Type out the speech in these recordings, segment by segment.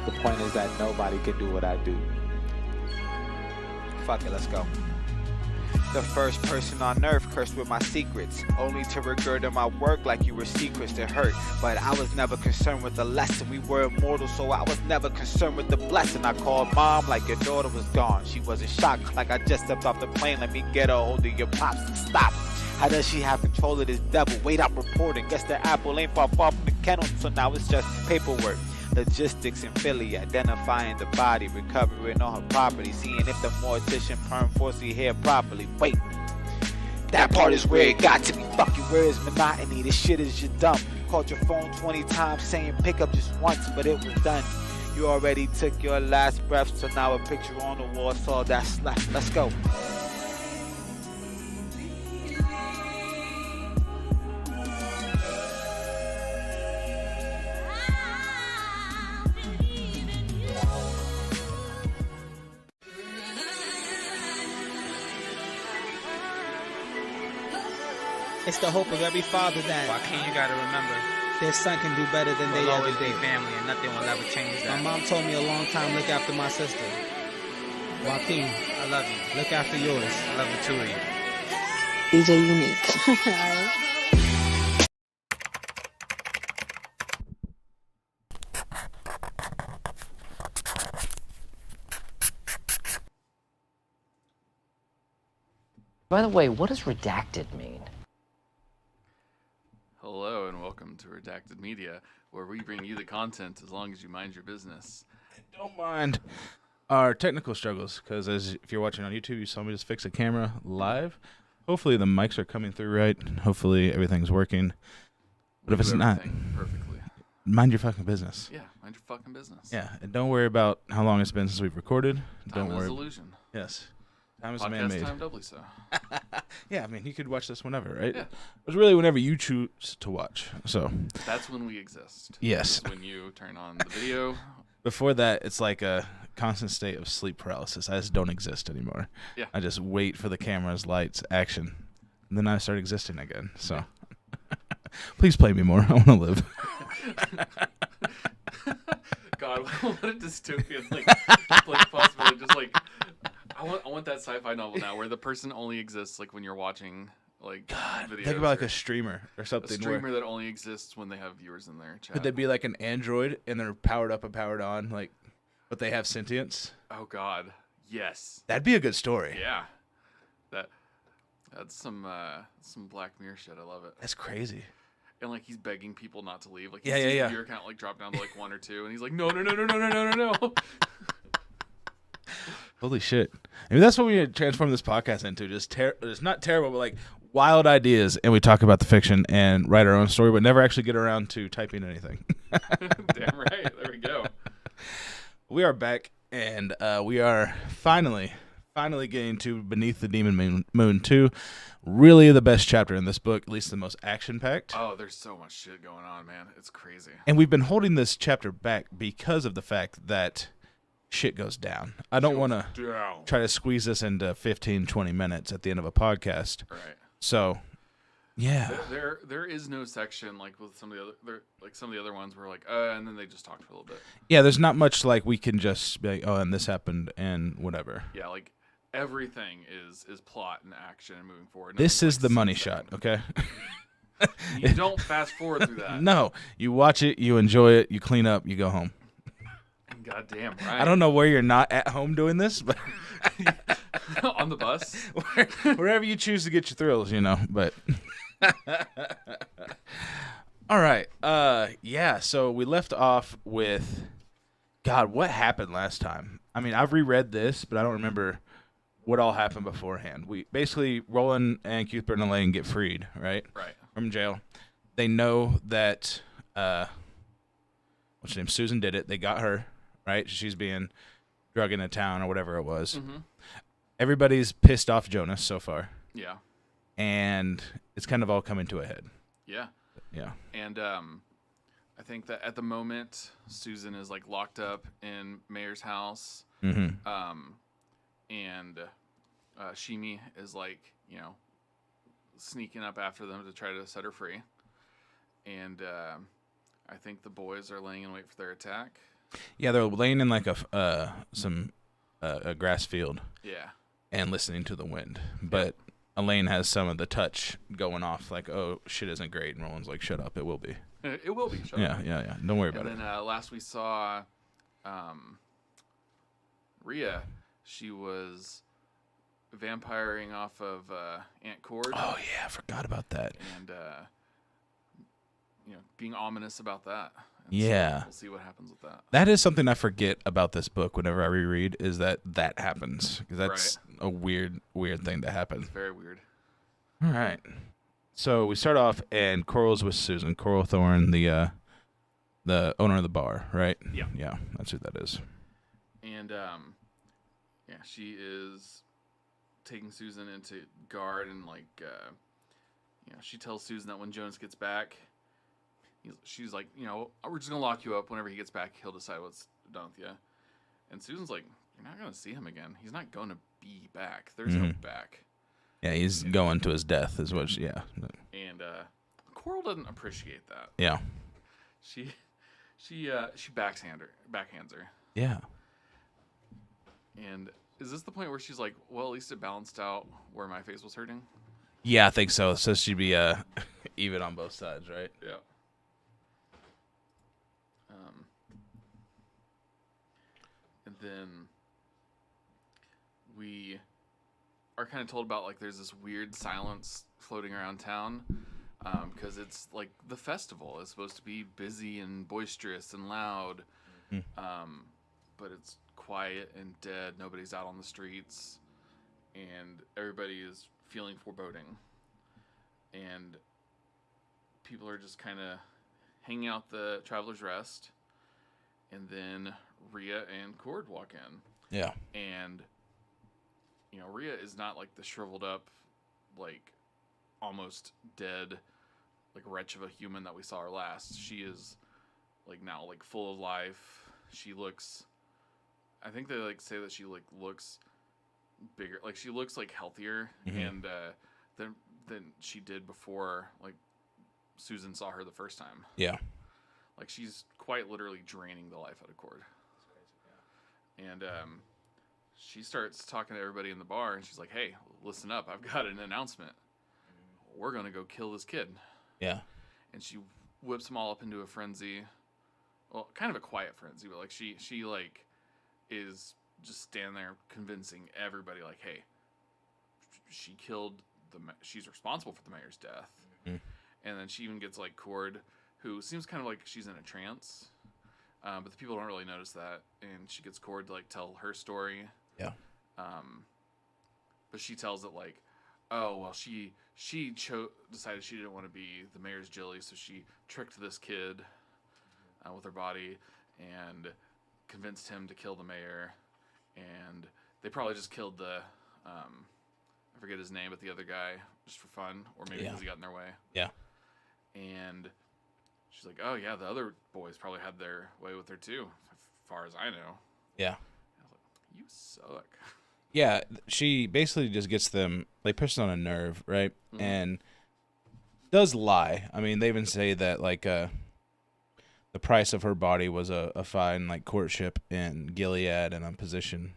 The point is that nobody can do what I do. Fuck it, let's go. The first person on earth cursed with my secrets, only to regurgitate my work like you were secrets that hurt. But I was never concerned with the lesson. We were immortal, so I was never concerned with the blessing. I called mom like your daughter was gone. She was in shock, like I just stepped off the plane. Let me get a hold of your pops. Stop. How does she have control of this devil? Wait, I'm reporting. Guess the apple ain't far from the kennel, so now it's just paperwork. Logistics in Philly, identifying the body, recovering all her property, seeing if the mortician perm forced her hair properly. Wait, that part is where it got to me. Fucking where is monotony? This shit is just dumb. Called your phone 20 times saying pick up just once, but it was done. You already took your last breath, so now a picture on the wall, so that's left. Let's go. It's the hope of every father that Joaquin, you gotta remember, their son can do better than they we'll ever always be did. family and nothing will ever change My that. mom told me a long time, look after my sister. Joaquin, I love you. look after yours. I love the two of you. DJ Unique. Alright. By the way, what does redacted mean? Hello and welcome to Redacted Media, where we bring you the content as long as you mind your business. Don't mind our technical struggles, because if you're watching on YouTube, you saw me just fix a camera live. Hopefully the mics are coming through right. Hopefully everything's working. But if We it's do not, everything perfectly. mind your fucking business. Yeah, mind your fucking business. Yeah, and don't worry about how long it's been since we've recorded. Time Don't is worry. illusion. Yes. Time is Podcast man-made. time doubly so. Yeah, I mean, you could watch this whenever, right? Yeah. It's really whenever you choose to watch. So, That's when we exist. yes. It's when you turn on the video. Before that, it's like a constant state of sleep paralysis. I just don't exist anymore. Yeah. I just wait for the cameras, lights, action, and then I start existing again. So, please play me more. I want to live. God, what a dystopian like possibility. Just like I want that sci-fi novel now where the person only exists like when you're watching like videos. Think about like or a streamer or a something. streamer Where that only exists when they have viewers in their chat. could they be like an android and they're powered up and powered on, like, but they have sentience? Oh God, yes. That'd be a good story. Yeah, that's some Black Mirror shit. I love it. That's crazy. And like he's begging people not to leave. Like Yeah, he's yeah. Viewer count like drop down to like 1 or 2, and he's like, no. Holy shit. Maybe that's what we need to transform this podcast into. Just not terrible, but like wild ideas, and we talk about the fiction and write our own story, but never actually get around to typing anything. Damn right. There we go. We are back, and we are finally getting to Beneath the Demon Moon 2. Really the best chapter in this book, at least the most action-packed. Oh, there's so much shit going on, man. It's crazy. And we've been holding this chapter back because of the fact that shit goes down. I don't want to Down. try to squeeze this into 15, 20 minutes at the end of a podcast. Right. So, yeah. There is no section like with some of the other ones where like and then they just talked for a little bit. Yeah, there's not much like we can just be like, oh, and this happened and whatever. Yeah, like everything is plot and action and moving forward. This Nothing's, is like, the money sit down. shot, okay? You don't fast forward through that. No, you watch it, you enjoy it, you clean up, you go home. God damn right. I don't know where you're not at home doing this, but On the bus. wherever you choose to get your thrills, but all right. Yeah, so we left off with God, what happened last time? I mean, I've reread this, but I don't remember what all happened beforehand. We basically Roland and Cuthbert and Elaine get freed, right? Right. From jail. They know that what's her name? Susan did it. They got her, right? She's being drugged into town or whatever it was. Mm-hmm. Everybody's pissed off Jonas so far, Yeah. and it's kind of all coming to a head. Yeah. Yeah. And I think that at the moment Susan is like locked up in Mayor's house. Mm-hmm. And Shimi is like, sneaking up after them to try to set her free. And I think the boys are laying in wait for their attack. Yeah, they're laying in like a grass field Yeah. and listening to the wind. But Elaine has some of the touch going off, like, oh, shit isn't great. And Roland's like, shut up, it will be. It will be. Shut Yeah, up. yeah. Don't worry And about then it. last we saw Rhea, she was vampiring off of Aunt Cord. Oh, yeah, I forgot about that. And, being ominous about that. And Yeah. So we'll see what happens with that. That is something I forget about this book whenever I reread, is that happens. Because that's a weird thing to happen. It's very weird. All right. So we start off, and Coral's with Susan. Coral Thorne, the owner of the bar, right? Yeah. Yeah, that's who that is. And, she is taking Susan into guard, and, she tells Susan that when Jonas gets back, she's like, we're just going to lock you up. Whenever he gets back, he'll decide what's done with you. And Susan's like, you're not going to see him again. He's not going to be back. There's no back. Yeah, he's going to his death, is what. Yeah. And Coral doesn't appreciate that. Yeah. She backhands her. Yeah. And is this the point where she's like, well, at least it balanced out where my face was hurting? Yeah, I think so. So she'd be even on both sides, right? Yeah. And then we are kind of told about, like, there's this weird silence floating around town because it's like the festival is supposed to be busy and boisterous and loud, but it's quiet and dead. Nobody's out on the streets, and everybody is feeling foreboding, and people are just kind of hanging out the Traveler's Rest, and then Rhea and Cord walk in. Yeah. And, Rhea is not like the shriveled up, like, almost dead, like, wretch of a human that we saw her last. She is, like, now, like, full of life. She looks, I think they, like, say that she, like, looks bigger. Like, she looks, like, healthier and than she did before, like, Susan saw her the first time. Yeah. Like, she's quite literally draining the life out of Cord. And she starts talking to everybody in the bar, and she's like, hey, listen up. I've got an announcement. We're going to go kill this kid. Yeah. And she whips them all up into a frenzy. Well, kind of a quiet frenzy, but, like, she like, is just standing there convincing everybody, like, hey, she killed she's responsible for the mayor's death. And then she even gets, like, Cord, who seems kind of like she's in a trance. But the people don't really notice that. And she gets Cord to, like, tell her story. Yeah. But she tells it, like, oh, well, she decided she didn't want to be the mayor's Jilly, so she tricked this kid with her body and convinced him to kill the mayor. And they probably just killed the, I forget his name, but the other guy, just for fun, or maybe because he got in their way. Yeah. And she's like, oh, yeah, the other boys probably had their way with her, too, as far as I know. Yeah. I was like, you suck. Yeah, she basically just gets them, like, pushed on a nerve, right? And does lie. I mean, they even say that, like, the price of her body was a fine, like, courtship in Gilead and a position,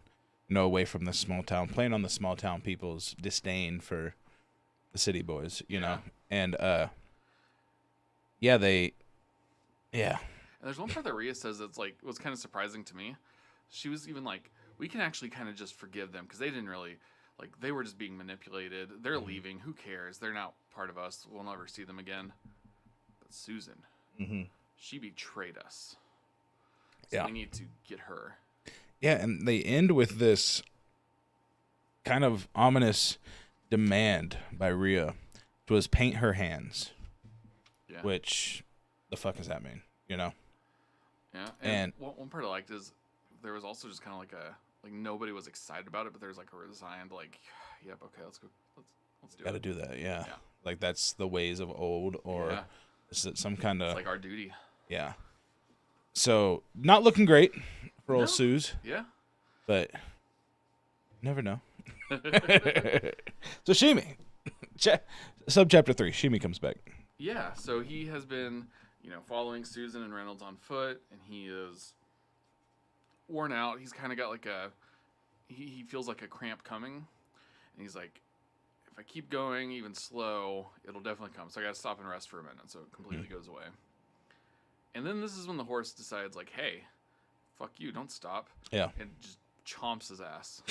away from the small town, playing on the small town people's disdain for the city boys, you know? And, yeah. And there's one part that Rhea says that's, like, was kind of surprising to me. She was even like, we can actually kind of just forgive them because they didn't really, like, they were just being manipulated. They're leaving. Who cares? They're not part of us. We'll never see them again. But Susan, she betrayed us. So we need to get her. Yeah, and they end with this kind of ominous demand by Rhea, which was paint her hands. Yeah. Which, the fuck does that mean? You know? Yeah. And one part I liked is there was also just kind of like nobody was excited about it, but there's like a resigned, like, yep, okay, let's go. Let's do it. Gotta do that, yeah. Like, that's the ways of old, or is it some kind of... It's like our duty. Yeah. So, not looking great for old Suze. Yeah. But, never know. So, Shimi. Subchapter 3, Shimi comes back. Yeah, so he has been, following Susan and Reynolds on foot, and he is worn out. He's kind of got like he feels like a cramp coming, and he's like, if I keep going even slow, it'll definitely come. So I got to stop and rest for a minute, so it completely goes away. And then this is when the horse decides, like, hey, fuck you, don't stop. Yeah. And just chomps his ass.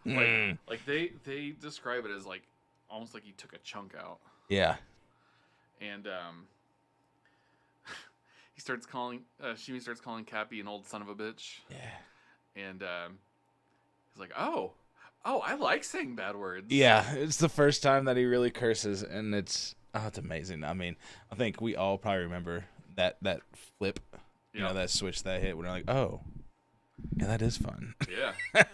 like they describe it as like almost like he took a chunk out. Yeah. And he starts calling Shimi starts calling Cappy an old son of a bitch. Yeah. And he's like, oh, I like saying bad words. Yeah, it's the first time that he really curses, and it's amazing. I mean, I think we all probably remember that flip, you know, that switch that hit when we're like, oh, yeah, that is fun. Yeah.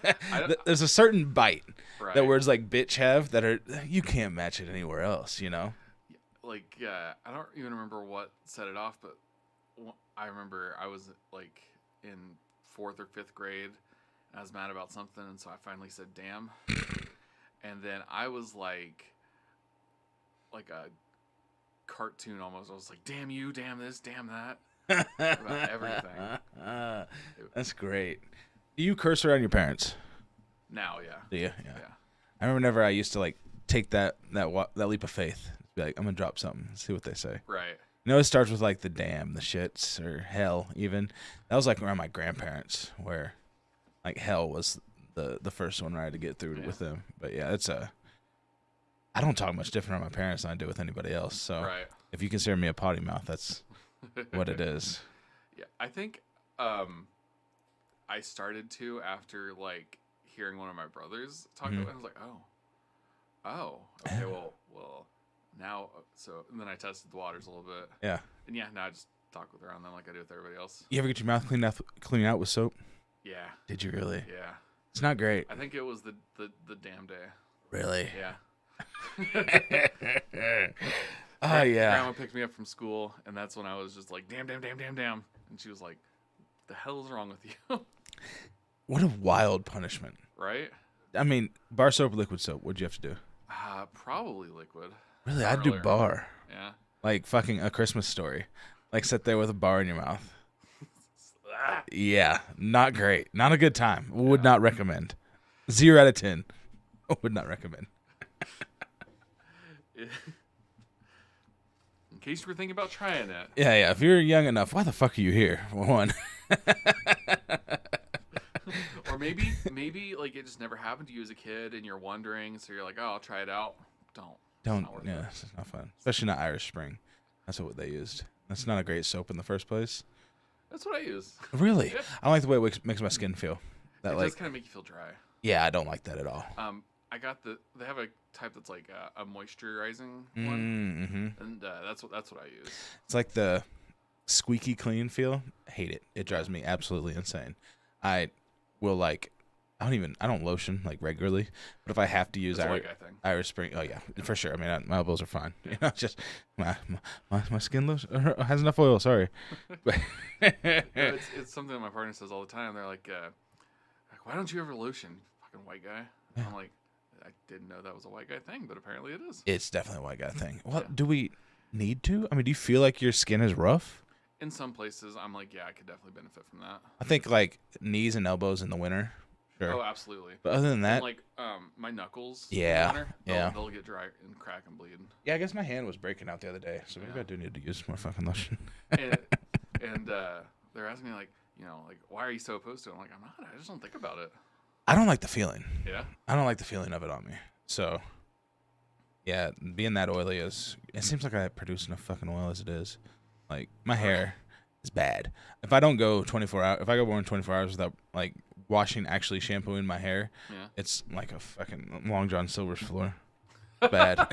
There's a certain bite Right. that words like bitch have that are, you can't match it anywhere else, you know? Like, I don't even remember what set it off, but I remember I was like in 4th or 5th grade. I was mad about something, and so I finally said damn. And then I was like a cartoon almost. I was like, damn you, damn this, damn that. About everything. That's great. Do you curse around your parents? Now, yeah. Do you? Yeah. I remember whenever I used to like take that leap of faith. Be like, I'm gonna drop something, see what they say. Right. You know, it starts with like the damn, the shits, or hell even. That was like around my grandparents, where like hell was the first one I had to get through with them. But yeah, I don't talk much different on my parents than I do with anybody else. So Right. if you consider me a potty mouth, that's what it is. Yeah, I think I started to after like hearing one of my brothers talk about it. I was like, oh, okay, well, now, so, and then I tested the waters a little bit. Yeah. And yeah, now I just talk with around them like I do with everybody else. You ever get your mouth cleaned out with soap? Yeah. Did you really? Yeah. It's not great. I think it was the damn day. Really? Yeah. Oh yeah. Grandma picked me up from school, and that's when I was just like, damn. And she was like, what the hell is wrong with you? What a wild punishment. Right? I mean, bar soap or liquid soap? What'd you have to do? Probably liquid. Really? Not I'd do earlier. bar. Yeah. Like fucking A Christmas Story. Like sit there with a bar in your mouth. Yeah, not great. Not a good time. Would not recommend. 0 out of 10. Would not recommend. In case you were thinking about trying it. Yeah. If you're young enough, why the fuck are you here? For one. Or maybe like it just never happened to you as a kid, and you're wondering, so you're like, oh, I'll try it out. Don't. It's not worth it. It's not fun. Especially not Irish Spring. That's what they used. That's not a great soap in the first place. That's what I use. Really? Yeah. I don't like the way it makes my skin feel. That It like, does kind of make you feel dry. yeah, I don't like that at all. I got they have a type that's like a moisturizing one, Mm-hmm. and that's what I use. It's like the squeaky clean feel. Hate it. It drives me absolutely insane. I will like, I don't lotion like regularly, but if I have to use That's a white guy thing. Irish Spring, oh yeah, for sure. I mean, my elbows are fine. You know, just my skin has enough oil. Sorry. No, it's something that my partner says all the time. They're like, why don't you ever lotion, you fucking white guy? And I'm like, I didn't know that was a white guy thing, but apparently it is. It's definitely a white guy thing. Well, do we need to? I mean, do you feel like your skin is rough? In some places, I'm like, yeah, I could definitely benefit from that. I think like knees and elbows in the winter. Sure. Oh, absolutely. But other than that, And like my knuckles, Yeah, in the winter, yeah. they'll get dry and crack and bleed. yeah, I guess my hand was breaking out the other day, so maybe Yeah. I do need to use more fucking lotion. And they're asking me like, why are you so opposed to it? I'm like, I'm not. I just don't think about it. I don't like the feeling. Yeah. I don't like the feeling of it on me. So, yeah, being that oily it seems like I produce enough fucking oil as it is. Like, my hair is bad. If I don't go 24 hours, if I go more than 24 hours without, like, actually shampooing my hair, Yeah. it's like a fucking Long John Silver's floor. Bad.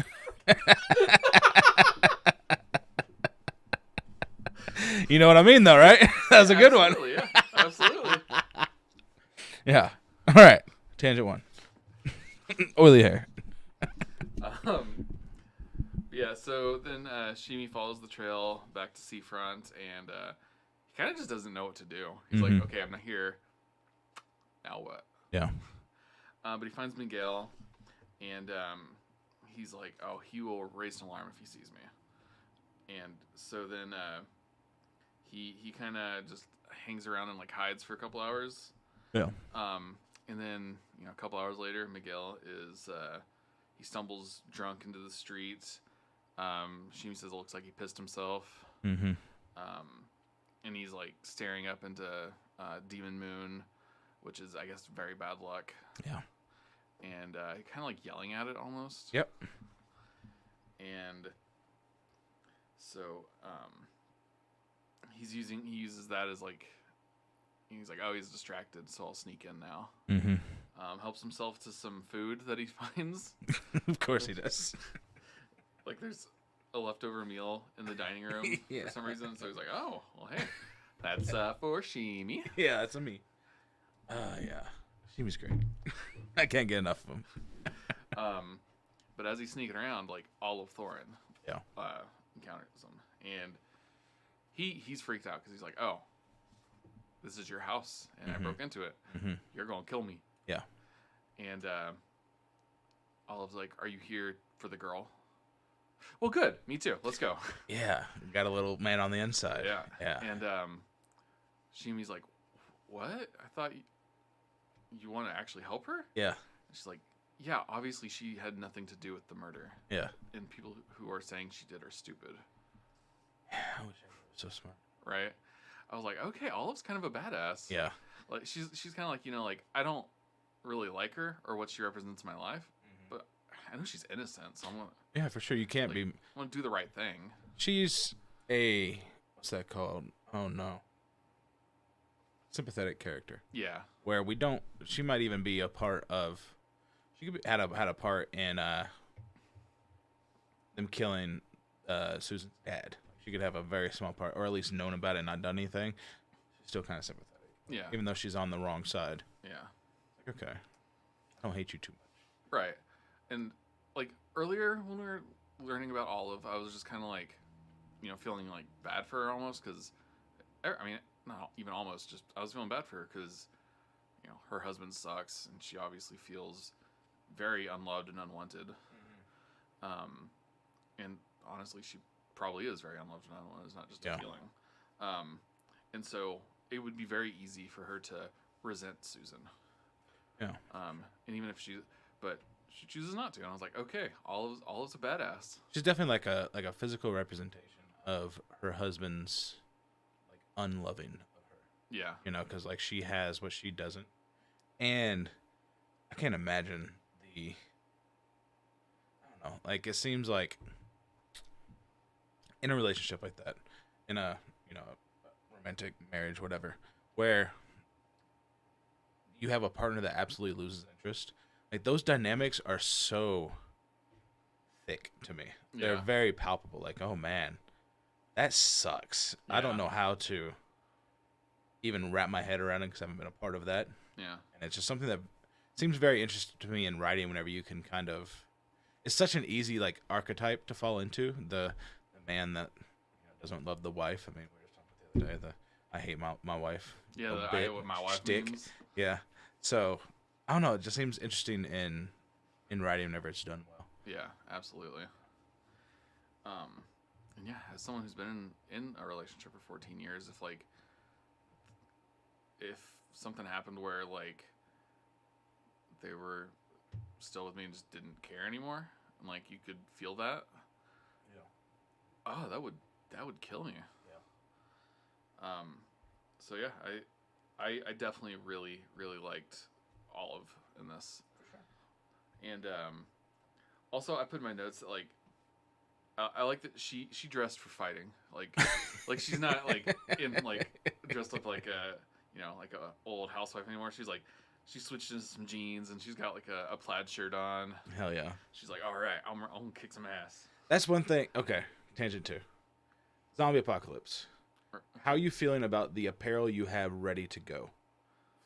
You know what I mean, though, right? That was a good one. Absolutely, yeah. Absolutely. Yeah. All right. Tangent 1. Oily hair. Yeah, so then Shimi follows the trail back to Seafront, and he kind of just doesn't know what to do. He's like, okay, I'm not here. Now what? Yeah. But he finds Miguel, and he's like, oh, he will raise an alarm if he sees me. And so then he kind of just hangs around and like hides for a couple hours. Yeah. And then a couple hours later, Miguel is he stumbles drunk into the street. Shimi says it looks like he pissed himself. Mm-hmm. And he's like staring up into Demon Moon, which is, I guess, very bad luck. Yeah. And kind of like yelling at it almost. Yep. And so he uses that as like, he's like, oh, he's distracted, so I'll sneak in now. Mm-hmm. Helps himself to some food that he finds. Of course he does. Like there's a leftover meal in the dining room Yeah. for some reason. So he's like, oh, well, hey, that's for Shimi. Yeah, that's a me. Yeah. She was great. I can't get enough of him. But as he's sneaking around, like Olive Thorin Yeah. encounters him, and he's freaked out because he's like, oh, this is your house, and I broke into it. Mm-hmm. You're gonna kill me. Yeah. And Olive's like, are you here for the girl? Well, good. Me too. Let's go. Yeah. Got a little man on the inside. Yeah. Yeah. And Shimi's like, what? I thought you want to actually help her? Yeah. And she's like, yeah, obviously she had nothing to do with the murder. Yeah. And people who are saying she did are stupid. I wish I was so smart. Right? I was like, okay, Olive's kind of a badass. Yeah. Like she's kind of like, like I don't really like her or what she represents in my life, but I know she's innocent, so I'm gonna Yeah, for sure. You can't be. I'm gonna do the right thing. She's a. What's that called? Oh, no. Sympathetic character. Yeah. Where we don't. She might even be a part of. She could be, had a part in them killing Susan's dad. She could have a very small part, or at least known about it and not done anything. She's still kind of sympathetic. Yeah. Even though she's on the wrong side. Yeah. Like, okay. I don't hate you too much. Right. And like earlier when we were learning about Olive, I was just kind of like, feeling like bad for her almost because, I mean, not even almost, just I was feeling bad for her because, her husband sucks and she obviously feels very unloved and unwanted. And honestly, she probably is very unloved and unwanted. It's not just a feeling. And so it would be very easy for her to resent Susan. Yeah. And even if she chooses not to, and I was like, okay, Olive's a badass. She's definitely like a physical representation of her husband's like unloving of her. Yeah. Because like she has what she doesn't, and I can't imagine I don't know. Like it seems like in a relationship like that, in a romantic marriage, whatever, where you have a partner that absolutely loses interest. Like those dynamics are so thick to me. They're Yeah. very palpable. Like, oh man, that sucks. I don't Yeah. know how to even wrap my head around it because I haven't been a part of that. Yeah. And it's just something that seems very interesting to me in writing. Whenever you can kind of, it's such an easy like archetype to fall into. The man that doesn't love the wife. I mean, we were just talking about the other day. I hate my wife. Yeah, a I bit hate what my wife shtick. means. Yeah. So I don't know. It just seems interesting in writing whenever it's done well. Yeah, absolutely. And yeah, as someone who's been in a relationship for 14 years, if something happened where like they were still with me and just didn't care anymore, and like you could feel that, oh, that would kill me. So yeah, I definitely really liked Olive in this. For sure. And also I put in my notes that like I like that she dressed for fighting. Like she's not like in like dressed up like a like a old housewife anymore. She's like she switched into some jeans and she's got like a plaid shirt on. Hell yeah. She's like, all right, I'm gonna kick some ass. That's one thing. Okay, tangent 2. Zombie apocalypse. How are you feeling about the apparel you have ready to go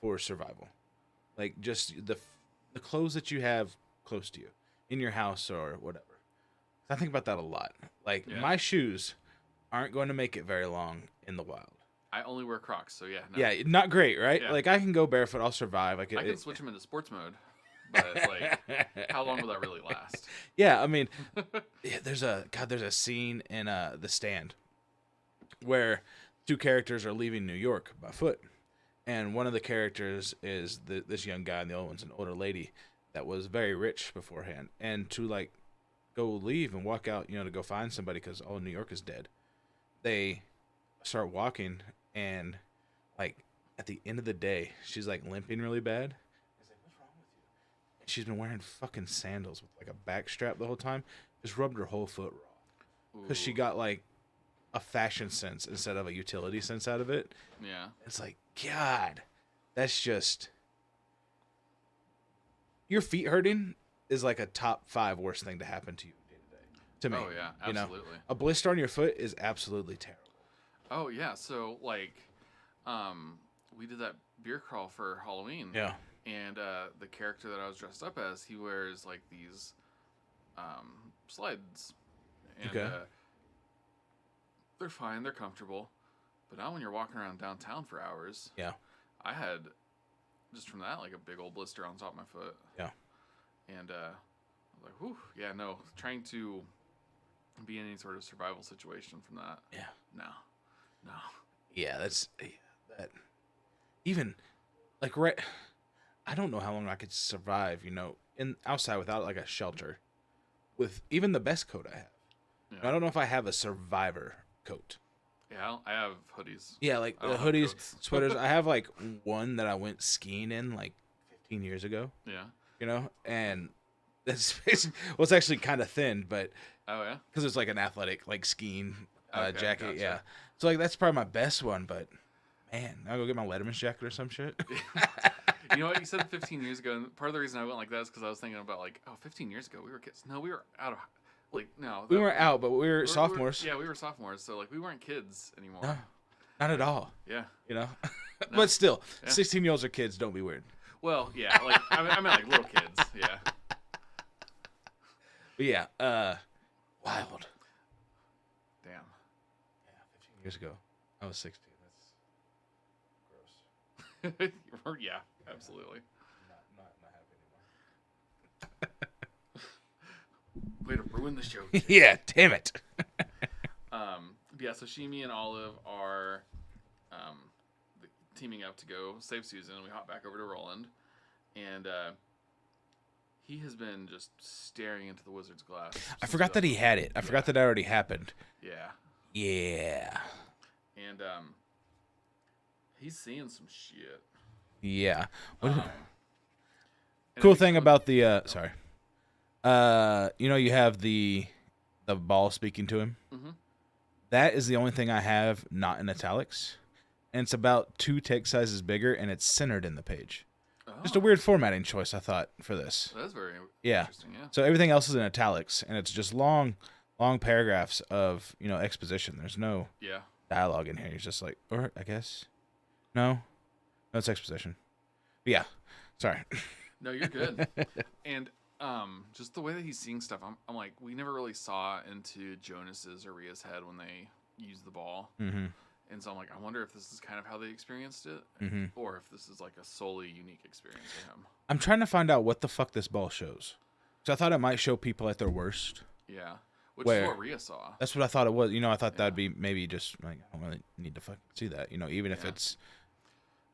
for survival? Like just the clothes that you have close to you in your house or whatever. I think about that a lot. Like my shoes aren't going to make it very long in the wild. I only wear Crocs, so yeah. No. Yeah, not great, right? Yeah. Like I can go barefoot, I'll survive. I can switch them into sports mode, but like, how long will that really last? Yeah, I mean, there's a scene in The Stand where two characters are leaving New York by foot, and one of the characters is this young guy, and the other one's an older lady that was very rich beforehand, and to like go leave and walk out, to go find somebody because all New York is dead. They start walking, and like at the end of the day, she's like limping really bad. He's like, "What's wrong with you?" And she's been wearing fucking sandals with like a back strap the whole time. Just rubbed her whole foot raw because she got like a fashion sense instead of a utility sense out of it. Yeah. It's like, God, that's just, your feet hurting is like a top 5 worst thing to happen to you day to day. To me. Oh yeah, absolutely. A blister on your foot is absolutely terrible. Oh yeah, so like, we did that beer crawl for Halloween. Yeah. And the character that I was dressed up as, he wears like these slides. And Okay. they're fine, they're comfortable. But now when you're walking around downtown for hours, Yeah. I had just from that like a big old blister on top of my foot. Yeah. And I was like, whew, yeah, no. Trying to be in any sort of survival situation from that. Yeah. No. Yeah, that's that. Even like right, I don't know how long I could survive, in outside without like a shelter. With even the best coat I have, Yeah. I don't know if I have a survivor coat. Yeah, I have hoodies. Yeah, like I the don't have hoodies, coats. sweaters. I have like one that I went skiing in like 15 years ago. Yeah. And that's it's actually kind of thin, but Oh yeah. because it's like an athletic like skiing Okay, jacket. gotcha. Yeah, so like that's probably my best one. But man, I'll go get my Letterman's jacket or some shit. You know what? You said 15 years ago, and part of the reason I went like that is because I was thinking about like, 15 years ago we were kids. No, we were out of like no. We weren't out, but we were we were- sophomores. yeah, we were sophomores, so like we weren't kids anymore. No, not at all. Yeah. But still, Yeah. 16-year-olds are kids. Don't be weird. Well, yeah, like I meant like little kids. Yeah. But yeah, wild. Damn. Yeah, 15 years ago, I was 16. That's gross. Yeah, absolutely. Not happy anymore. Way to ruin the show. Yeah, damn it. Yeah, so Shimi and Olive are teaming up to go save Susan. We hop back over to Roland, and he has been just staring into the wizard's glass. I forgot that he had it. I forgot that already happened. Yeah, Yeah. and he's seeing some shit. Yeah. What And cool it thing makes- about the sorry. You have the ball speaking to him. Mhm. That is the only thing I have not in italics, and it's about 2 text sizes bigger, and it's centered in the page. Just a Oh, weird formatting choice, I thought, for this. That's very Yeah. interesting. Yeah. So everything else is in italics, and it's just long paragraphs of exposition. There's no Yeah. dialogue in here. He's just like, or I guess, no, it's exposition. But yeah, sorry. No, you're good. And just the way that he's seeing stuff, I'm like, we never really saw into Jonas's or Rhea's head when they used the ball. Mm-hmm. And so I'm like, I wonder if this is kind of how they experienced it, Mm-hmm. or if this is like a solely unique experience for him. I'm trying to find out what the fuck this ball shows. So I thought it might show people at their worst. Yeah. Which Where? is what Rhea saw. That's what I thought it was. I thought that'd be maybe just like, I don't really need to fucking see that. Even if Yeah. it's,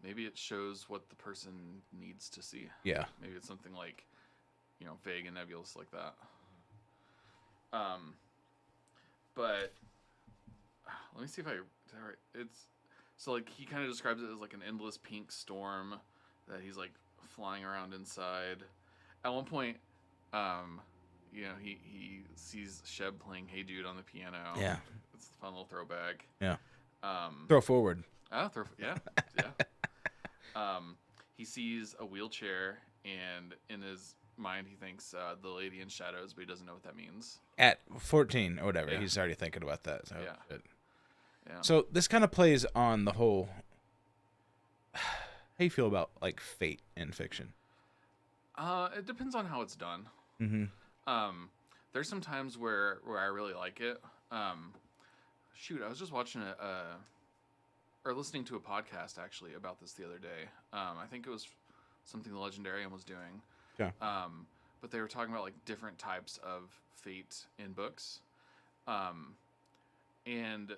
Maybe it shows what the person needs to see. yeah. Maybe it's something like, vague and nebulous like that. But let me see if I did that right. It's so like he kind of describes it as like an endless pink storm that he's like flying around inside. At one point, he sees Sheb playing "Hey Jude" on the piano. Yeah. It's a fun little throwback. Yeah. Um, Throw forward. yeah. He sees a wheelchair, and in his mind, he thinks the lady in shadows, but he doesn't know what that means. At 14 or whatever, Yeah. he's already thinking about that. So, Yeah. shit. Yeah. So this kind of plays on the whole. How you feel about like fate in fiction? It depends on how it's done. Mm-hmm. There's some times where I really like it. I was just watching or listening to a podcast actually about this the other day. I think it was something the Legendarium was doing. Yeah. But they were talking about like different types of fate in books. And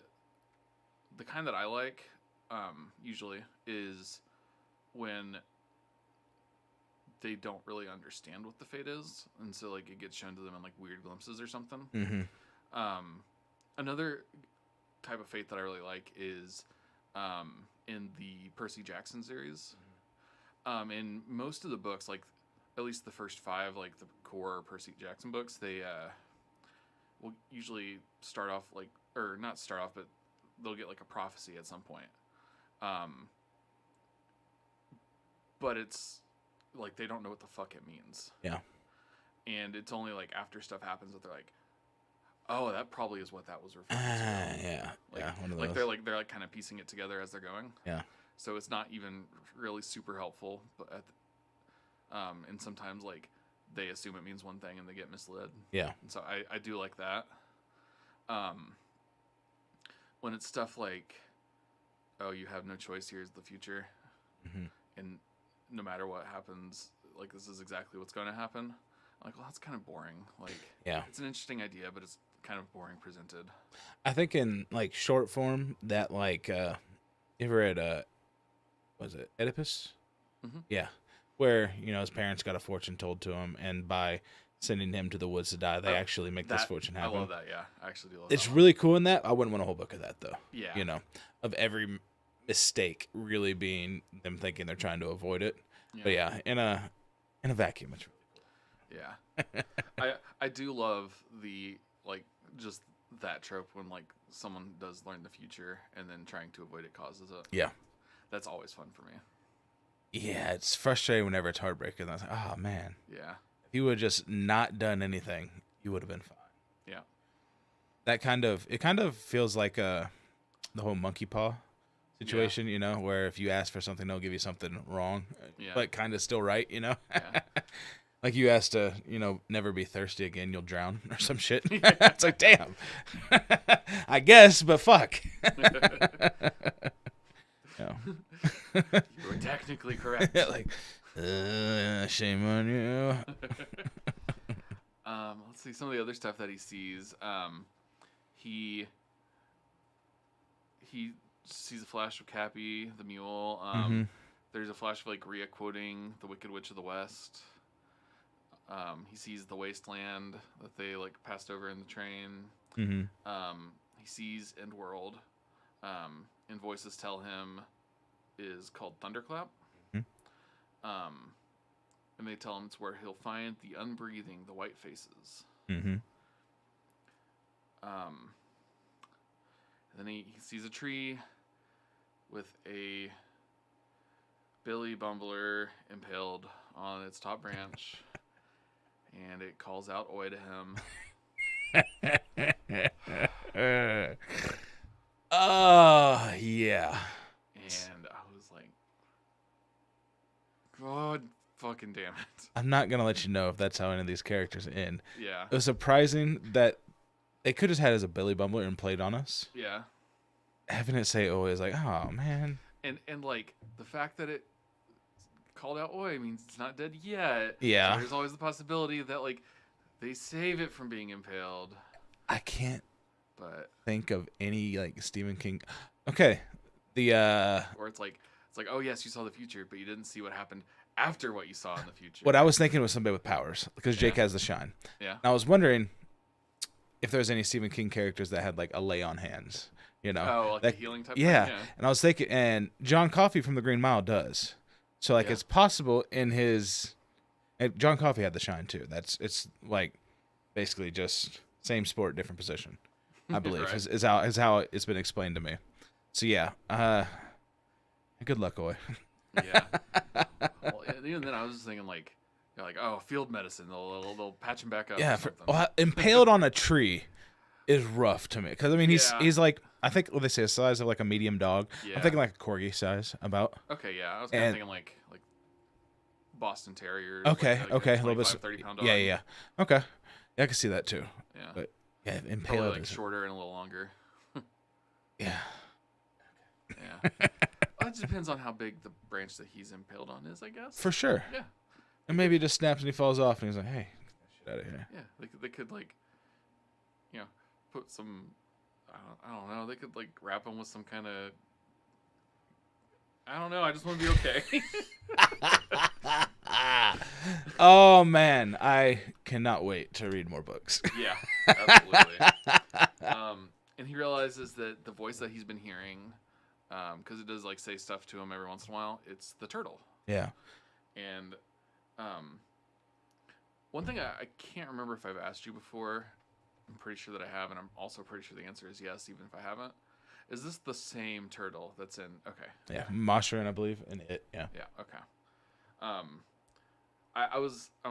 the kind that I like, usually, is when they don't really understand what the fate is, and so like it gets shown to them in like weird glimpses or something. Mm-hmm. Another type of fate that I really like is in the Percy Jackson series. In most of the books, like at least the first 5, like the core Percy Jackson books, they will usually start off like, or not start off, but they'll get like a prophecy at some point. But it's like they don't know what the fuck it means. Yeah. And it's only like after stuff happens that they're like, oh, that probably is what that was referring to. Yeah. Like, yeah. One of like those. they're like kind of piecing it together as they're going. Yeah. So it's not even really super helpful, but and sometimes like they assume it means one thing and they get misled. Yeah. And so I do like that. When it's stuff like, oh, you have no choice, here's the future, Mm-hmm. and no matter what happens, like this is exactly what's going to happen. I'm like, well, that's kind of boring. Like, Yeah. it's an interesting idea, but it's kind of boring presented. I think in like short form that like you ever read was it Oedipus? Mhm. Yeah. Where, his parents got a fortune told to him, and by sending him to the woods to die, they actually make this fortune happen. I love that, yeah. I actually do love It's that one. really cool in that. I wouldn't want a whole book of that though. Yeah. Of every mistake really being them thinking they're trying to avoid it. But yeah, in a vacuum, it's really Yeah. I do love the, like, just that trope when, like, someone does learn the future and then trying to avoid it causes it. Yeah. That's always fun for me. Yeah, it's frustrating whenever it's heartbreaking. I was like, oh man, Yeah. if you would have just not done anything, you would have been fine. Yeah. It kind of feels like the whole monkey paw situation, where if you ask for something, they'll give you something wrong, Yeah. but kind of still right, Yeah. Like you asked to, never be thirsty again, you'll drown or some shit. It's like, damn. I guess, but fuck. You were technically correct. Like, shame on you. Let's see some of the other stuff that he sees. He sees a flash of Cappy, the mule. There's a flash of like Rhea quoting the Wicked Witch of the West. He sees the wasteland that they like passed over in the train. Mm-hmm. He sees Endworld, and voices tell him is called Thunderclap. And they tell him it's where he'll find the unbreathing, the white faces. Mm-hmm. And then he sees a tree with a Billy Bumbler impaled on its top branch, and it calls out "Oi" to him. Yeah. And I was like, God fucking damn it. I'm not gonna let you know if that's how any of these characters end. Yeah. It was surprising that they could have had as a Billy Bumbler and played on us. Yeah. Having it say "oh" is like, oh man. And like the fact that it called out "Oi" means it's not dead yet. Yeah. So there's always the possibility that like they save it from being impaled. I can't But think of any like Stephen King. Okay, the or it's like oh yes, you saw the future, but you didn't see what happened after what you saw in the future. what I was thinking was somebody with powers because Jake Yeah. has the shine. Yeah. And I was wondering if there's any Stephen King characters that had like a lay on hands. Oh, like that, the healing type yeah. thing? Yeah. And I was thinking, and John Coffey from The Green Mile does. So like Yeah. it's possible in his. And John Coffey had the shine too. It's like basically just same sport, different position. I believe Right. is how it's been explained to me. So yeah, good luck, Oi. Yeah. Well, even then, I was just thinking like, oh, field medicine. They'll patch him back up. Yeah, or something. impaled on a tree is rough to me because I mean Yeah. he's like I think what they say the size of like a medium dog. Yeah. I'm thinking like a corgi size about. Okay, yeah, I was kind of And- thinking like Boston Terrier. Okay, like okay, a little 25, bit. 30 pound dog. Yeah. Okay, yeah, I can see that too. Yeah. But yeah, Probably impaled like is shorter and a little longer. yeah. Yeah. Well, it depends on how big the branch that he's impaled on is, I guess. For sure. Yeah. And maybe he just snaps and he falls off and he's like, hey, get that shit out of here. Yeah, they could like, put some I don't know. They could like wrap him with some kind of. I don't know. I just want to be okay. Oh man, I cannot wait to read more books. Yeah, absolutely. And he realizes that the voice that he's been hearing, because it does like say stuff to him every once in a while, it's the turtle. Yeah. And one thing I can't remember if I've asked you before. I'm pretty sure that I have, and I'm also pretty sure the answer is yes, even if I haven't. Is this the same turtle that's in? Okay. Yeah, Mashran, I believe, and it. Yeah. Yeah. Okay. I'm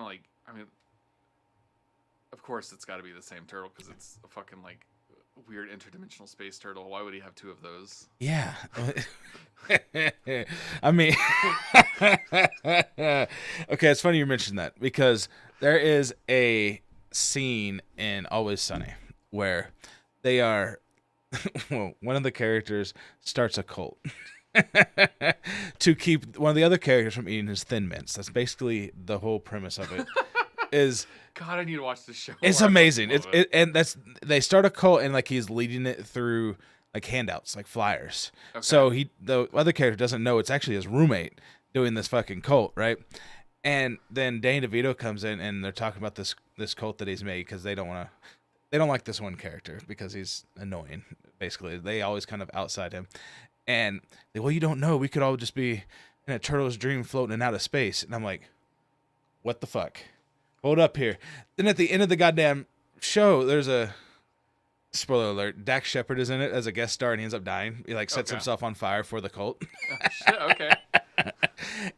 like, I mean, of course it's got to be the same turtle because it's a fucking like weird interdimensional space turtle. Why would he have two of those? Yeah. I mean, okay, it's funny you mentioned that because there is a scene in Always Sunny where they are well, one of the characters starts a cult to keep one of the other characters from eating his Thin Mints. That's basically the whole premise of it. Is God, I need to watch this show. it's more. I amazing. love And that's they start a cult and like he's leading it through like handouts, like flyers. Okay. So the other character doesn't know it's actually his roommate doing this fucking cult, right? And then Danny DeVito comes in and they're talking about this cult that he's made because they don't like this one character because he's annoying. Basically, they always kind of outside him. And they, well, you don't know. We could all just be in a turtle's dream floating in outer space. And I'm like, what the fuck? Hold up here. Then at the end of the goddamn show, there's a spoiler alert. Dax Shepard is in it as a guest star and he ends up dying. He like sets himself on fire for the cult. Shit, okay.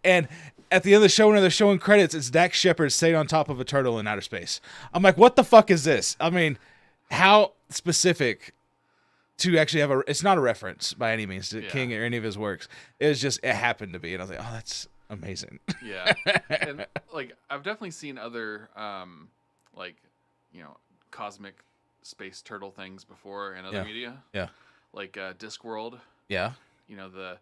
And at the end of the show, when they're showing credits, it's Dax Shepard sitting on top of a turtle in outer space. I'm like, what the fuck is this? I mean, how specific to actually have it's not a reference by any means to King or any of his works. It was just, it happened to be. And I was like, oh, that's amazing. Yeah. And like, I've definitely seen other, like, you know, cosmic space turtle things before in other media. Yeah. Like Discworld. Yeah. You know, the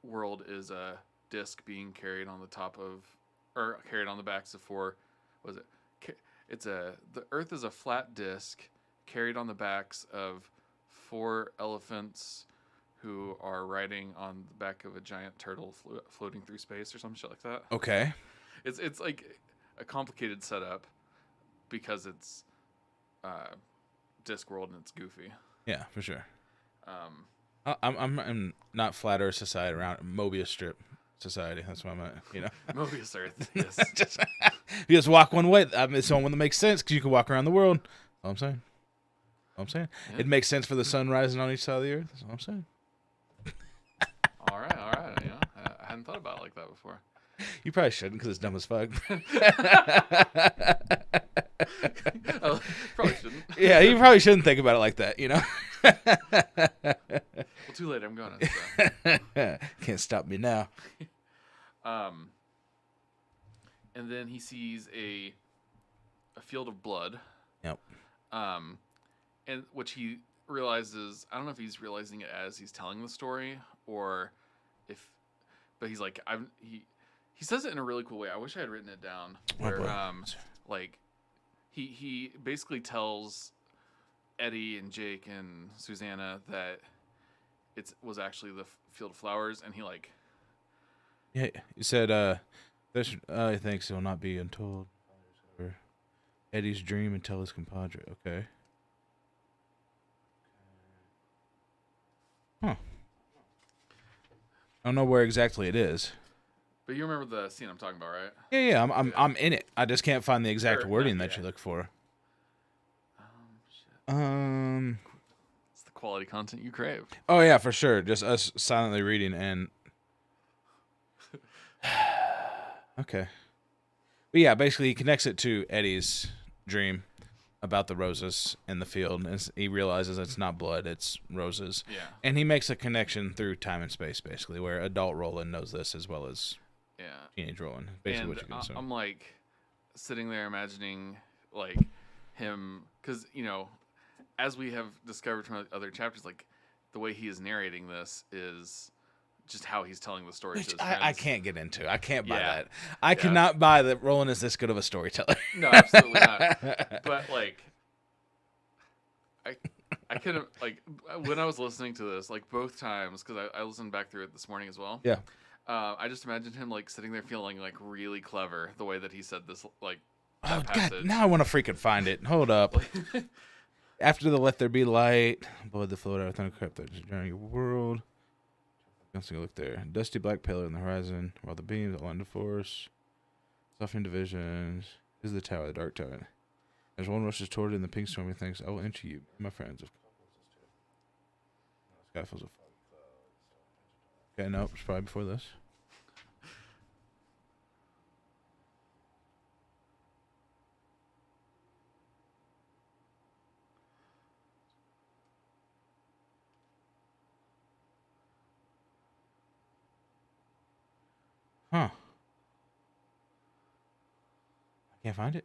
world is a disc being carried on the top of, or carried on the backs of four. Was it? The Earth is a flat disc carried on the backs of four elephants who are riding on the back of a giant turtle floating through space or some shit like that. Okay. It's like a complicated setup because it's Discworld and it's goofy. Yeah, for sure. I'm not Flat Earth Society around Mobius Strip Society. That's what I'm at, you know. Mobius Earth. Yes. You just walk one way. I mean, it's the only one that makes sense because you can walk around the world. That's all I'm saying. Yeah. It makes sense for the sun rising on each side of the earth. That's all I'm saying. All right. You know, I hadn't thought about it like that before. You probably shouldn't because it's dumb as fuck. Oh, probably shouldn't. Yeah, you probably shouldn't think about it like that, you know? Well, too late. I'm going. So. Can't stop me now. And then he sees a field of blood. Yep. And which he realizes, I don't know if he's realizing it as he's telling the story or if, but he's like, he says it in a really cool way. I wish I had written it down. Where, like, he basically tells Eddie and Jake and Susanna that it was actually the field of flowers, and he like. Yeah, he said, "This thinks he'll not be untold. Eddie's dream and tell his compadre." Okay. Huh. I don't know where exactly it is. But you remember the scene I'm talking about, right? Yeah, I'm in it. I just can't find the exact Sure, wording yeah. that you look for. Shit. It's the quality content you crave. Oh yeah, for sure. Just us silently reading and. Okay. But yeah, basically he connects it to Eddie's dream about the roses in the field, and he realizes it's not blood, it's roses. Yeah. And he makes a connection through time and space, basically, where adult Roland knows this as well as teenage Roland. Basically, and what you can assume. I'm like sitting there imagining like him, because you know, as we have discovered from other chapters, like the way he is narrating this is just how he's telling the story. Which to his friends. I can't get into. I can't buy Yeah. that. I cannot buy that Roland is this good of a storyteller. No, absolutely not. But like, I couldn't like when I was listening to this, like both times, because I listened back through it this morning as well. Yeah. I just imagined him like sitting there feeling like really clever the way that he said this, like Oh that God! passage. Now I want to freaking find it. Hold up. After the let there be light, blood that flowed out of thunderclap that during your world. Let's take a look there. Dusty black pillar in the horizon, while the beams outline the force. Softening divisions. This is the tower, the dark tower. As one rushes toward it in the pink storm, he thinks, I will enter you, my friends. Of sky fills with foggy clouds. Okay, no, it's probably before this. Huh. I can't find it.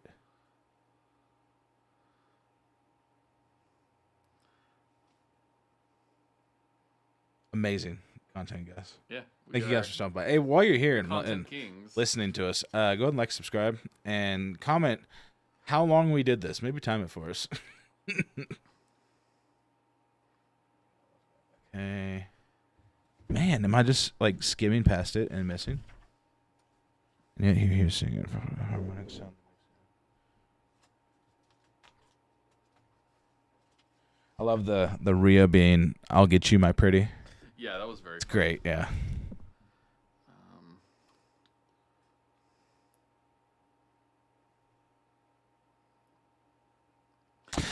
Amazing content, guys. Yeah. Thank you guys for stopping by. Hey, while you're here and Content Kings. listening to us, go ahead and like, subscribe, and comment how long we did this. Maybe time it for us. Okay. Man, am I just like skimming past it and missing? Yeah, here's singing from harmonic sound. I love the Rhea being "I'll get you, my pretty." Yeah, that was very It's great. Yeah.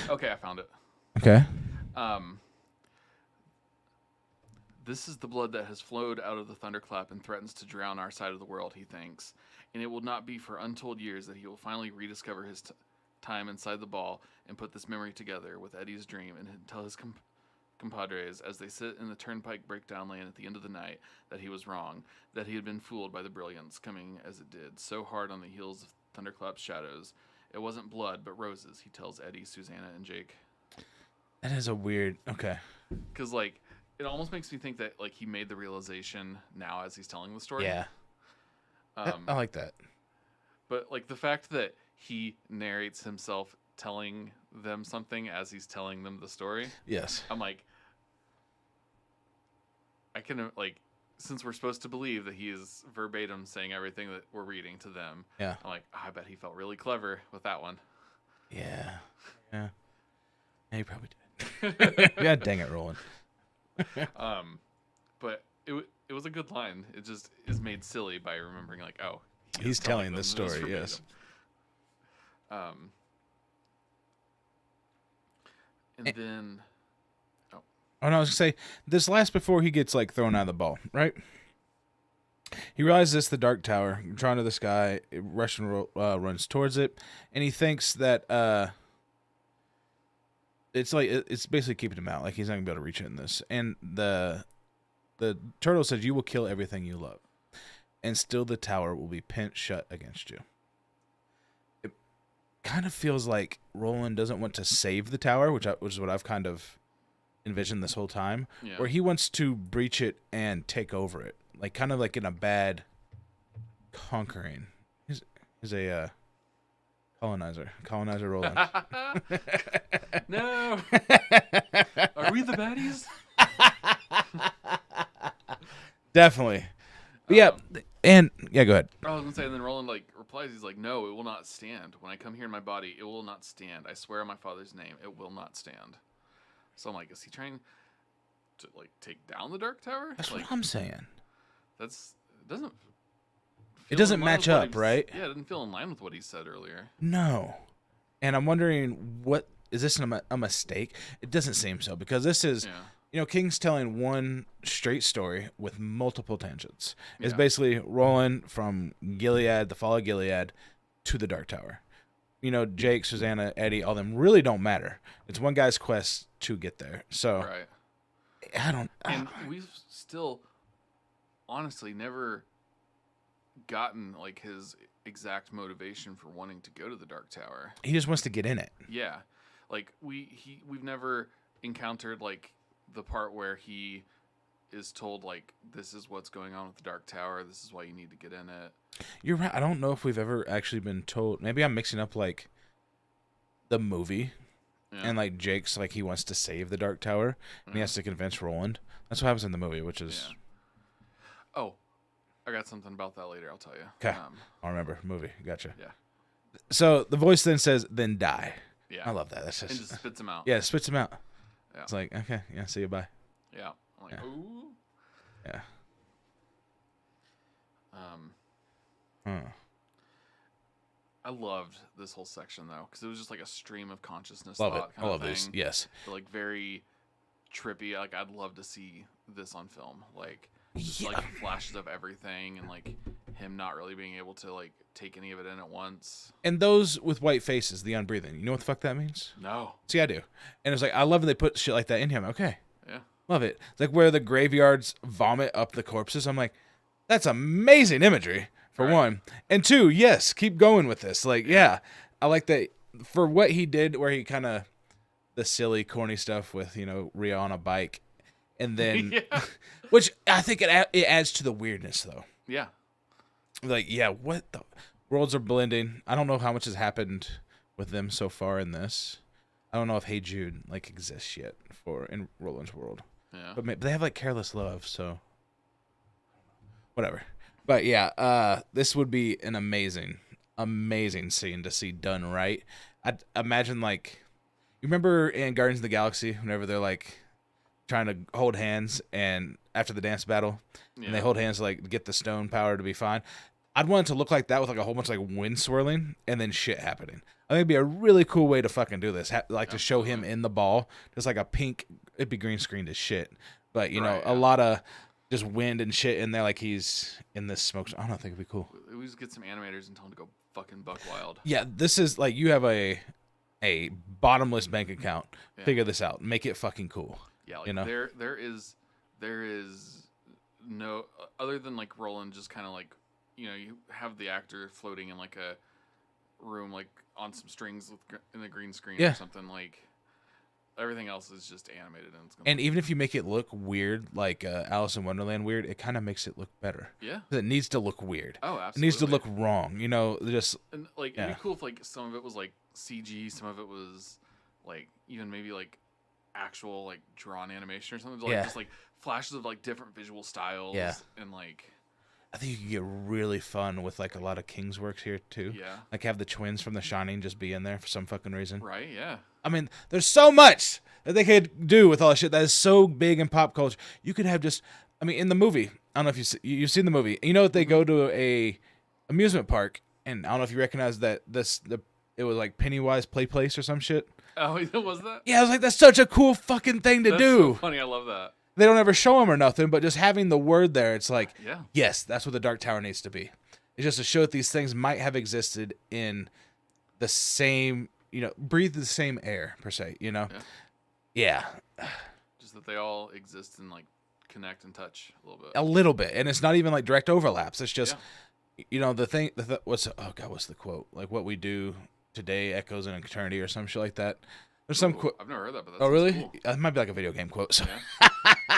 Okay, I found it. Okay. This is the blood that has flowed out of the thunderclap and threatens to drown our side of the world, he thinks. And it will not be for untold years that he will finally rediscover his time inside the ball and put this memory together with Eddie's dream and tell his compadres as they sit in the turnpike breakdown lane at the end of the night that he was wrong, that he had been fooled by the brilliance coming as it did, so hard on the heels of Thunderclap's shadows. It wasn't blood, but roses, he tells Eddie, Susanna, and Jake. That is a weird. Okay. Because, like, it almost makes me think that, like, he made the realization now as he's telling the story. Yeah. I like that. But, like, the fact that he narrates himself telling them something as he's telling them the story. Yes. I'm like, I can, like, since we're supposed to believe that he is verbatim saying everything that we're reading to them. Yeah. I'm like, I bet he felt really clever with that one. Yeah. Yeah. Yeah, he probably did. Yeah, dang it, Roland. But it was a good line. It just is made silly by remembering, like, oh, He's telling this story, verbatim. yes. And then, Oh, no, I was going to say, this last before he gets, like, thrown out of the ball, right? He realizes it's the Dark Tower, drawn to the sky. Russian runs towards it, and he thinks that it's like it's basically keeping him out. Like, he's not going to be able to reach it in this. And the turtle says, you will kill everything you love, and still the tower will be pent shut against you. It kind of feels like Roland doesn't want to save the tower, which is what I've kind of envisioned this whole time, where he wants to breach it and take over it, like kind of like in a bad conquering. He's a colonizer Roland. No, are we the baddies? Definitely. But yeah, and yeah, go ahead. I was gonna say, and then Roland like replies, he's like, "No, it will not stand. When I come here in my body, it will not stand. I swear on my father's name, it will not stand." So I'm like, is he trying to like take down the Dark Tower? That's like, what I'm saying. it doesn't. It feel doesn't in line match with what up, right? Yeah, it didn't feel in line with what he said earlier. No. And I'm wondering, what is this a mistake? It doesn't seem so, because this is, King's telling one straight story with multiple tangents. It's basically Roland from Gilead, the fall of Gilead, to the Dark Tower. Jake, Susanna, Eddie, all them really don't matter. It's one guy's quest to get there. So right. And we've still, honestly, never gotten like his exact motivation for wanting to go to the Dark Tower. He just wants to get in it. Yeah, like we've never encountered like the part where he is told like, this is what's going on with the Dark Tower. This is why you need to get in it. You're right. I don't know if we've ever actually been told. Maybe I'm mixing up like the movie Yeah. and like Jake's like he wants to save the Dark Tower, and he has to convince Roland. That's what happens in the movie, which is Yeah. Oh, I got something about that later. I'll tell you. okay. I'll remember movie. Gotcha. Yeah. So the voice then says, "Then die." Yeah. I love that. That's And just just spits him out. yeah, it spits him out. Yeah. It's like okay, yeah, see you, bye. Yeah. I'm like, Yeah. ooh. Yeah. Um, I loved this whole section though, because it was just like a stream of consciousness. Love it. thought I kind love of these. thing. Yes. But, like very trippy. Like I'd love to see this on film. Like just Yeah. like flashes of everything, and like him not really being able to like take any of it in at once. And those with white faces, the unbreathing. You know what the fuck that means? No. See, I do. And it's like I love when they put shit like that in here. I'm like, okay, Yeah. love it. It's like where the graveyards vomit up the corpses. I'm like, that's amazing imagery for Right. one, and two, yes, keep going with this. Like, yeah, I like that for what he did, where he kind of the silly, corny stuff with Rhea on a bike, and then Yeah. which I think it adds to the weirdness though. Yeah. Like, yeah, what the worlds are blending. I don't know how much has happened with them so far in this. I don't know if Hey Jude like exists yet in Roland's world, Yeah. but they have like Careless Love, so whatever. But yeah, this would be an amazing scene to see done right. I'd imagine like you remember in Guardians of the Galaxy whenever they're like trying to hold hands and after the dance battle and they hold hands to like get the stone power to be fine. I'd want it to look like that with like a whole bunch of like wind swirling and then shit happening. I think it'd be a really cool way to fucking do this. To show him in the ball, just like a pink. It'd be green screened as shit, but Right, a lot of just wind and shit in there, like he's in this smoke. I don't know, I think it'd be cool. We just get some animators and tell them to go fucking buck wild. Yeah, this is like you have a bottomless bank account. Yeah. Figure this out. Make it fucking cool. Yeah, like there is no other than like Roland just kind of like you have the actor floating in like a room like on some strings in the green screen Yeah. or something. Like everything else is just animated and it's gonna And even if you make it look weird, like Alice in Wonderland weird, it kind of makes it look better. yeah. 'Cause it needs to look weird. Oh, It absolutely. needs to look wrong. Just and like yeah. it'd be cool if like some of it was like CG, some of it was like even maybe like actual like drawn animation or something. Like Yeah. just like flashes of like different visual styles. Yeah. And like I think you could get really fun with like a lot of King's works here too. yeah. Like have the twins from The Shining just be in there for some fucking reason. Right. Yeah. I mean, there's so much that they could do with all that shit that is so big in pop culture. You could have in the movie. I don't know if you've seen the movie. You know, they go to a amusement park, and I don't know if you recognize that it was like Pennywise Play Place or some shit. Oh, was that? Yeah, I was like, that's such a cool fucking thing to That's do. so funny. I love that. They don't ever show him or nothing, but just having the word there, it's like, Yeah. yes, that's what the Dark Tower needs to be. It's just to show that these things might have existed in the same, breathe the same air per se, Yeah, Just that they all exist and like connect and touch a little bit. a little bit, and it's not even like direct overlaps. It's just, the thing. What's the quote? Like what we do today echoes in eternity or some shit like that. There's some quote. I've never heard that, but that Oh, sounds really? cool. It might be like a video game quote. So. Yeah.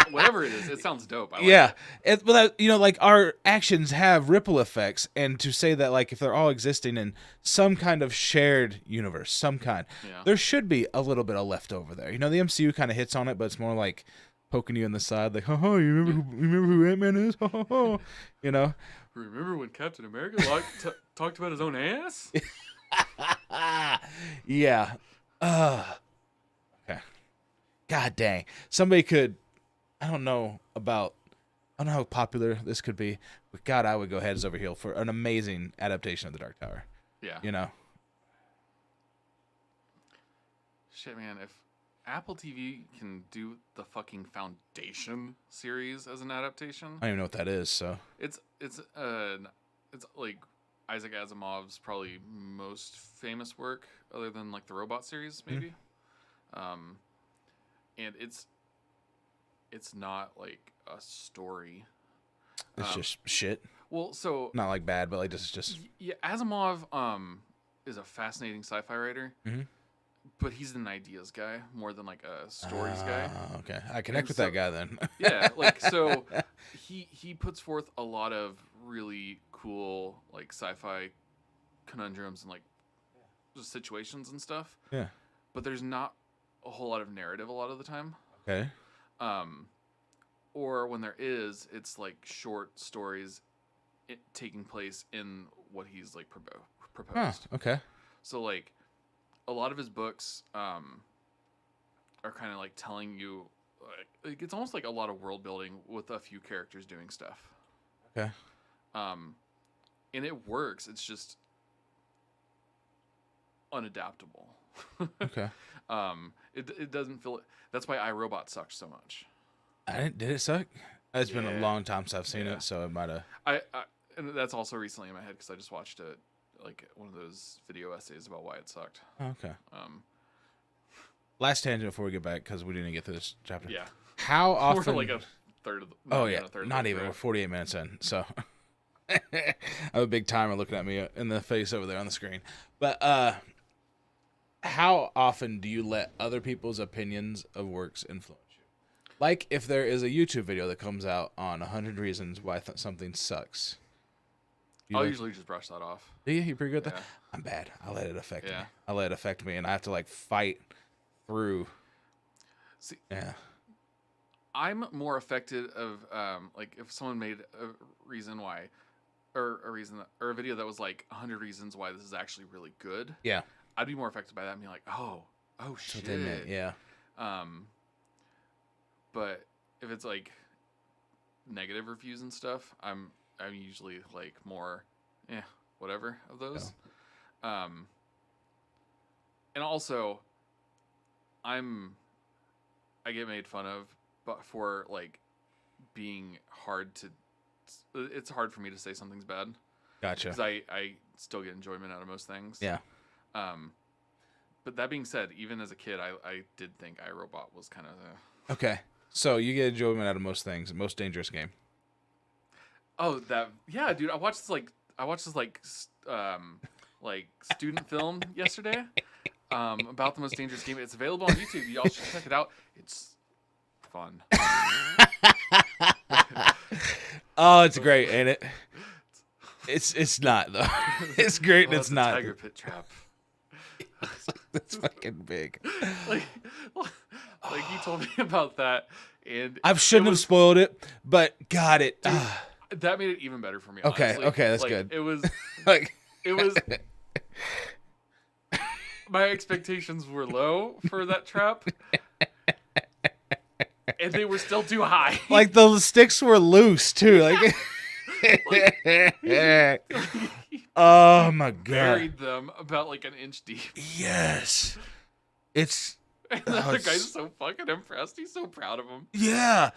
Whatever it is, it sounds dope. I like Yeah, it. but like our actions have ripple effects, and to say that like if they're all existing in some kind of shared universe, some kind, Yeah. there should be a little bit of leftover there. The MCU kind of hits on it, but it's more like poking you in the side, like, oh, you remember who Ant-Man is? Remember when Captain America talked about his own ass? Yeah. Okay. God dang. Somebody could. I don't know how popular this could be, but God, I would go heads over heels for an amazing adaptation of The Dark Tower. Yeah. Shit, man. If Apple TV can do the fucking Foundation series as an adaptation, I don't even know what that is. So it's like Isaac Asimov's probably most famous work, other than like the Robot series, maybe. And it's not like a story. it's just shit. Well, so Not like bad, but like just. yeah, Asimov is a fascinating sci-fi writer, Mhm. but he's an ideas guy more than like a stories guy. Okay, I connect And with so- that guy then. Yeah, like so he puts forth a lot of really cool like sci-fi conundrums and like just situations and stuff. Yeah. But there's not a whole lot of narrative a lot of the time. Okay. Or when there is, it's like short stories taking place in what he's like proposed. Okay. So like a lot of his books are kind of like telling you like it's almost like a lot of world building with a few characters doing stuff. Okay. And it works. It's just unadaptable. Okay. It doesn't feel. That's why iRobot sucked so much. Did it suck? It's been a Yeah. long time since I've seen Yeah. it, so it might have. And that's also recently in my head because I just watched it, like one of those video essays about why it sucked. Okay. Um, Last tangent before we get back because we didn't get through this chapter. yeah, How often? we're like a third of the. Oh even yeah, a third of not the way even. We're through. 48 minutes in, so I have a big timer looking at me in the face over there on the screen. But how often do you let other people's opinions of works influence you? Like if there is a YouTube video that comes out on 100 reasons why something sucks. I'll usually just brush that off. Do you? You pretty good at Yeah. that? I'm bad. I let it affect me. Yeah. I let it affect me, and I have to like fight through. See, Yeah. I'm more affected of like if someone made a reason why, or a video that was like 100 reasons why this is actually really good. Yeah. I'd be more affected by that and be like, oh That's shit. what they meant. Yeah. But if it's like negative reviews and stuff, I'm usually like more, whatever of those. And also, I get made fun of, but for like being hard to, it's hard for me to say something's bad Gotcha. because I still get enjoyment out of most things. Yeah. But that being said, even as a kid, I did think iRobot was kind of Okay. So you get enjoyment out of most things. Most dangerous game. yeah, dude. I watched this student film yesterday about the most dangerous game. It's available on YouTube. Y'all should check it out. It's fun. Oh, it's great, ain't it? It's not though. It's great and Oh, it's a not. Tiger Pit trap. It's fucking big. like you told me about that, and I shouldn't have spoiled it, but got it. that made it even better for me. Okay, honestly. okay, that's Like, good. It was. Like, It was. My expectations were low for that trap, and they were still too high. like the sticks were loose too. Like, oh my god. Buried them about like an inch deep. Yes. It's And the other it's- guy's so fucking impressed. He's so proud of him. yeah.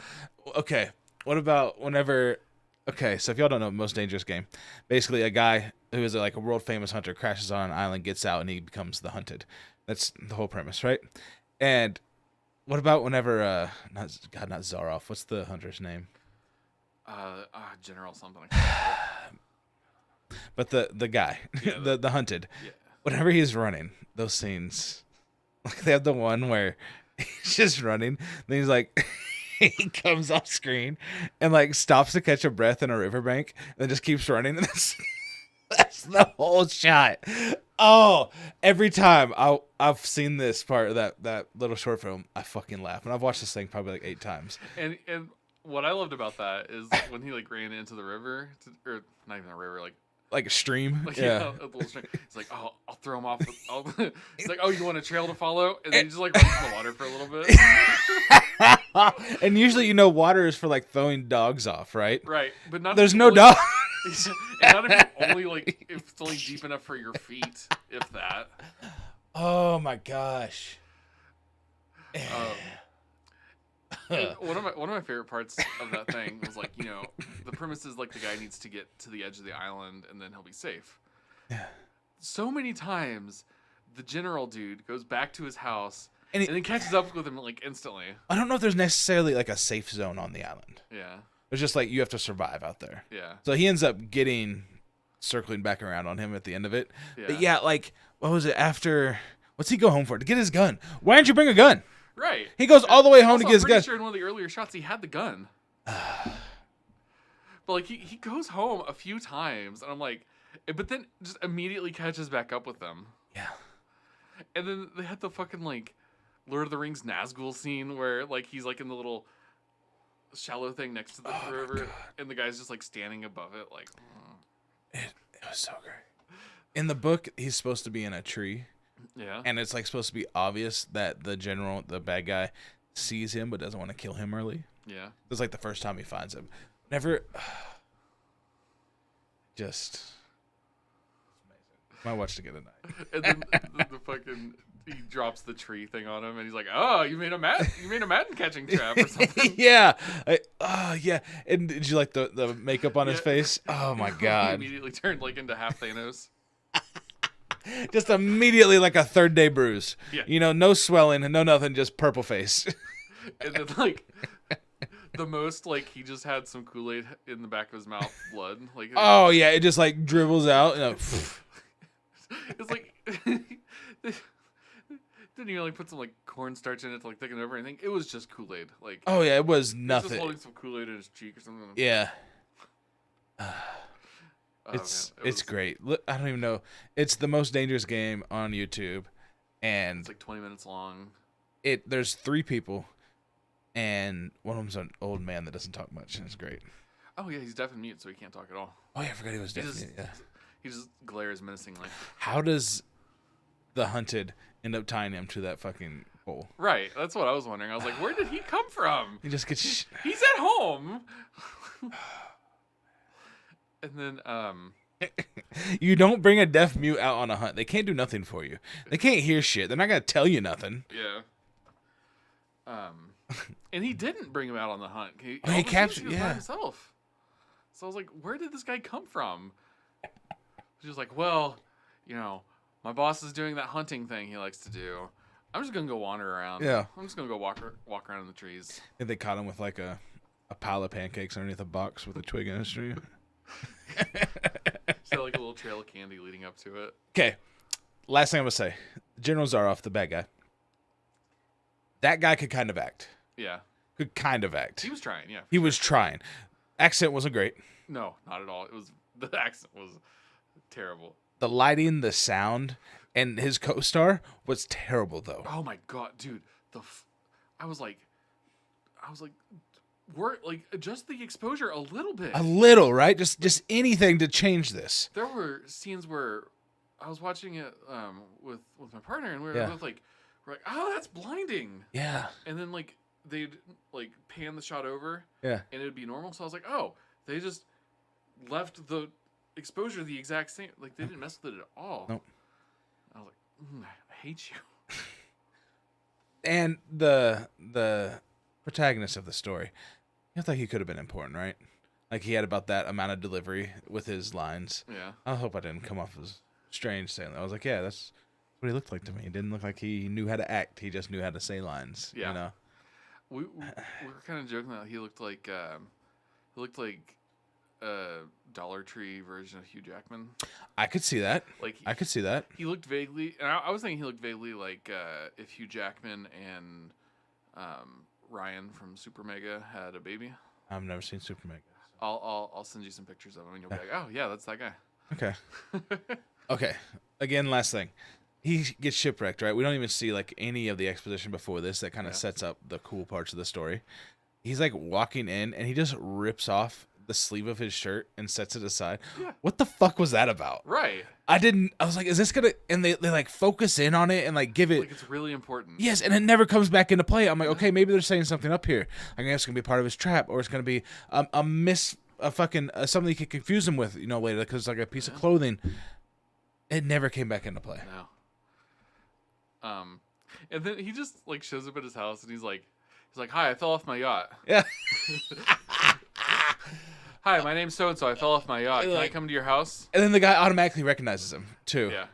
Okay. What about whenever? Okay, so if y'all don't know, Most Dangerous Game, basically a guy who is like a world famous hunter crashes on an island, gets out, and he becomes the hunted. That's the whole premise, right? And what about whenever not Zaroff? What's the hunter's name? General something. I can't remember. But the guy, Yeah, the hunted. Yeah. Whenever he's running, those scenes, like they have the one where he's just running, then he's like, he comes off screen and like stops to catch a breath in a riverbank, and then just keeps running. And that's the whole shot. Oh, every time I've seen this part of that little short film, I fucking laugh, and I've watched this thing probably like 8 times. And what I loved about that is when he like ran into the river, or not even a river, Like a stream, like yeah. a little string. He's like, oh, I'll throw him off. He's like, oh, you want a trail to follow? And then he just like runs in the water for a little bit. And usually, water is for like throwing dogs off, right? Right, but not. There's if no you dog. and not if you only like if it's only deep enough for your feet, if that. Oh my gosh. And one of my favorite parts of that thing was like, the premise is like the guy needs to get to the edge of the island and then he'll be safe. Yeah. So many times, the general dude goes back to his house And and then catches up with him like instantly. I don't know if there's necessarily like a safe zone on the island. Yeah, It's just like you have to survive out there. yeah, So he ends up circling back around on him at the end of it. yeah. But yeah, like, what was it after? What's he go home for? To get his gun. Why didn't you bring a gun? Right. He goes all the way home Also, to get his I'm pretty gun. sure in one of the earlier shots he had the gun. But like he goes home a few times, and I'm like, but then just immediately catches back up with them. Yeah. And then they had the fucking like Lord of the Rings Nazgul scene where like he's like in the little shallow thing next to the river, and the guy's just like standing above it, like. It was so great. In the book, he's supposed to be in a tree. Yeah. And it's like supposed to be obvious that the bad guy, sees him but doesn't want to kill him early. Yeah. It's like the first time he finds him. Never. Just. Might watch together tonight. And then the fucking he drops the tree thing on him, and he's like, "Oh, you made a Madden catching trap or something." Yeah. Yeah. And did you like the makeup on his face? Oh my He god. immediately turned like into half Thanos. Just immediately like a third day bruise. Yeah. You know, no swelling and no nothing, just purple face. And then like the most like he just had some Kool-Aid in the back of his mouth, blood. Like Oh yeah, it just like dribbles out. You know, it's like didn't even like put some like cornstarch in it to like thicken it over anything. It was just Kool-Aid. Like oh yeah, it was he was nothing. just holding some Kool-Aid in his cheek or something. Yeah. Oh, It's man, it's great. Look, I don't even know. It's the most dangerous game on YouTube, and It's like 20 minutes long. there's 3 people, and one of them's an old man that doesn't talk much, and it's great. Oh yeah, he's deaf and mute, so he can't talk at all. Oh yeah, I forgot he was He definitely. just, Yeah. he just glares menacingly. How does the hunted end up tying him to that fucking pole? Right, that's what I was wondering. I was like, where did he come from? He just gets. He's at home. And then, You don't bring a deaf mute out on a hunt. They can't do nothing for you. They can't hear shit. They're not gonna tell you nothing. yeah. And he didn't bring him out on the hunt. He Oh, he captured- He was by yeah. himself. So I was like, where did this guy come from? She was like, well, you know, my boss is doing that hunting thing he likes to do. I'm just gonna go wander around. Yeah. I'm just gonna go walk around in the trees. And they caught him with like a pile of pancakes underneath a box with a twig in his tree. So like a little trail of candy leading up to it. Okay. Last thing I'm gonna say. General Zaroff, the bad guy. That guy could kind of act. Yeah. Could kind of act. He was trying, yeah. He was trying. Accent wasn't great. No, not at all. It was the accent was terrible. The lighting, the sound, and his co-star was terrible though. Oh my god, dude. I was like work like adjust the exposure a little bit. A little, right? Just anything to change this. There were scenes where I was watching it with my partner, and we were Yeah. both like, we're like, oh, that's blinding. Yeah. And then like they'd like pan the shot over, Yeah. and it'd be normal. So I was like, oh, they just left the exposure the exact same. Like they didn't mess with it at all. Nope. I was like, I hate you. And the protagonist of the story, I thought he could have been important, right? Like he had about that amount of delivery with his lines. Yeah. I hope I didn't come off as strange saying that. I was like, yeah, that's what he looked like to me. He didn't look like he knew how to act. He just knew how to say lines. Yeah. You know? We were kind of joking that he looked like a Dollar Tree version of Hugh Jackman. I could see that. Like I could see that. he looked vaguely, and I was thinking he looked vaguely like if Hugh Jackman and Ryan from Super Mega had a baby. I've never seen Super Mega. I'll send you some pictures of him, and you'll be like, oh yeah, that's that guy. Okay. Okay. Again, last thing. He gets shipwrecked, right? We don't even see like any of the exposition before this that kind of sets up the cool parts of the story. He's like walking in and he just rips off the sleeve of his shirt and sets it aside. Yeah. What the fuck was that about? Right. I was like, is this gonna, and they like focus in on it and like give it, Like it's really important. yes, and it never comes back into play. I'm like, okay, maybe they're saying something up here. I guess it's gonna be part of his trap, or it's gonna be something you could confuse him with, later, because it's like a piece of clothing. It never came back into play. No. And then he just like shows up at his house, and he's like, hi, I fell off my yacht. Yeah. Hi, my name's so and so. I fell off my yacht. Can I Like- come to your house? And then the guy automatically recognizes him too. Yeah.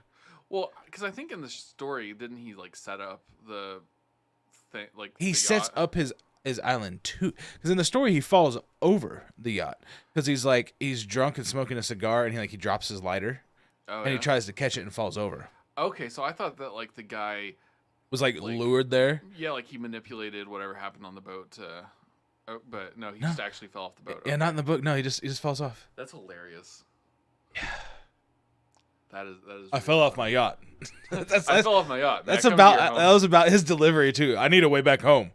Well, because I think in the story, didn't he like set up the thing? Like He the sets yacht? up his island too, because in the story he falls over the yacht because he's drunk and smoking a cigar, and he drops his lighter, Oh, and he yeah? tries to catch it and falls over. Okay, so I thought that like the guy, Was like lured there. yeah, like he manipulated whatever happened on the boat to. Oh, but no, he just actually fell off the boat. Yeah, not in the book. No, he just falls off. That's hilarious. That is. I fell off my yacht. I fell off my yacht. That's Matt, come to about your home. that was about his delivery too. I need a way back home.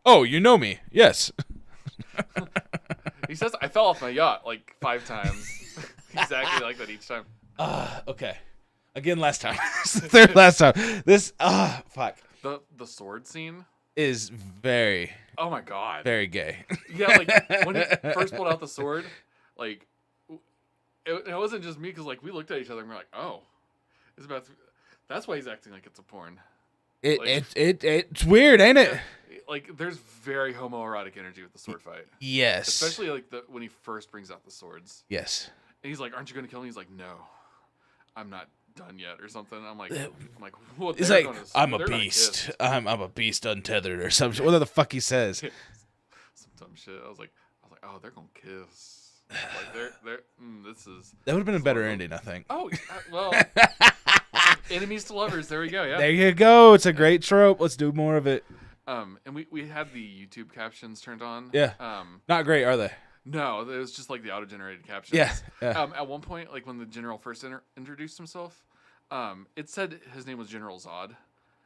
Oh, you know me? Yes. He says I fell off my yacht like 5 times. Exactly like that each time. Okay. Again, last time. Third last time. This fuck The sword scene. is very Oh my god. very gay. Yeah, like when he first pulled out the sword, like it wasn't just me because like we looked at each other and we're like, oh, it's about. That's why he's acting like it's a porn. It's weird, ain't it? Like there's very homoerotic energy with the sword fight, Yes. especially like when he first brings out the swords. Yes. And he's like, "Aren't you going to kill me?" He's like, "No, I'm not done yet," or something. I'm like, well, He's they're like, gonna- I'm a they're gonna beast. kiss. I'm a beast untethered or some shit. Whatever the fuck he says. Some dumb shit. I was like, oh, they're gonna kiss. Like this is. That would have been a better Sort of. ending, I think. Oh well. Enemies to lovers. There we go. Yeah. There you go. It's a great trope. Let's do more of it. And we had the YouTube captions turned on. Yeah. Not great, are they? No, it was just like the auto-generated captions. Yeah. Yeah. At one point, like when the general first introduced himself, it said his name was General Zod.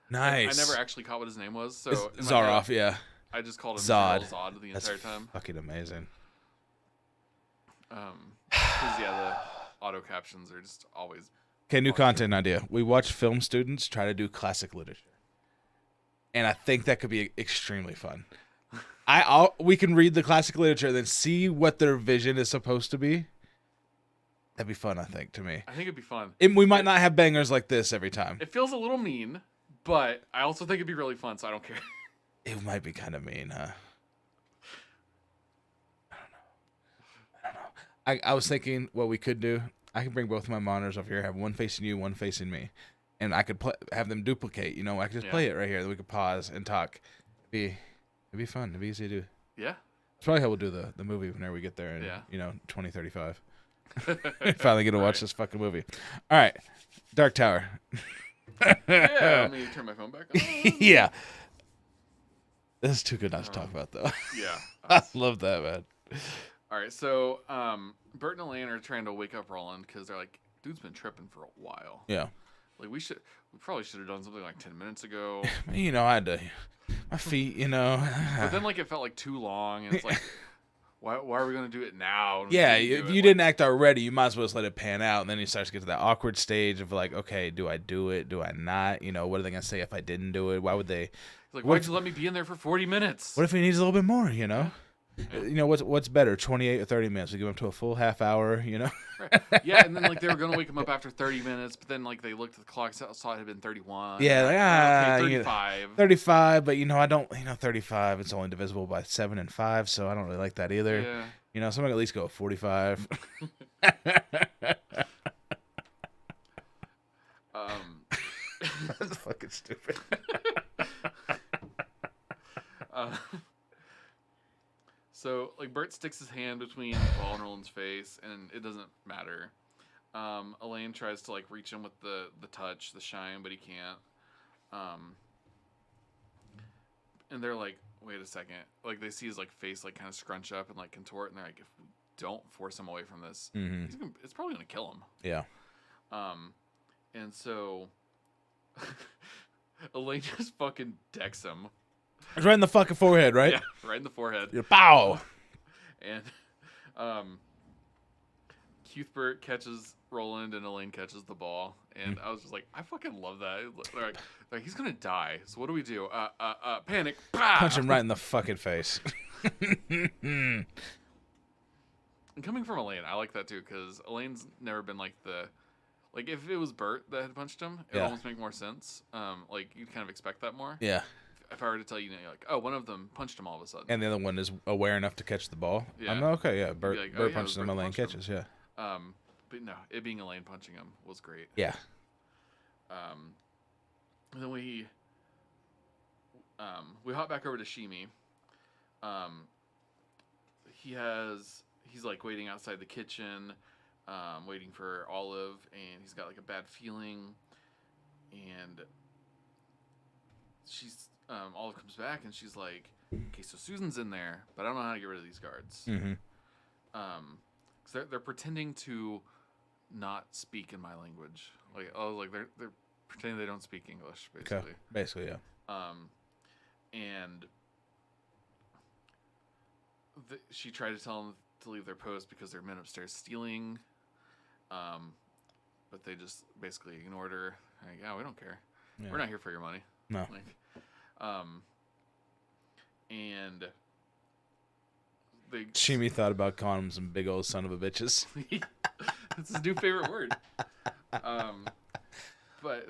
Nice. I never actually caught what his name was, so It's in my Zaroff, head, yeah. I just called him Zod. General Zod the That's entire time. fucking amazing. 'Cause, yeah, the auto captions are just always. Okay, new awesome. content idea. We watch film students try to do classic literature. And I think that could be extremely fun. We can read the classic literature and then see what their vision is supposed to be. That'd be fun, I think, to me. I think it'd be fun. We might not have bangers like this every time. It feels a little mean, but I also think it'd be really fun, so I don't care. It might be kind of mean, huh? I don't know. I was thinking what we could do. I could bring both of my monitors over here, have one facing you, one facing me, and I could have them duplicate. You know, I could just play it right here. Then we could pause and talk. It'd be fun. It'd be easy to do. Yeah. That's probably how we'll do the movie whenever we get there in, Yeah. 2035. Finally get to watch this fucking movie. All right. Dark Tower. Yeah. Let me turn my phone back on. Yeah. This is too good not to talk about, though. Yeah. I love that, man. All right, so Bert and Elaine are trying to wake up Roland because they're like, dude's been tripping for a while. Yeah. Like we probably should have done something like 10 minutes ago. I had to, my feet, But then like it felt like too long, and it's like, why are we gonna do it now? Yeah, We if do it, you didn't act already, you might as well just let it pan out, and then you start to get to that awkward stage of like, okay, do I do it? Do I not? What are they gonna say if I didn't do it? Why would they? Like, why'd you let me be in there for 40 minutes? What if he needs a little bit more? What's better, 28 or 30 minutes? We give him to a full half hour. Right. Yeah, and then like they were gonna wake him up after 30 minutes, but then like they looked at the clock, saw it had been 31. Yeah, like, okay, 35. 35, but I don't. 35. It's only divisible by 7 and 5, so I don't really like that either. Yeah. So I'm gonna at least go 45. That's fucking stupid. So like Bert sticks his hand between Paul and Roland's face, and it doesn't matter. Elaine tries to like reach him with the touch, the shine, but he can't. And they're like, wait a second. Like they see his like face like kind of scrunch up and like contort, and they're like, if we don't force him away from this, it's probably gonna kill him. Yeah. And so Elaine just fucking decks him. It's right in the fucking forehead, right? Yeah, right in the forehead. Yeah, pow. And Cuthbert catches Roland and Elaine catches the ball. And I was just like, I fucking love that. They're like, he's gonna die. So what do we do? Panic. Bah! Punch him right in the fucking face. And coming from Elaine, I like that too, because Elaine's never been like like if it was Bert that had punched him, it would almost make more sense. Like you'd kind of expect that more. Yeah. If I were to tell you, you're like, oh, one of them punched him all of a sudden. And the other one is aware enough to catch the ball. Yeah. I'm okay, yeah. Bert, like, oh, Bert yeah, punches it was him, Bert Elaine that punched catches, yeah. But no, it being Elaine punching him was great. Yeah. And then we hop back over to Shimi. He's like waiting outside the kitchen, waiting for Olive, and he's got like a bad feeling. And Olive comes back and she's like, okay, so Susan's in there, but I don't know how to get rid of these guards. Mm-hmm. Because they're pretending to not speak in my language. Like, they're pretending they don't speak English, Okay. basically. Basically, yeah. And she tried to tell them to leave their post because there are men upstairs stealing. But they just basically ignored her. Like, yeah, we don't care. Yeah. We're not here for your money. No. And they Shimi thought about calling him some big old son of a bitches. It's his new favorite word. But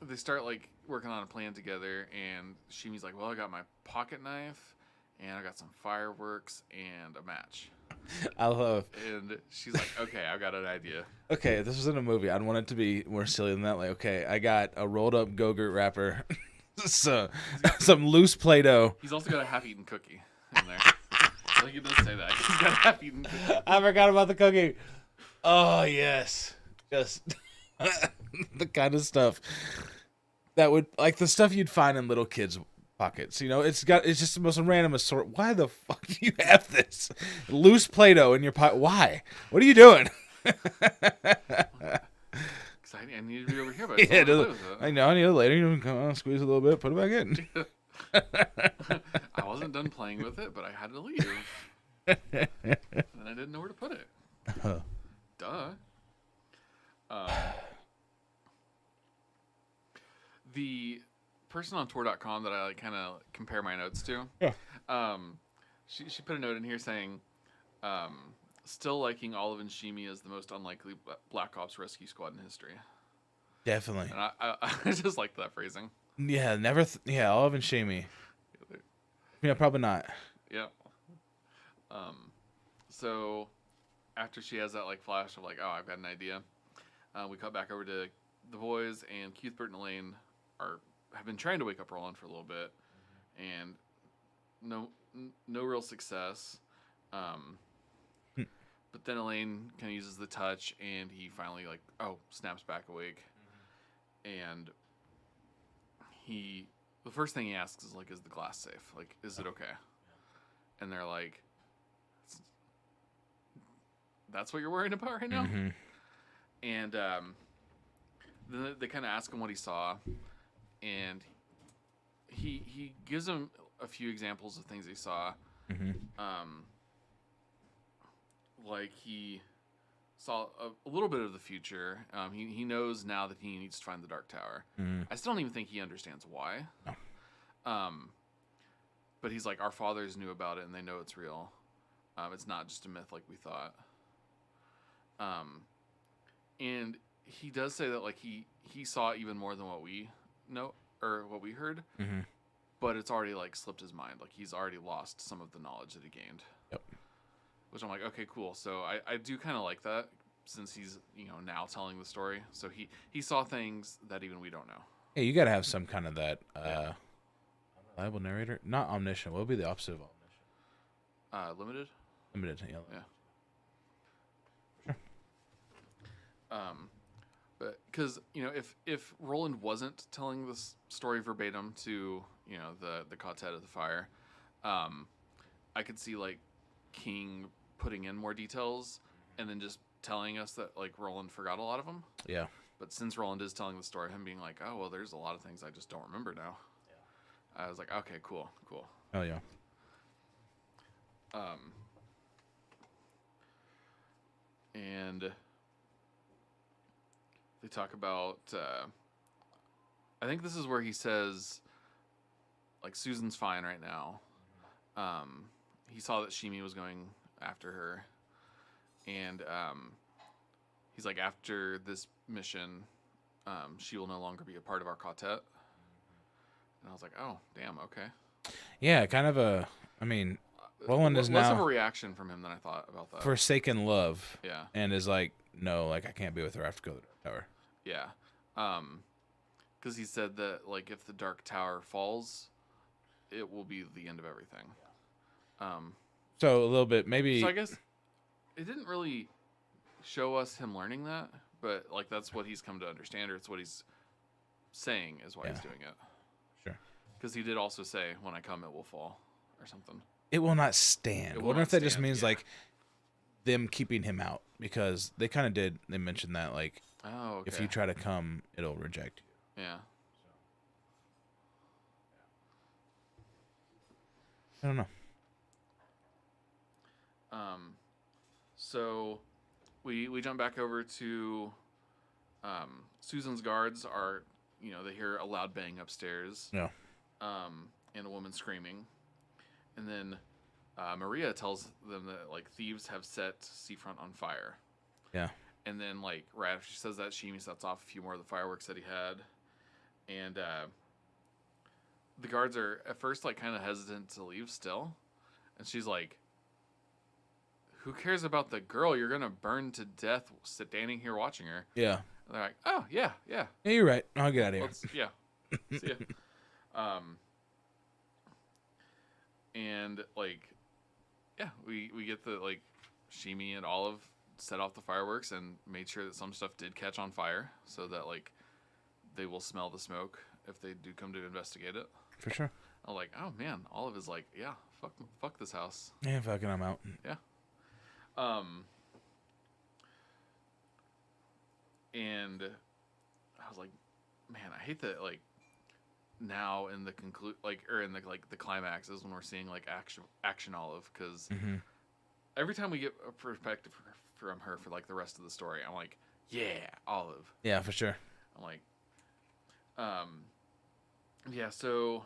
they start like working on a plan together, and Shimi's like, well, I got my pocket knife, and I got some fireworks and a match. I love. And she's like, okay, I've got an idea. Okay, if this was in a movie, I'd want it to be more silly than that. Like, okay, I got a rolled up Go-Gurt wrapper, some loose Play-Doh. He's also got a half-eaten cookie in there. I think he does say that. He's got a half-eaten cookie. I forgot about the cookie. Oh yes, just the kind of stuff that would like the stuff you'd find in little kids' pockets. You know, it's just the most random assortment. Why the fuck do you have this loose Play-Doh in your pocket? Why? What are you doing? Exciting! I need to be over here, but I know. I need it later. You come on, squeeze a little bit, put it back in. I wasn't done playing with it, but I had to leave. And I didn't know where to put it. Duh. The person on tour.com that I like kind of compare my notes to, she put a note in here saying, still liking Olive and Shimi as the most unlikely Black Ops rescue squad in history. Definitely. And I just like that phrasing. Yeah, never. Olive and Shami. Yeah, probably not. Yeah. So after she has that like flash of like, oh, I've got an idea, we cut back over to the boys, and Cuthbert and Elaine have been trying to wake up Roland for a little bit, and no real success. But then Elaine kind of uses the touch, and he finally like snaps back awake, and the first thing he asks is like, is the glass safe? Like, is it okay? And they're like, that's what you're worried about right now? Mm-hmm. And then they kind of ask him what he saw, and he gives them a few examples of things he saw. Mm-hmm. Like he saw a little bit of the future. He knows now that he needs to find the Dark Tower. Mm-hmm. I still don't even think he understands why. No. But he's like, our fathers knew about it and they know it's real. It's not just a myth like we thought. And he does say that like he saw even more than what we know or what we heard. Mm-hmm. But it's already like slipped his mind. Like he's already lost some of the knowledge that he gained. Yep. Which I'm like, okay, cool. So I do kind of like that since he's now telling the story. So he saw things that even we don't know. Hey, you got to have some kind of that reliable narrator. Not omniscient. What would be the opposite of omniscient? Limited. Limited. Yeah. Yeah. Sure. But because if Roland wasn't telling this story verbatim to the quartet of the fire, I could see like King putting in more details and then just telling us that like Roland forgot a lot of them. Yeah. But since Roland is telling the story, him being like, oh well, there's a lot of things I just don't remember now. Yeah. I was like, okay, cool. Oh yeah. And they talk about. I think this is where he says, like, Susan's fine right now. He saw that Shimi was going after her, and he's like, after this mission, she will no longer be a part of our quartet. And I was like, oh, damn, okay. Yeah, kind of a. I mean, Roland is less now of a reaction from him than I thought about that. forsaken love. Yeah. And is like, no, like I can't be with her. I have to go to the Dark Tower. Yeah. Because he said that like if the Dark Tower falls, it will be the end of everything. So a little bit, maybe. So I guess it didn't really show us him learning that, but like that's what he's come to understand, or it's what he's saying is why he's doing it. Sure. Because he did also say, "When I come, it will fall," or something. It will not stand. It I will wonder not if that just stand, means yeah. like them keeping him out because they kind of did. They mentioned that like Oh, okay. if you try to come, it'll reject you. Yeah. I don't know. So we jump back over to Susan's guards are, they hear a loud bang upstairs. Yeah. And a woman screaming. And then Maria tells them that like thieves have set seafront on fire. Yeah. And then like right after she says that, Shimi sets off a few more of the fireworks that he had. And the guards are at first like kind of hesitant to leave still. And she's like, who cares about the girl? You're going to burn to death standing here watching her. Yeah. And they're like, oh, yeah. Yeah, you're right. I'll get out of here. Yeah. See ya. And like, yeah, we get the like Shimi and Olive set off the fireworks and made sure that some stuff did catch on fire so that like they will smell the smoke if they do come to investigate it. For sure. I'm like, oh man, Olive is like, yeah, fuck this house. Yeah, fucking I'm out. Yeah. And I was like, man, I hate that like now in the the climax is when we're seeing like action Olive because every time we get a perspective from her for like the rest of the story, I'm like, yeah, Olive. Yeah, for sure. I'm like, yeah. So,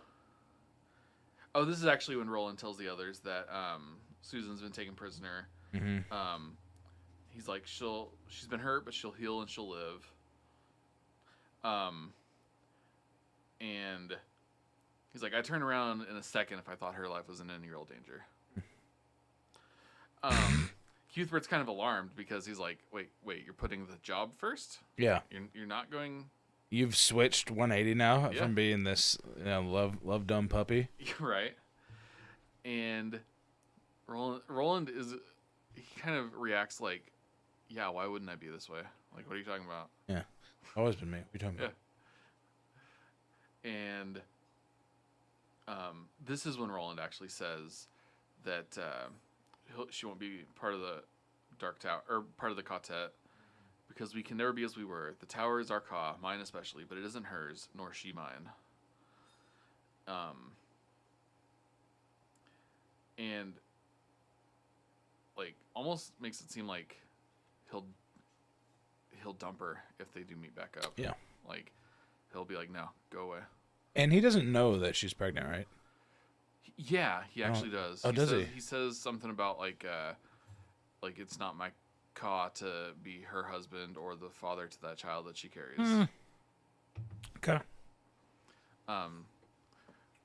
this is actually when Roland tells the others that Susan's been taken prisoner. He's like, she's been hurt, but she'll heal and she'll live. And he's like, I turn around in a second if I thought her life was in any real danger. Cuthbert's kind of alarmed because he's like, wait, you're putting the job first? Yeah. You're not going. You've switched 180 now Yeah. from being this love dumb puppy. Right. And Roland he kind of reacts like, yeah, why wouldn't I be this way? Like, what are you talking about? Yeah. Always been me. What are you talking about? And this is when Roland actually says that she won't be part of the Dark Tower or part of the quartet because we can never be as we were. The tower is our Ka, mine especially, but it isn't hers, nor she mine. And like almost makes it seem like he'll dump her if they do meet back up. Yeah. Like he'll be like, no, go away. And he doesn't know that she's pregnant, right? Yeah, he actually does. Oh, does he? He says something about like it's not my Ka to be her husband or the father to that child that she carries. Okay.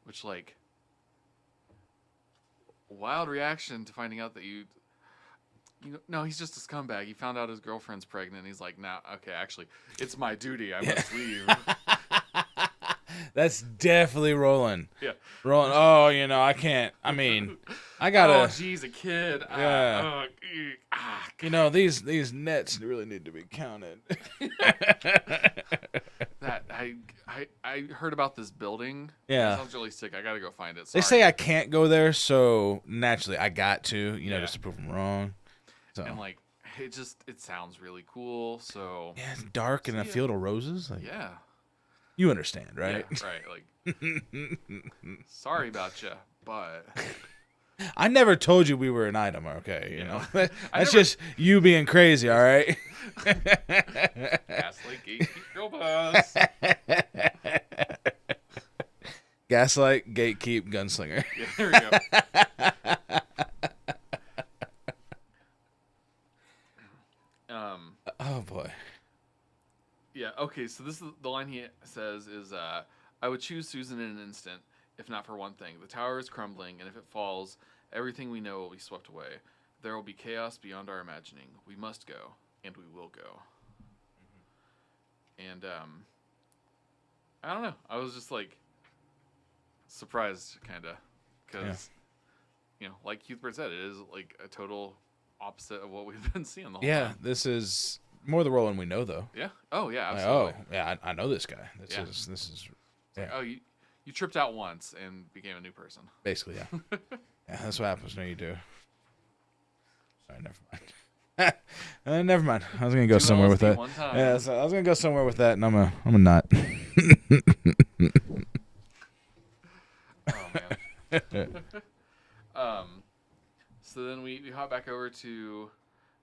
Which like wild reaction to finding out that no, he's just a scumbag. He found out his girlfriend's pregnant. And he's like, nah, okay, actually, it's my duty. I must leave. That's definitely Roland. Yeah. Roland, I can't. I mean, I gotta. Oh, geez, a kid. Yeah. These nets really need to be counted. That I heard about this building. Yeah. It sounds really sick. I gotta go find it. They Sorry. say I can't go there, so naturally I got to, Yeah. just to prove them wrong. So. And like, it sounds really cool. So Yeah, it's dark in a field of roses. Like, yeah. You understand, right? Yeah, right. Like, sorry about you, but I never told you we were an item, okay? You know, that's never- just you being crazy, all right? Gaslight Gatekeep Girl Boss. Gaslight, gatekeep, gunslinger. Yeah, there we go. Oh boy. Yeah, okay, so this is the line he says is, I would choose Susan in an instant, if not for one thing. The tower is crumbling, and if it falls, everything we know will be swept away. There will be chaos beyond our imagining. We must go, and we will go. And, I don't know. I was just, like, surprised, kind of, because, like Cuthbert said, it is, like, a total opposite of what we've been seeing the whole Yeah, time. this is more the Roland we know, though. Yeah? Oh, yeah, Like, absolutely. I know this guy. This Yeah. is Like, oh, you tripped out once and became a new person. basically, yeah. Yeah, that's what happens when you do. Sorry, never mind. Never mind. I was gonna go Two somewhere with LSD that. one time. Yeah, so I was gonna go somewhere with that, and I'm a not. Oh man. So then we hop back over to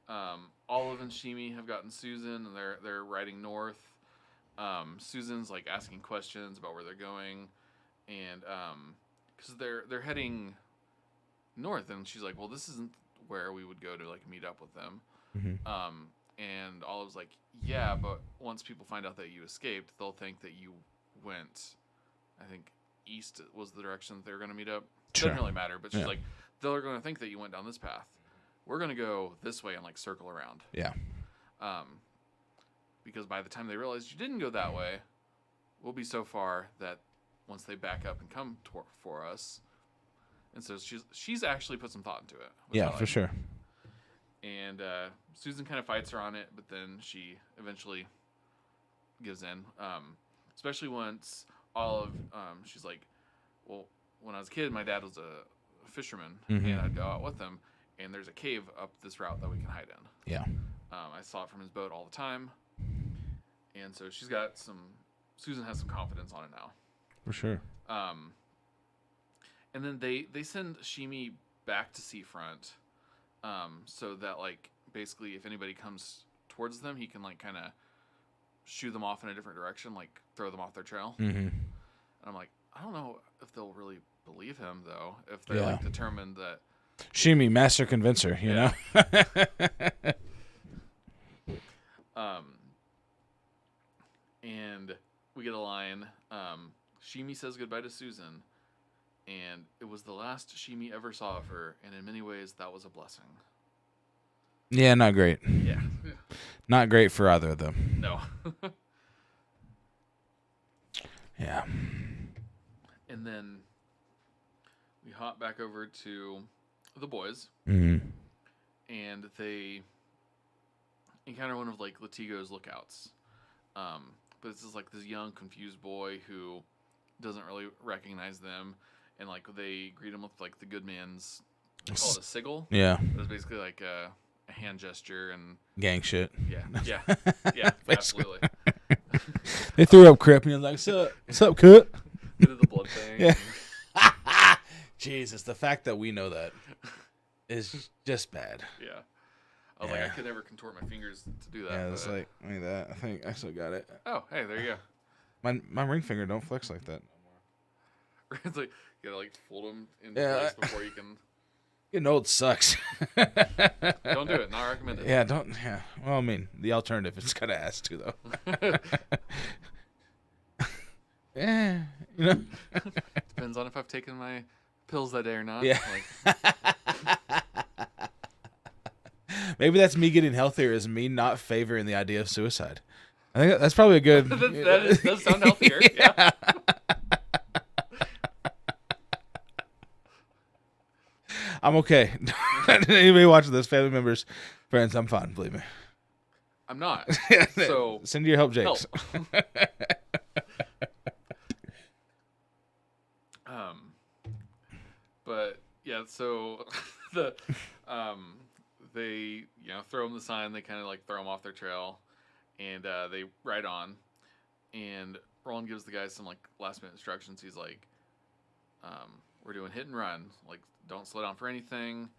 Olive and Shimi have gotten Susan, and they're riding north. Susan's like asking questions about where they're going, and because they're heading north, and she's like, well, this isn't where we would go to like meet up with them. And Olive's like, yeah, but once people find out that you escaped, they'll think that you went, I think east was the direction that they were going to meet up. Sure. Doesn't really matter, but she's Yeah. like, they're going to think that you went down this path. We're going to go this way and like circle around. Yeah. Because by the time they realize you didn't go that way, we'll be so far that once they back up and come for us. And so she's actually put some thought into it. which I Yeah, like. for sure. And Susan kind of fights her on it, but then she eventually gives in. Especially once Olive, she's like, well, when I was a kid, my dad was a fisherman, and I'd go out with him, and there's a cave up this route that we can hide in. Yeah. I saw it from his boat all the time. And so Susan has some confidence on it now. For sure. And then they send Shimi back to Seafront, so that like basically if anybody comes towards them, he can like kind of shoo them off in a different direction, like throw them off their trail. And I'm like, I don't know if they'll really believe him though, if they're like determined that. Shimi, master convincer, you know? And we get a line. Shimi says goodbye to Susan, and it was the last Shimi ever saw of her, and in many ways that was a blessing. Yeah, not great. Yeah. Not great for either of them. No. Yeah. And then we hop back over to the boys, Mm-hmm. and they encounter one of like Latigo's lookouts. But this is like this young, confused boy who doesn't really recognize them, and like they greet him with like the good man's, they call it a sigil. Yeah. It was basically like a hand gesture, and Gang shit. yeah, absolutely. They threw up Crip, and he was like, what's up, Crip? They did the blood thing. Yeah. Jesus, the fact that we know that is just bad. Yeah. I was like, I Yeah. could never contort my fingers to do that. Yeah, it's but- like, look at that. I think I still got it. oh, hey, there you go. My ring finger don't flex like that. It's like you gotta like fold them in Yeah, place before you can. Getting old sucks. Don't do it. Not recommended. Yeah, don't. Yeah. Well, I mean, the alternative is kind of ass too, though. Yeah, you know. Depends on if I've taken my pills that day or not. Yeah. Like, Maybe that's me getting healthier, is me not favoring the idea of suicide. I think that's probably a good. does sound healthier. Yeah. I'm okay. Anybody watching this, family members, friends, I'm fine. Believe me. I'm not. So Send your help, help. Jakes. But yeah, so the they throw them the sign. They kind of like throw them off their trail, and they ride on. And Roland gives the guys some like last minute instructions. He's like, "We're doing hit and run. Like, don't slow down for anything.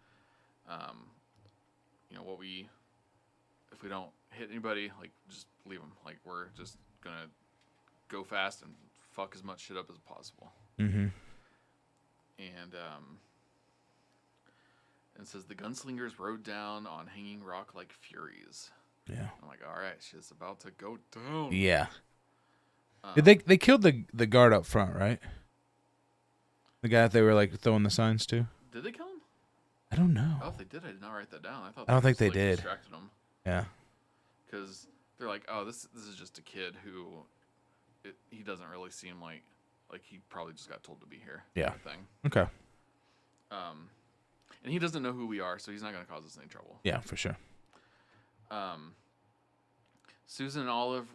If we don't hit anybody, like just leave them. Like we're just gonna go fast and fuck as much shit up as possible." Mm-hmm. And it says the gunslingers rode down on Hanging Rock like furies. Yeah. I'm like, all right, shit's about to go down. Yeah. They killed the guard up front, right? The guy that they were like throwing the signs to. Did they kill him? I don't know. Oh, if they did, I did not write that down. I don't think just, they like, did. Distracted him Yeah. because they're like, oh, this is just a kid who, he doesn't really seem like he probably just got told to be here. Yeah. Kind of thing. Okay. And he doesn't know who we are, so he's not going to cause us any trouble. Yeah, for sure. Susan and Olive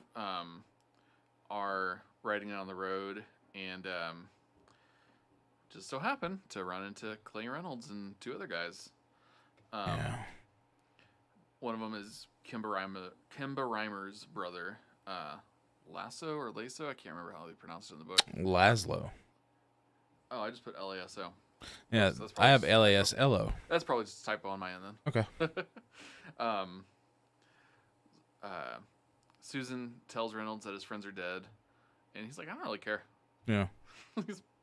are riding on the road, and just so happen to run into Clay Reynolds and two other guys. Yeah. One one of them is Kimber Reimer's brother, Lasso or Lasso. I can't remember how they pronounced it in the book. Laszlo. Oh, I just put Laso. Yeah, That's I have probably Laslo. That's probably just a typo on my end then. Okay. Susan tells Reynolds that his friends are dead, and he's like, I don't really care. Yeah.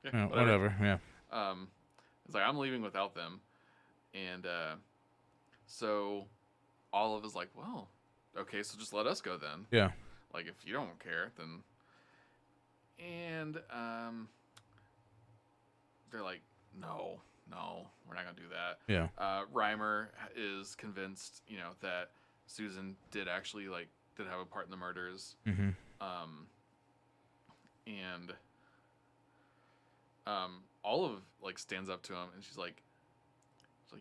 Yeah, Whatever. Yeah. He's like, I'm leaving without them, and so Olive is like, well, okay, so just let us go then. Yeah. Like, if you don't care, then. And they're like, no, we're not gonna do that. Yeah. Reimer is convinced, that Susan did actually did have a part in the murders. Mm-hmm. And Olive stands up to him, and she's like,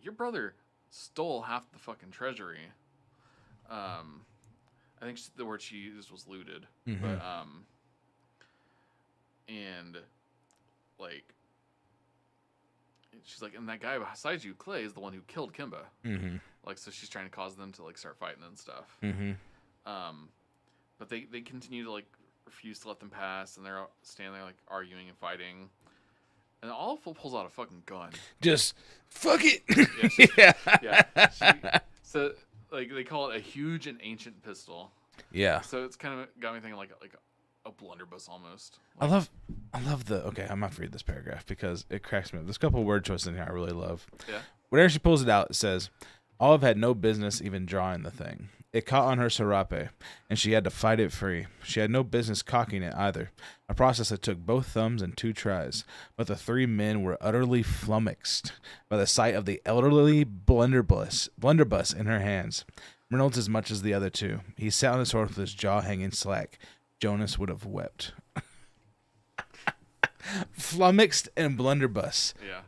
your brother stole half the fucking treasury. I think the word she used was looted, Mm-hmm. but and she's like, and that guy beside you, Clay, is the one who killed Kimba. Mm-hmm. So she's trying to cause them to start fighting and stuff. Mm-hmm. But they continue to refuse to let them pass, and they're standing there arguing and fighting. And Olive pulls out a fucking gun. Just fuck it. Yeah. So they call it a huge and ancient pistol. Yeah. So it's kind of got me thinking like a blunderbuss almost. I love the. Okay, I'm not to read this paragraph because it cracks me up. There's a couple word choices in here I really love. Yeah. Whenever she pulls it out, it says, Olive had no business even drawing the thing. It caught on her serape, and she had to fight it free. She had no business cocking it either, a process that took both thumbs and 2 tries. But the 3 men were utterly flummoxed by the sight of the elderly blunderbuss in her hands. Reynolds as much as the other 2. He sat on his horse with his jaw hanging slack. Jonas would have wept. Flummoxed and blunderbuss. Yeah.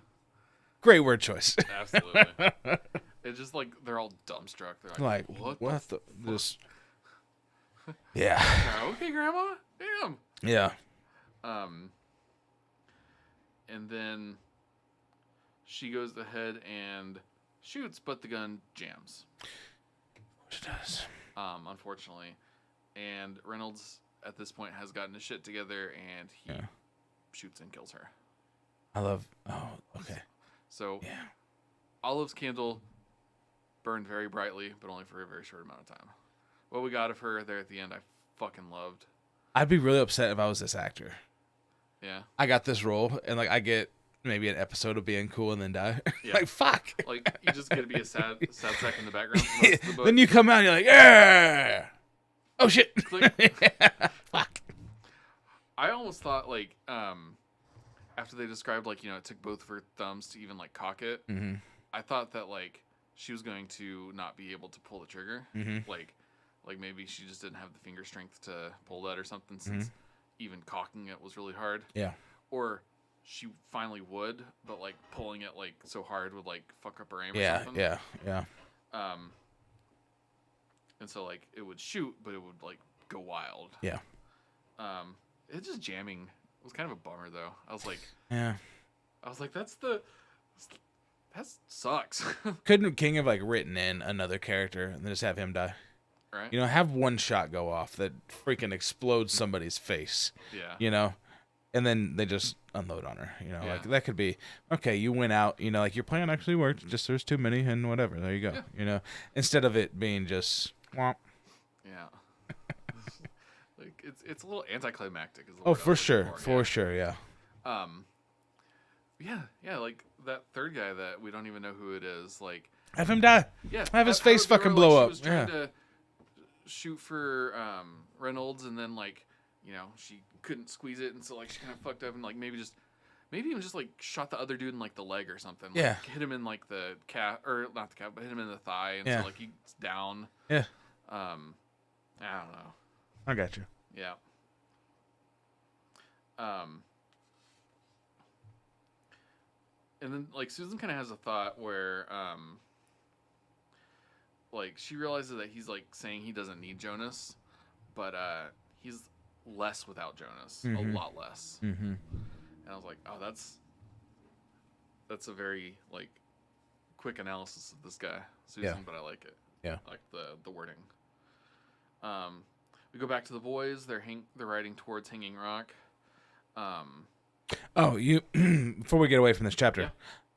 Great word choice. Absolutely. It's just they're all dumbstruck. They're Like, what the this? Yeah. Okay, Grandma. Damn. Yeah. And then she goes ahead and shoots, but the gun jams. She does. Unfortunately. And Reynolds at this point has gotten his shit together, and he shoots and kills her. I love. Oh, okay. So Yeah. Olive's candle burned very brightly, but only for a very short amount of time. What we got of her there at the end, I fucking loved. I'd be really upset if I was this actor. Yeah. I got this role, and I get maybe an episode of being cool and then die. Yeah. Fuck. You just get to be a sad sack in the background for most of the book. Then you come out and you're like, yeah. Oh shit. Fuck. I almost thought after they described it took both of her thumbs to even cock it. Mm-hmm. I thought that she was going to not be able to pull the trigger. Mm-hmm. Like maybe she just didn't have the finger strength to pull that or something, since even cocking it was really hard. Yeah. Or she finally would, but pulling it so hard would fuck up her aim or Yeah. something. Yeah. And so it would shoot, but it would go wild. Yeah. It's just jamming. It was kind of a bummer though. I was like, Yeah. that sucks. Couldn't King have written in another character and then just have him die? Right? Have one shot go off that freaking explodes somebody's face. Yeah. And then they just unload on her. Yeah. That could be, okay, you went out, your plan actually worked, just there's too many and whatever. There you go. Yeah. Instead of it being just womp. Yeah. It's a little anticlimactic. Is the Oh, word I for was sure. looking For sure, yeah. Yeah, that third guy that we don't even know who it is. Have him die. Yeah, Have his I face remember, fucking blow she up. was trying to shoot for Reynolds, and then she couldn't squeeze it, and so she kind of fucked up, and maybe even just shot the other dude in the leg or something. Yeah. Hit him in the calf, or not the calf, but hit him in the thigh, and Yeah. so he's down. Yeah. I don't know. I got you. Yeah. And then Susan kind of has a thought where she realizes that he's saying he doesn't need Jonas, but he's less without Jonas, a lot less. Mm-hmm. And I was like, oh, that's a very quick analysis of this guy, Susan, Yeah. but I like it. Yeah. like the wording. We go back to the boys. They're riding towards Hanging Rock. Oh, you before we get away from this chapter,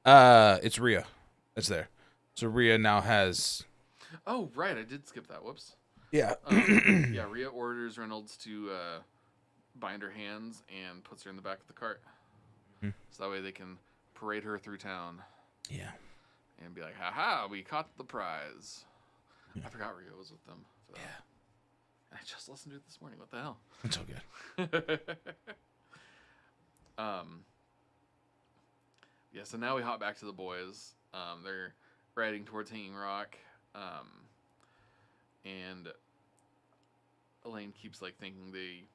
it's Rhea. It's there. So Rhea now has. Oh right, I did skip that. Whoops. Yeah. Yeah, Rhea orders Reynolds to bind her hands and puts her in the back of the cart, so that way they can parade her through town. Yeah. And be like, haha, we caught the prize. I forgot Rhea was with them. For that. Yeah. I just listened to it this morning. What the hell? It's all good. Yeah, so now we hop back to the boys. They're riding towards Hanging Rock. And Elaine keeps like thinking they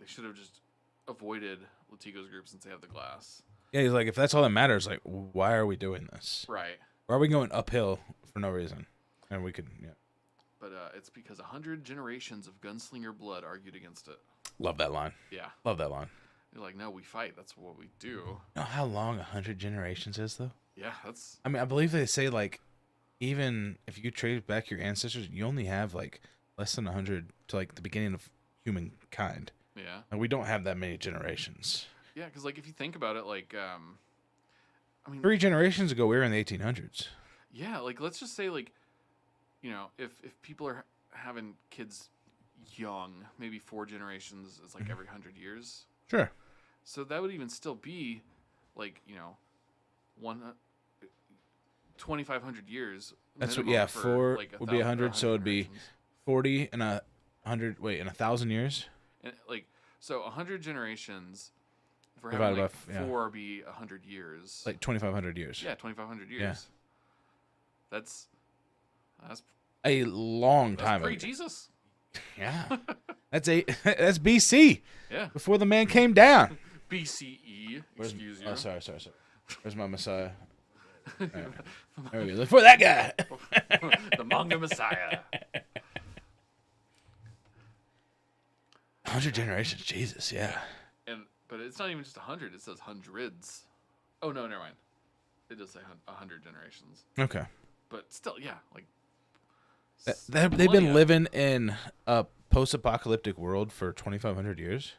should have just avoided Latigo's group since they have the glass. Yeah, he's like, if that's all that matters, like, why are we doing this? Right. Why are we going uphill for no reason? And we could, But it's because 100 generations of gunslinger blood argued against it. Love that line. Yeah. Love that line. You're like, no, we fight. That's what we do. You know how long 100 generations is, though? Yeah, that's... I mean, I believe they say, like, even if you trace back your ancestors, you only have, like, less than 100 to, like, the beginning of humankind. Yeah. And we don't have that many generations. Yeah, because, like, if you think about it, like, I mean... 3 generations ago, we were in the 1800s. Yeah, like, let's just say, like, you know, if people are having kids young, maybe 4 generations is, like, every 100 years. Sure. So that would even still be, like, you know, 2,500 years. That's what, minimum yeah, for, 4 like, would be 100, so it'd be generations. 40 and 100, wait, in 1,000 years? And, like, so 100 generations, if we're Divided having, like, by 4 be 100 years. Like 2,500 years. Yeah, 2,500 years. Yeah. That's A long time ago. pre-Jesus. Yeah. That's that's BC. Yeah. Before the man came down. BCE. Excuse you. Oh, sorry. Where's my Messiah? All right. There we go. Look for that guy. The manga Messiah. 100 generations. Jesus, yeah. But it's not even just 100. It says hundreds. Oh, no, never mind. It does say 100 generations. Okay. But still, yeah. Like, They've been millennia. living in a post-apocalyptic world for 2,500 years?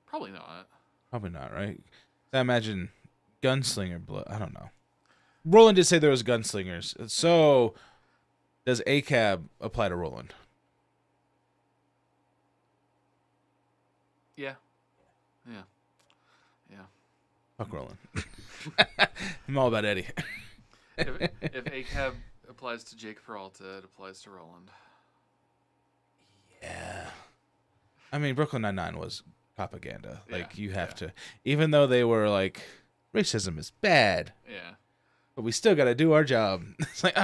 Probably not. Probably not, right? I imagine gunslinger blood. I don't know. Roland did say there was gunslingers. So, does ACAB apply to Roland? Yeah. Yeah. Yeah. Fuck Roland. I'm all about Eddie. If ACAB applies to Jake Peralta, it applies to Roland. Yeah. I mean, Brooklyn Nine-Nine was propaganda. Like, Yeah, you have to... Even though they were like, racism is bad, Yeah. but we still got to do our job. It's like,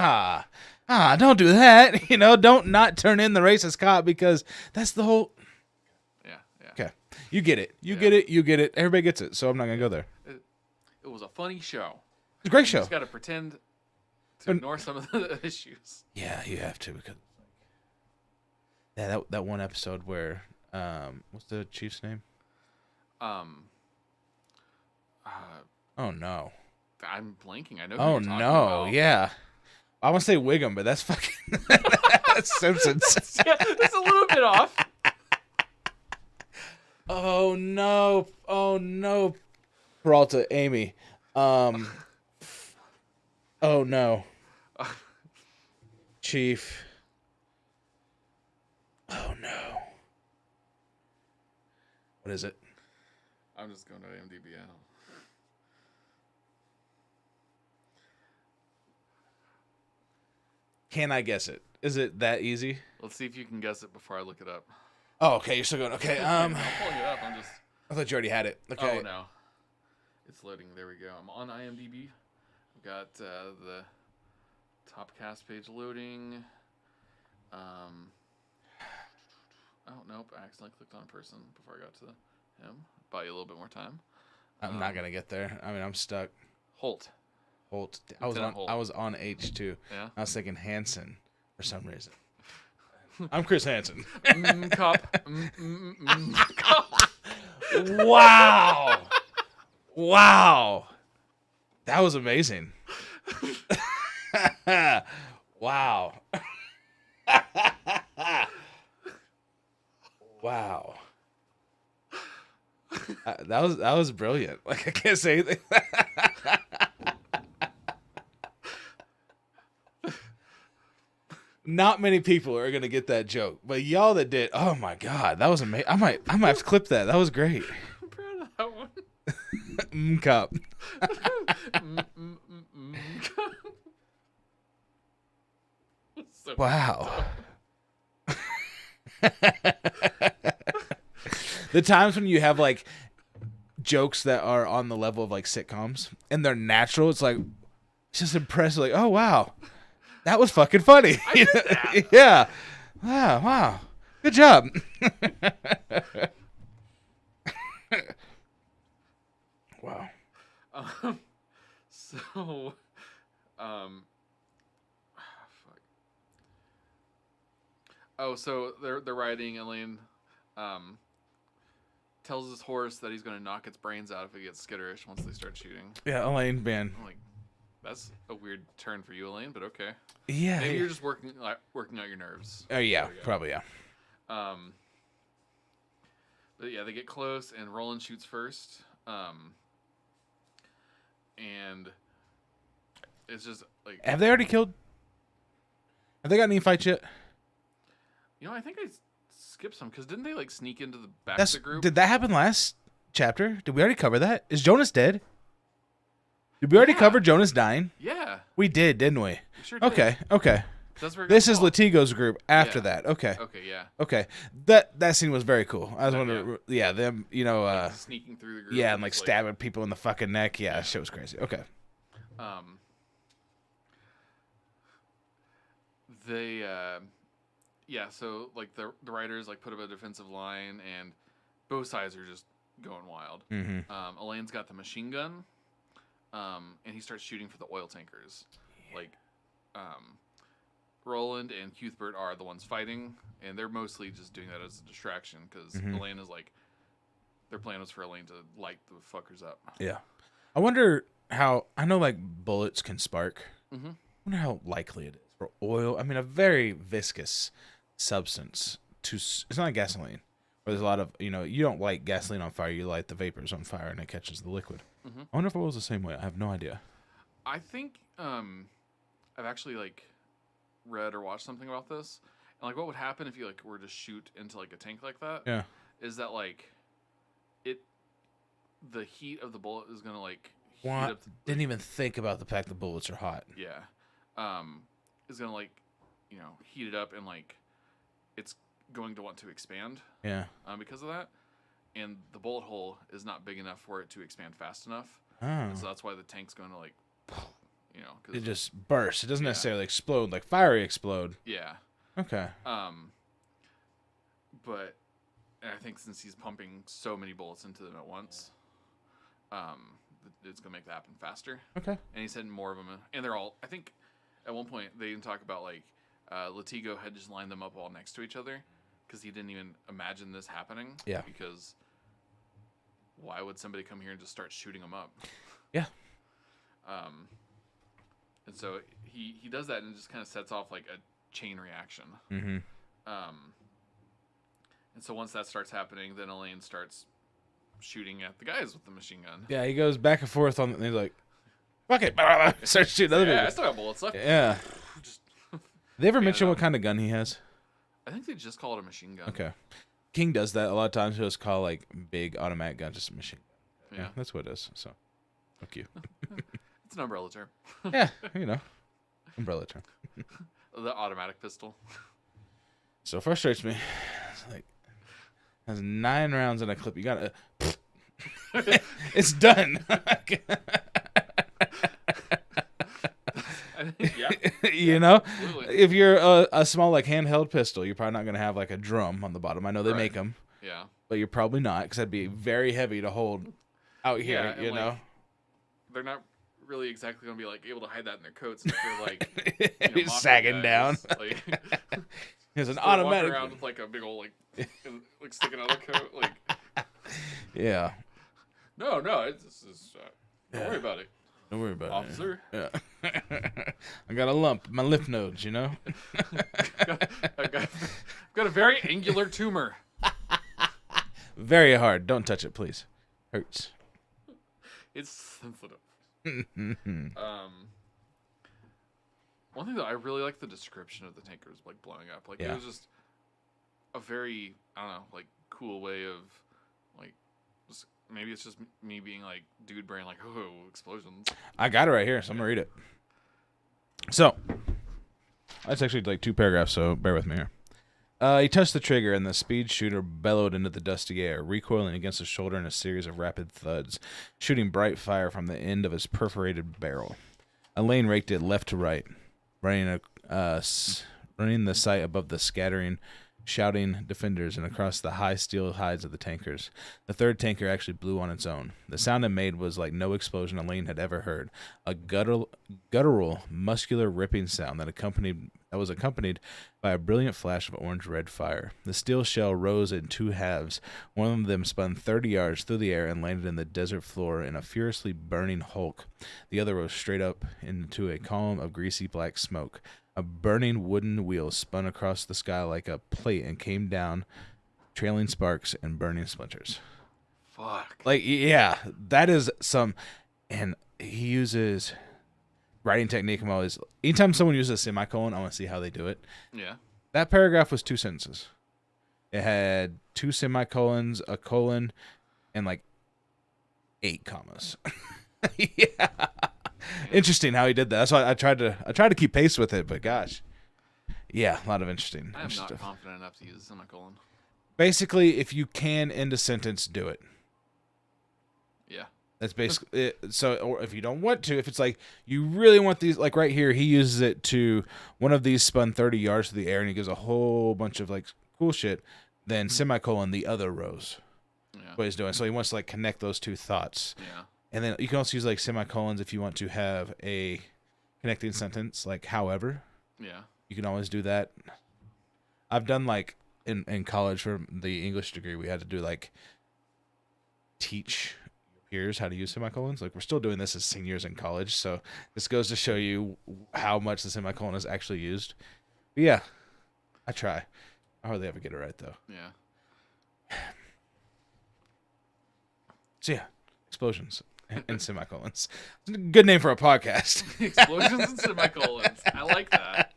don't do that. You know, don't not turn in the racist cop because that's the whole... Yeah. Yeah. Okay. You get it. You Yeah. get it. You get it. Everybody gets it, so I'm not going to go there. It was a funny show. It's a great You show. just got to pretend to ignore some of the issues. Yeah, you have to because... Yeah, that one episode where... what's the chief's name? Oh, no. I'm blanking. I know. Who Oh you're talking no, about. yeah. I want to say Wiggum, but that's fucking that's Simpsons. Yeah, that's a little bit off. Oh no, Peralta, Amy. Oh no, Chief. Oh no. What is it? I'm just going to IMDb now. Can I guess it? Is it that easy? Let's see if you can guess it before I look it up. Oh, okay. You're still going. Okay. I'm pulling it up. I'm just. I thought you already had it. Okay. Oh no, it's loading. There we go. I'm on IMDb. I've got the top cast page loading. Oh nope, I accidentally clicked on a person before I got to him. Buy you a little bit more time. I'm not gonna get there. I mean, I'm stuck. Holt. Holt. Lieutenant Holt. I was on H2. Yeah. I was thinking Hansen for some reason. I'm Chris Hansen. Cop. Cop. Wow. Wow. That was amazing. Wow. Wow. That was brilliant. Like I can't say anything. Not many people are gonna get that joke, but y'all that did, oh my god, that was amazing. I might have to clip that. That was great. I'm proud of that one. Cup. So Wow. The times when you have like jokes that are on the level of like sitcoms and they're natural, it's like it's just impressive. Like, oh wow, that was fucking funny. I did that. Yeah. Wow. Good job. Wow. So, fuck. Oh, so they're riding. Elaine, tells his horse that he's going to knock its brains out if it gets skitterish once they start shooting. Yeah, Elaine, man. I'm like, that's a weird turn for you, Elaine, but okay. Yeah. Maybe you're just working out your nerves. Oh yeah, There we go. probably yeah. But yeah, they get close, and Roland shoots first. And it's just like, Have they already killed? Have they got any fights yet? I think I skipped some because didn't they like sneak into the back of the group? Did that happen last chapter? Did we already cover that? Is Jonas dead? Did we already Yeah. cover Jonas dying? Yeah, We did, didn't we? we sure did. Okay. That's where it This got is involved. Latigo's group after Yeah. that. Okay. Okay, yeah. Okay. That scene was very cool. I was Yeah, wondering, yeah, them, Sneaking through the group. yeah, and like just, stabbing people in the fucking neck. Yeah, that shit was crazy. Okay. They, so like the writers like put up a defensive line, and both sides are just going wild. Mm-hmm. Elaine's got the machine gun, and he starts shooting for the oil tankers. Like, Roland and Cuthbert are the ones fighting, and they're mostly just doing that as a distraction because Elaine is like, their plan was for Elaine to light the fuckers up. Yeah. I wonder how, I know like bullets can spark. Mm-hmm. I wonder how likely it is for oil. I mean, a very viscous substance it's not like gasoline. Where there's a lot of, you don't light gasoline on fire, you light the vapors on fire and it catches the liquid. Mm-hmm. I wonder if it was the same way. I have no idea. I think I've actually like read or watched something about this, and like what would happen if you like were to shoot into like a tank like that? Yeah. Is that like the heat of the bullet is gonna like heat What? up Didn't even think about the fact the bullets are hot. yeah, is gonna like heat it up, and like it's going to want to expand Yeah. because of that, and the bullet hole is not big enough for it to expand fast enough, Oh. and so that's why the tank's going to like cause It just bursts. It doesn't Yeah. necessarily explode like fiery explode. yeah. Okay. But and I think since he's pumping so many bullets into them at once, it's gonna make that happen faster. Okay. And he's hitting more of them, and they're all. I think at one point they even talk about like Latigo had just lined them up all next to each other because he didn't even imagine this happening. Yeah. Because why would somebody come here and just start shooting them up? Yeah. And so he does that and it just kind of sets off like a chain reaction. Mm-hmm. And so once that starts happening, then Elaine starts shooting at the guys with the machine gun. Yeah, he goes back and forth on. And he's like, "Fuck it!" Starts shooting other Yeah, I people. still got bullets left. Yeah. Just, They ever Yeah, mention no. what kind of gun he has? I think they just call it a machine gun. Okay. King does that a lot of times. He'll just call like big automatic gun just a machine. Yeah. That's what it is. So, fuck you. It's an umbrella term. Yeah, umbrella term. The automatic pistol. So frustrates me. It's like has 9 rounds in a clip. You gotta. It's done. Yeah. Absolutely. If you're a small like handheld pistol, you're probably not gonna have like a drum on the bottom. I know they Right. make them, Yeah. but you're probably not because that'd be very heavy to hold out here. Yeah, and, you know, like, they're not really exactly going to be like able to hide that in their coats if they're like mafia sagging down. guys. Like, It's an they're automatic. walking around with like a big old like sticking out of their coat. Like Yeah. no, it's don't worry about it. Don't worry about Officer. it. Yeah. I got a lump in my lymph nodes, you know? I've got a very angular tumor. Very hard. Don't touch it, please. Hurts. It's sensitive. One thing that I really like the description of the tankers like blowing up. Like Yeah. it was just a very, I don't know, like cool way of like just, maybe it's just me being like dude brain, like, oh, explosions. I got it right here, so I'm going to read it. So, that's actually like 2 paragraphs, so bear with me here. He touched the trigger, and the speed shooter bellowed into the dusty air, recoiling against his shoulder in a series of rapid thuds, shooting bright fire from the end of his perforated barrel. Elaine raked it left to right, running the sight above the scattering, shouting defenders and across the high steel hides of the tankers. The third tanker actually blew on its own. The sound it made was like no explosion Elaine had ever heard, a guttural, muscular ripping sound that was accompanied by a brilliant flash of orange-red fire. The steel shell rose in 2 halves. One of them spun 30 yards through the air and landed in the desert floor in a furiously burning hulk. The other rose straight up into a column of greasy black smoke. A burning wooden wheel spun across the sky like a plate and came down, trailing sparks and burning splinters. Fuck. Like, yeah, that is some... And he uses... Writing technique, I'm always... Anytime someone uses a semicolon, I want to see how they do it. Yeah. That paragraph was 2 sentences. It had 2 semicolons, a colon, and like 8 commas. Yeah. Interesting how he did that. That's why I tried to keep pace with it, but gosh. Yeah, a lot of interesting. I am not stuff. confident enough to use a semicolon. Basically, if you can end a sentence, do it. Yeah. That's basically it. So, or if you don't want to, if it's like you really want these, like right here, he uses it to one of these spun 30 yards through the air, and he gives a whole bunch of like cool shit. Then semicolon the other rows. Yeah. What he's doing. So he wants to like connect those 2 thoughts. Yeah. And then you can also use like semicolons if you want to have a connecting sentence, like however. Yeah. You can always do that. I've done like in college for the English degree, we had to do like teach peers how to use semicolons. Like we're still doing this as seniors in college, so this goes to show you how much the semicolon is actually used. But yeah, I try. I hardly ever get it right though. Yeah. So yeah, explosions and semicolons. It's a good name for a podcast. Explosions and semicolons. I like that.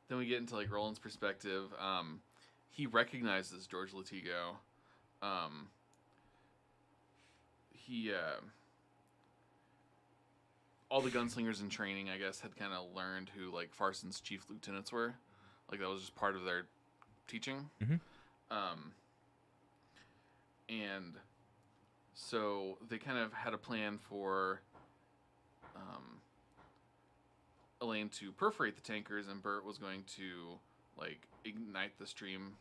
Then we get into like Roland's perspective. He recognizes George Latigo. All the gunslingers in training, I guess, had kind of learned who like Farson's chief lieutenants were. Like that was just part of their teaching. Mhm. And so they kind of had a plan for Elaine to perforate the tankers, and Bert was going to like ignite the stream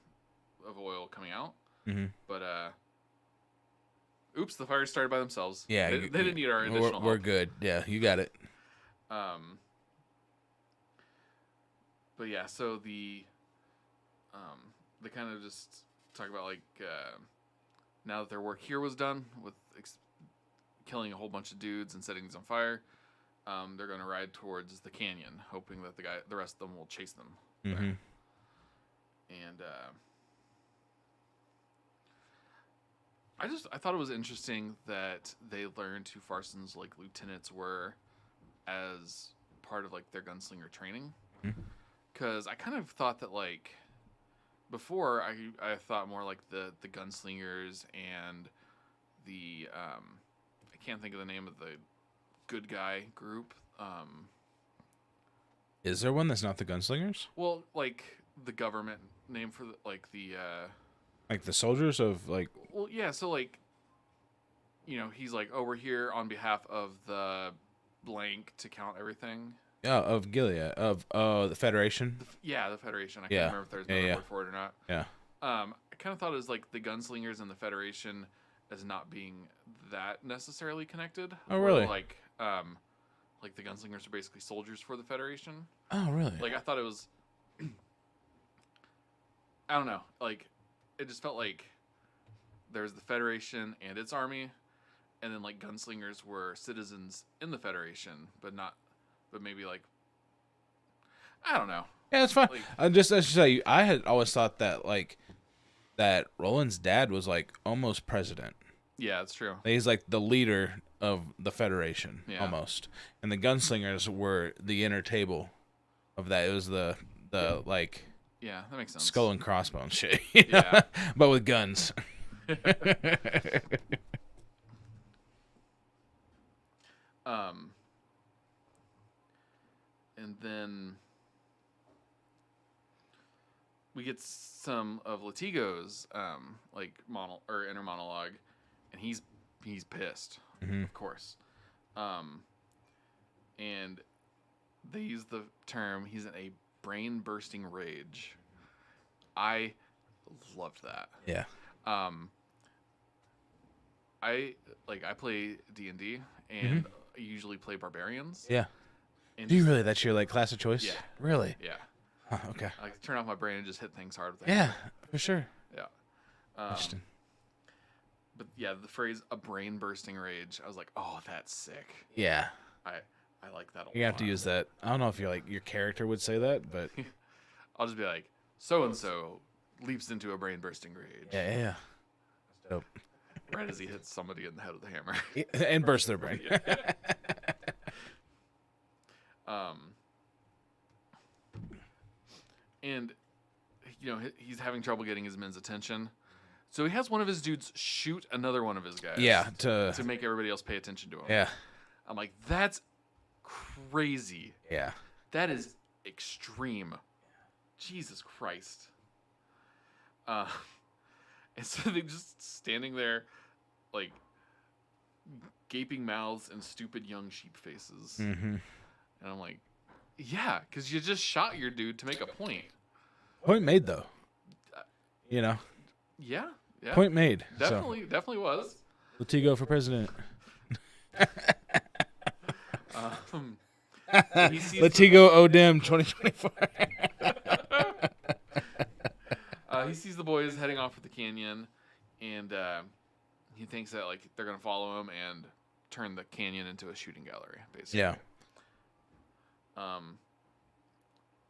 of oil coming out. Mm-hmm. But oops, the fires started by themselves. Yeah, they didn't need our additional We're help. good. Yeah, you got it. But yeah, so they kind of just talk about like now that their work here was done with killing a whole bunch of dudes and setting these on fire, they're going to ride towards the canyon, hoping that the rest of them will chase them. Mm-hmm. And I thought it was interesting that they learned who Farson's like lieutenants were as part of like their gunslinger training. Because I kind of thought that like before I thought more like the gunslingers and the I can't think of the name of the good guy group. Is there one that's not the Gunslingers? Well, like the government name for like the soldiers of like. Well, yeah. So like, you know, he's like, oh, we're here on behalf of the blank to count everything. Yeah, of Gilead, of the Federation. The Federation. I Yeah. can't remember if there's another word for it or not. Yeah. I kind of thought it was like the gunslingers and the Federation as not being that necessarily connected. Oh, really? Like the gunslingers are basically soldiers for the Federation. Oh, really? Like I thought it was I don't know. Like, it just felt like there's the Federation and its army, and then like gunslingers were citizens in the Federation, but maybe like, I don't know. Yeah, it's fine. Like- I should say, I had always thought that like that Roland's dad was like almost president. Yeah, it's true. He's like the leader of the Federation Yeah. almost, and the gunslingers were the inner table of that. It was the like Yeah, that makes sense. skull and crossbones shit, you know? Yeah. but with guns. And then we get some of Latigo's like inner monologue, and he's pissed, of course. And they use the term he's in a brain bursting rage. I loved that. Yeah. I play D&D and I usually play barbarians. Yeah. And Do you just- really? That's your like class of choice? Yeah. Really? Yeah. Huh, okay. I turn off my brain and just hit things hard with it. Yeah, for sure. Yeah. Interesting. But yeah, the phrase "a brain bursting rage," I was like, "Oh, that's sick." Yeah. I like that a lot. You have to use that. I don't know if your character would say that, but I'll just be like, "So and so leaps into a brain bursting rage." yeah. That's dope. Right as he hits somebody in the head with a hammer. And burst their brain. And he's having trouble getting his men's attention, so he has one of his dudes shoot another one of his guys. Yeah, to make everybody else pay attention to him. Yeah. I'm like, that's crazy. Yeah. That is extreme. Jesus Christ. And so they're just standing there, like, gaping mouths and stupid young sheep faces. Mm-hmm. And I'm like, yeah, because you just shot your dude to make a point. Point made though. You know. Yeah. Yeah. Point made. Definitely was. Latigo for president. He sees Latigo Odem 2024. he sees the boys heading off for the canyon, and he thinks that like they're gonna follow him and turn the canyon into a shooting gallery, basically. Yeah.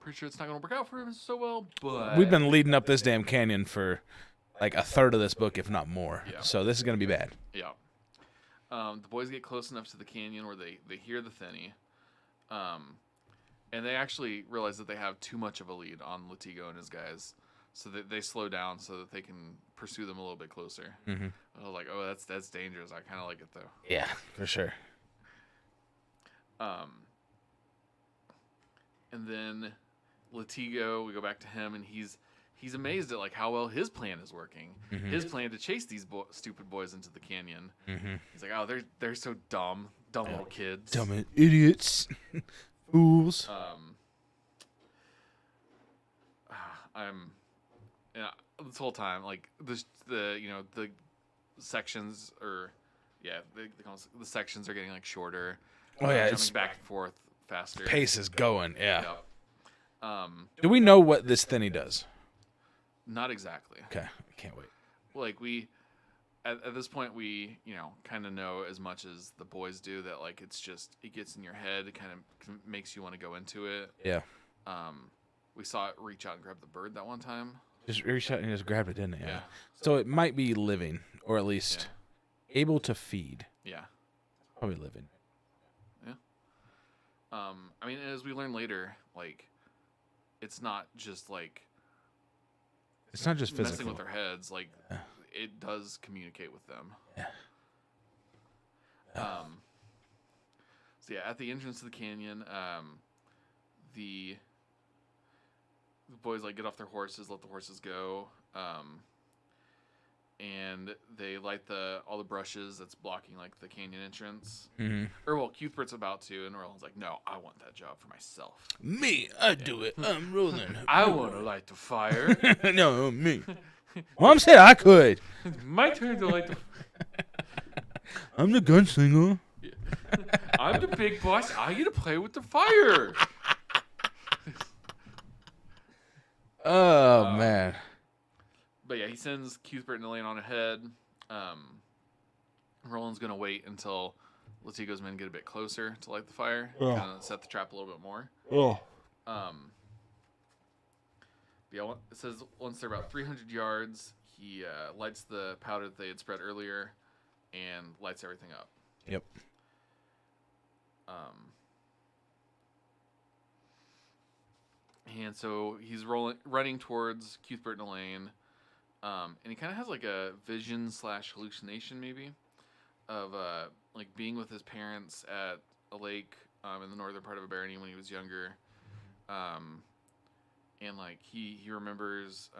Pretty sure it's not gonna work out for him so well, but We've been leading up this damn canyon for like a third of this book, if not more. Yeah. So this is gonna be bad. Yeah. The boys get close enough to the canyon where they hear the thinny, and they actually realize that they have too much of a lead on Latigo and his guys, so they slow down so that they can pursue them a little bit closer. Mm-hmm. I was like, oh, that's dangerous. I kind of like it though. Yeah, for sure. And then Latigo, we go back to him, and he's amazed at like how well his plan is working. Mm-hmm. His plan to chase these stupid boys into the canyon. Mm-hmm. He's like, oh, they're so dumb little kids. Dumb idiots, fools. This whole time like the sections the sections are getting like shorter. Oh, yeah, jumping it's- back and forth faster. Pace is going. Yeah. Yep. Do we know what this thinny does? Not exactly. Okay, I can't wait. Like we at this point we kind of know as much as the boys do that like it gets in your head, it kind of makes you want to go into it. Yeah. We saw it reach out and grab the bird that one time. Just reached out and just grabbed it, didn't it? Yeah. So it might be living, or at least able to feed. Yeah. Probably living. I mean, as we learn later, like it's not just like It's not just messing physical. with their heads, like it does communicate with them. Yeah. So yeah, at the entrance to the canyon, the boys like get off their horses, let the horses go, and they light all the brushes that's blocking like the canyon entrance. Mm-hmm. Or well, Cuthbert's about to, and Roland's like, "No, I want that job for myself. Me, I do it. I'm rolling. I want to light the fire. No, me. Mom said I could. My turn to light the. I'm the gunslinger. I'm the big boss. I get to play with the fire." Oh man. But yeah, he sends Cuthbert and Elaine on ahead. Roland's gonna wait until Latigo's men get a bit closer to light the fire, kind of set the trap a little bit more. Yeah, it says once they're about 300 yards, he lights the powder that they had spread earlier, and lights everything up. Yep. And so he's running towards Cuthbert and Elaine, and he kind of has like a vision / hallucination maybe of like being with his parents at a lake in the northern part of a barony when he was younger, and like he remembers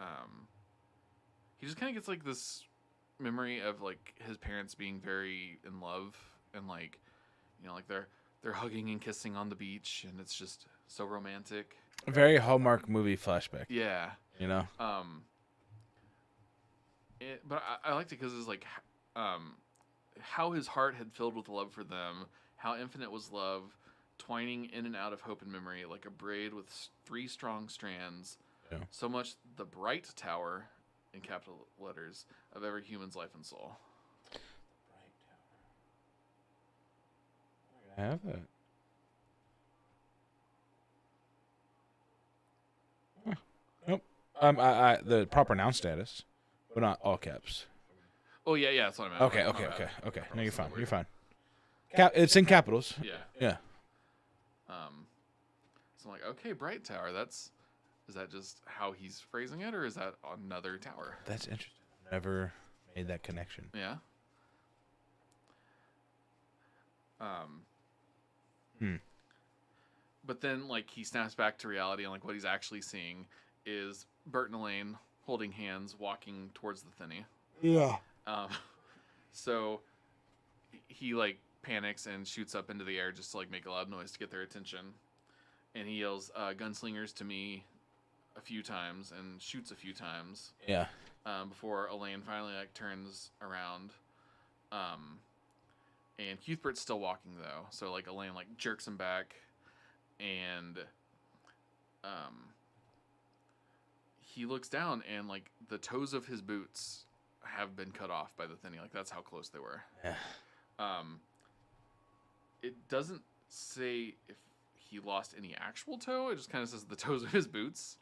he just kind of gets like this memory of like his parents being very in love and like like they're hugging and kissing on the beach and it's just so romantic. A very Hallmark movie flashback. Yeah. But I liked it because it's like how his heart had filled with love for them, how infinite was love, twining in and out of hope and memory like a braid with 3 strong strands, so much the bright tower, in capital letters, of every human's life and soul. I have that. Nope. I the proper noun status, but not all caps. Oh yeah, that's what I meant. Okay. No, you're fine. You're fine. It's in capitals. Yeah. So I'm like, okay, bright tower. Is that just how he's phrasing it, or is that another tower? That's interesting. Never made that connection. Yeah. But then, like, he snaps back to reality, and like what he's actually seeing is Bert and Elaine holding hands, walking towards the Thinny. Yeah. So he like panics and shoots up into the air just to like make a loud noise to get their attention, and he yells "gunslingers" to me a few times and shoots a few times. Yeah. Before Elaine finally like turns around, and Cuthbert's still walking though, so like Elaine like jerks him back, and he looks down and like the toes of his boots have been cut off by the Thinny. Like that's how close they were. Yeah. It doesn't say if he lost any actual toe. It just kind of says the toes of his boots.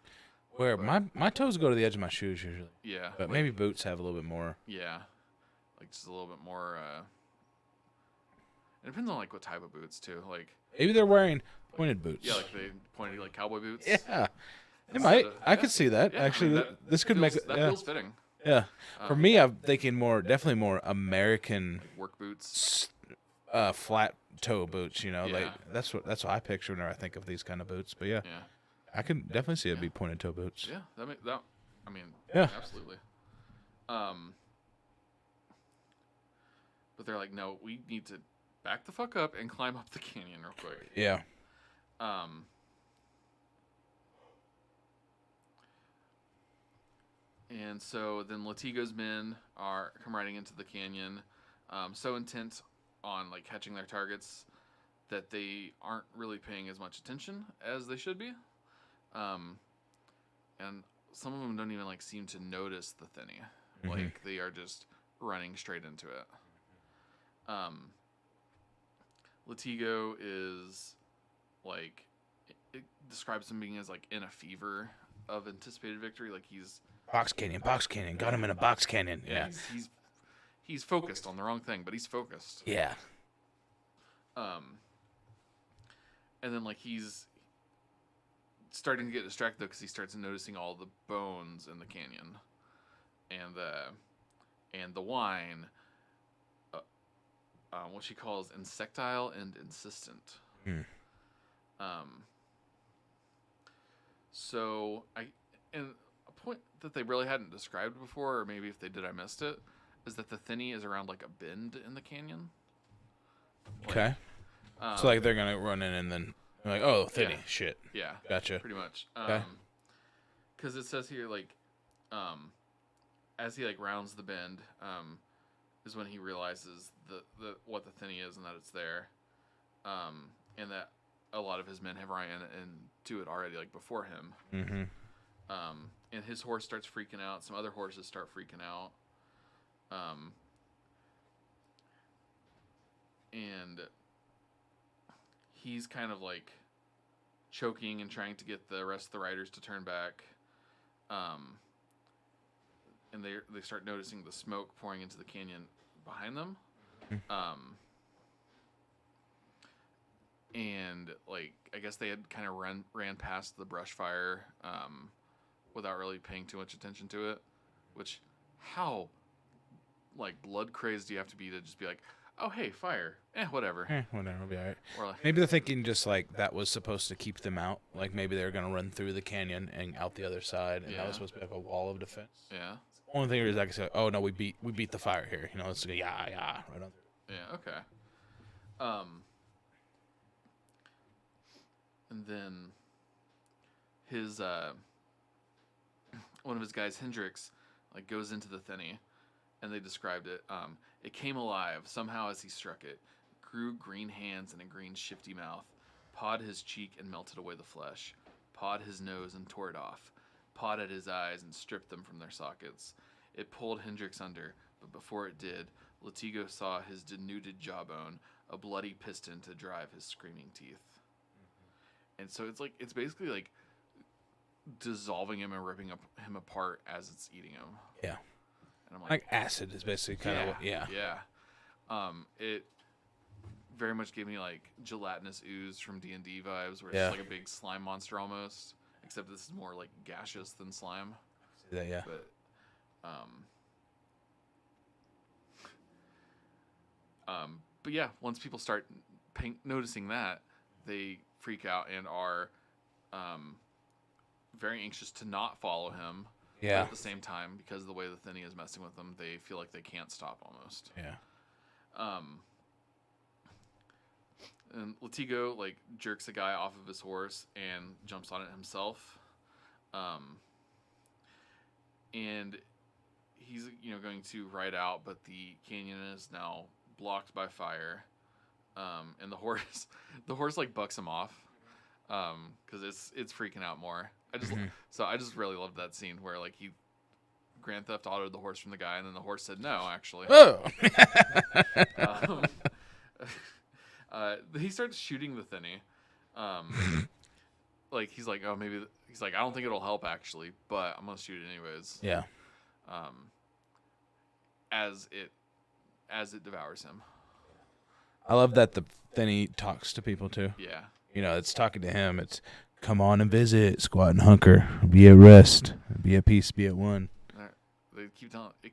Where my toes go to the edge of my shoes usually. Yeah. But maybe boots have a little bit more. Yeah. Like just a little bit more. It depends on like what type of boots too. Like maybe they're wearing pointed boots. yeah, like they pointed like cowboy boots. Yeah. They might. I could see that. Yeah, Actually, this could make it. That Yeah. feels fitting. Yeah. For me, I'm thinking definitely more American Work boots. flat toe boots. Like Yeah. that's what I picture whenever I think of these kind of boots. But yeah, Yeah. I can definitely see it be pointed toe boots. Yeah. That. I mean. Yeah. Absolutely. But they're like, no, we need to back the fuck up and climb up the canyon real quick. Yeah. And so then Latigo's men come riding into the canyon, so intent on like catching their targets that they aren't really paying as much attention as they should be, and some of them don't even like seem to notice the Thinny. Like they are just running straight into it. Latigo is like it describes him being as like in a fever of anticipated victory. Like he's Box canyon. Got him in a box canyon. Yeah. He's focused on the wrong thing, but he's focused. Yeah. And then like he's starting to get distracted though because he starts noticing all the bones in the canyon, and the wine, what she calls insectile and insistent. So and a point that they really hadn't described before, or maybe if they did, I missed it, is that the Thinny is around like a bend in the canyon. Okay. So like they're gonna run in and then they're like, oh, Thinny, Yeah. shit. Yeah. Gotcha. Pretty much. Okay. Because it says here like, as he like rounds the bend, is when he realizes the what the Thinny is and that it's there, and that a lot of his men have run into it already like before him. And his horse starts freaking out. Some other horses start freaking out. And he's kind of like choking and trying to get the rest of the riders to turn back. And they start noticing the smoke pouring into the canyon behind them. And like I guess they had kind of ran past the brush fire without really paying too much attention to it. Which, how like blood crazed do you have to be to just be like, oh hey, fire, whatever. Whatever, will be all right. Or like, Maybe they're thinking just like that was supposed to keep them out. Like maybe they were gonna run through the canyon and out the other side, and that was supposed to be like a wall of defense. yeah. Only thing is, like I said, oh no, we beat the fire here. You know, it's like, yeah, right on. Yeah, okay. And then his one of his guys, Hendrix, like goes into the thinny, and they described it. It came alive somehow as he struck it, grew green hands and a green shifty mouth, pawed his cheek and melted away the flesh, pawed his nose and tore it off, pawed at his eyes and stripped them from their sockets. It pulled Hendrix under, but before it did, Latigo saw his denuded jawbone, a bloody piston to drive his screaming teeth. And so it's basically like dissolving him and ripping him apart as it's eating him. Yeah. And I'm Like acid is basically kind of yeah. It very much gave me like gelatinous ooze from D&D vibes, where it's just like a big slime monster almost, except this is more like gaseous than slime. Yeah. But yeah, once people start noticing that, they freak out and are very anxious to not follow him. Yeah. But at the same time, because of the way the thinny is messing with them, they feel like they can't stop almost. Yeah. And Latigo like jerks a guy off of his horse and jumps on it himself. And he's going to ride out, but the canyon is now blocked by fire. And the horse like bucks him off. Because it's freaking out more. I just really loved that scene where like he Grand Theft Auto'd the horse from the guy, and then the horse said no, actually. Oh. He starts shooting the thinny. Like he's like, oh, maybe he's like, I don't think it'll help actually, but I'm gonna shoot it anyways. Yeah. As it devours him. I love that the thinny talks to people too. Yeah. You know, it's talking to him. It's come on and visit, squat and hunker, be at rest, be at peace, be at one. It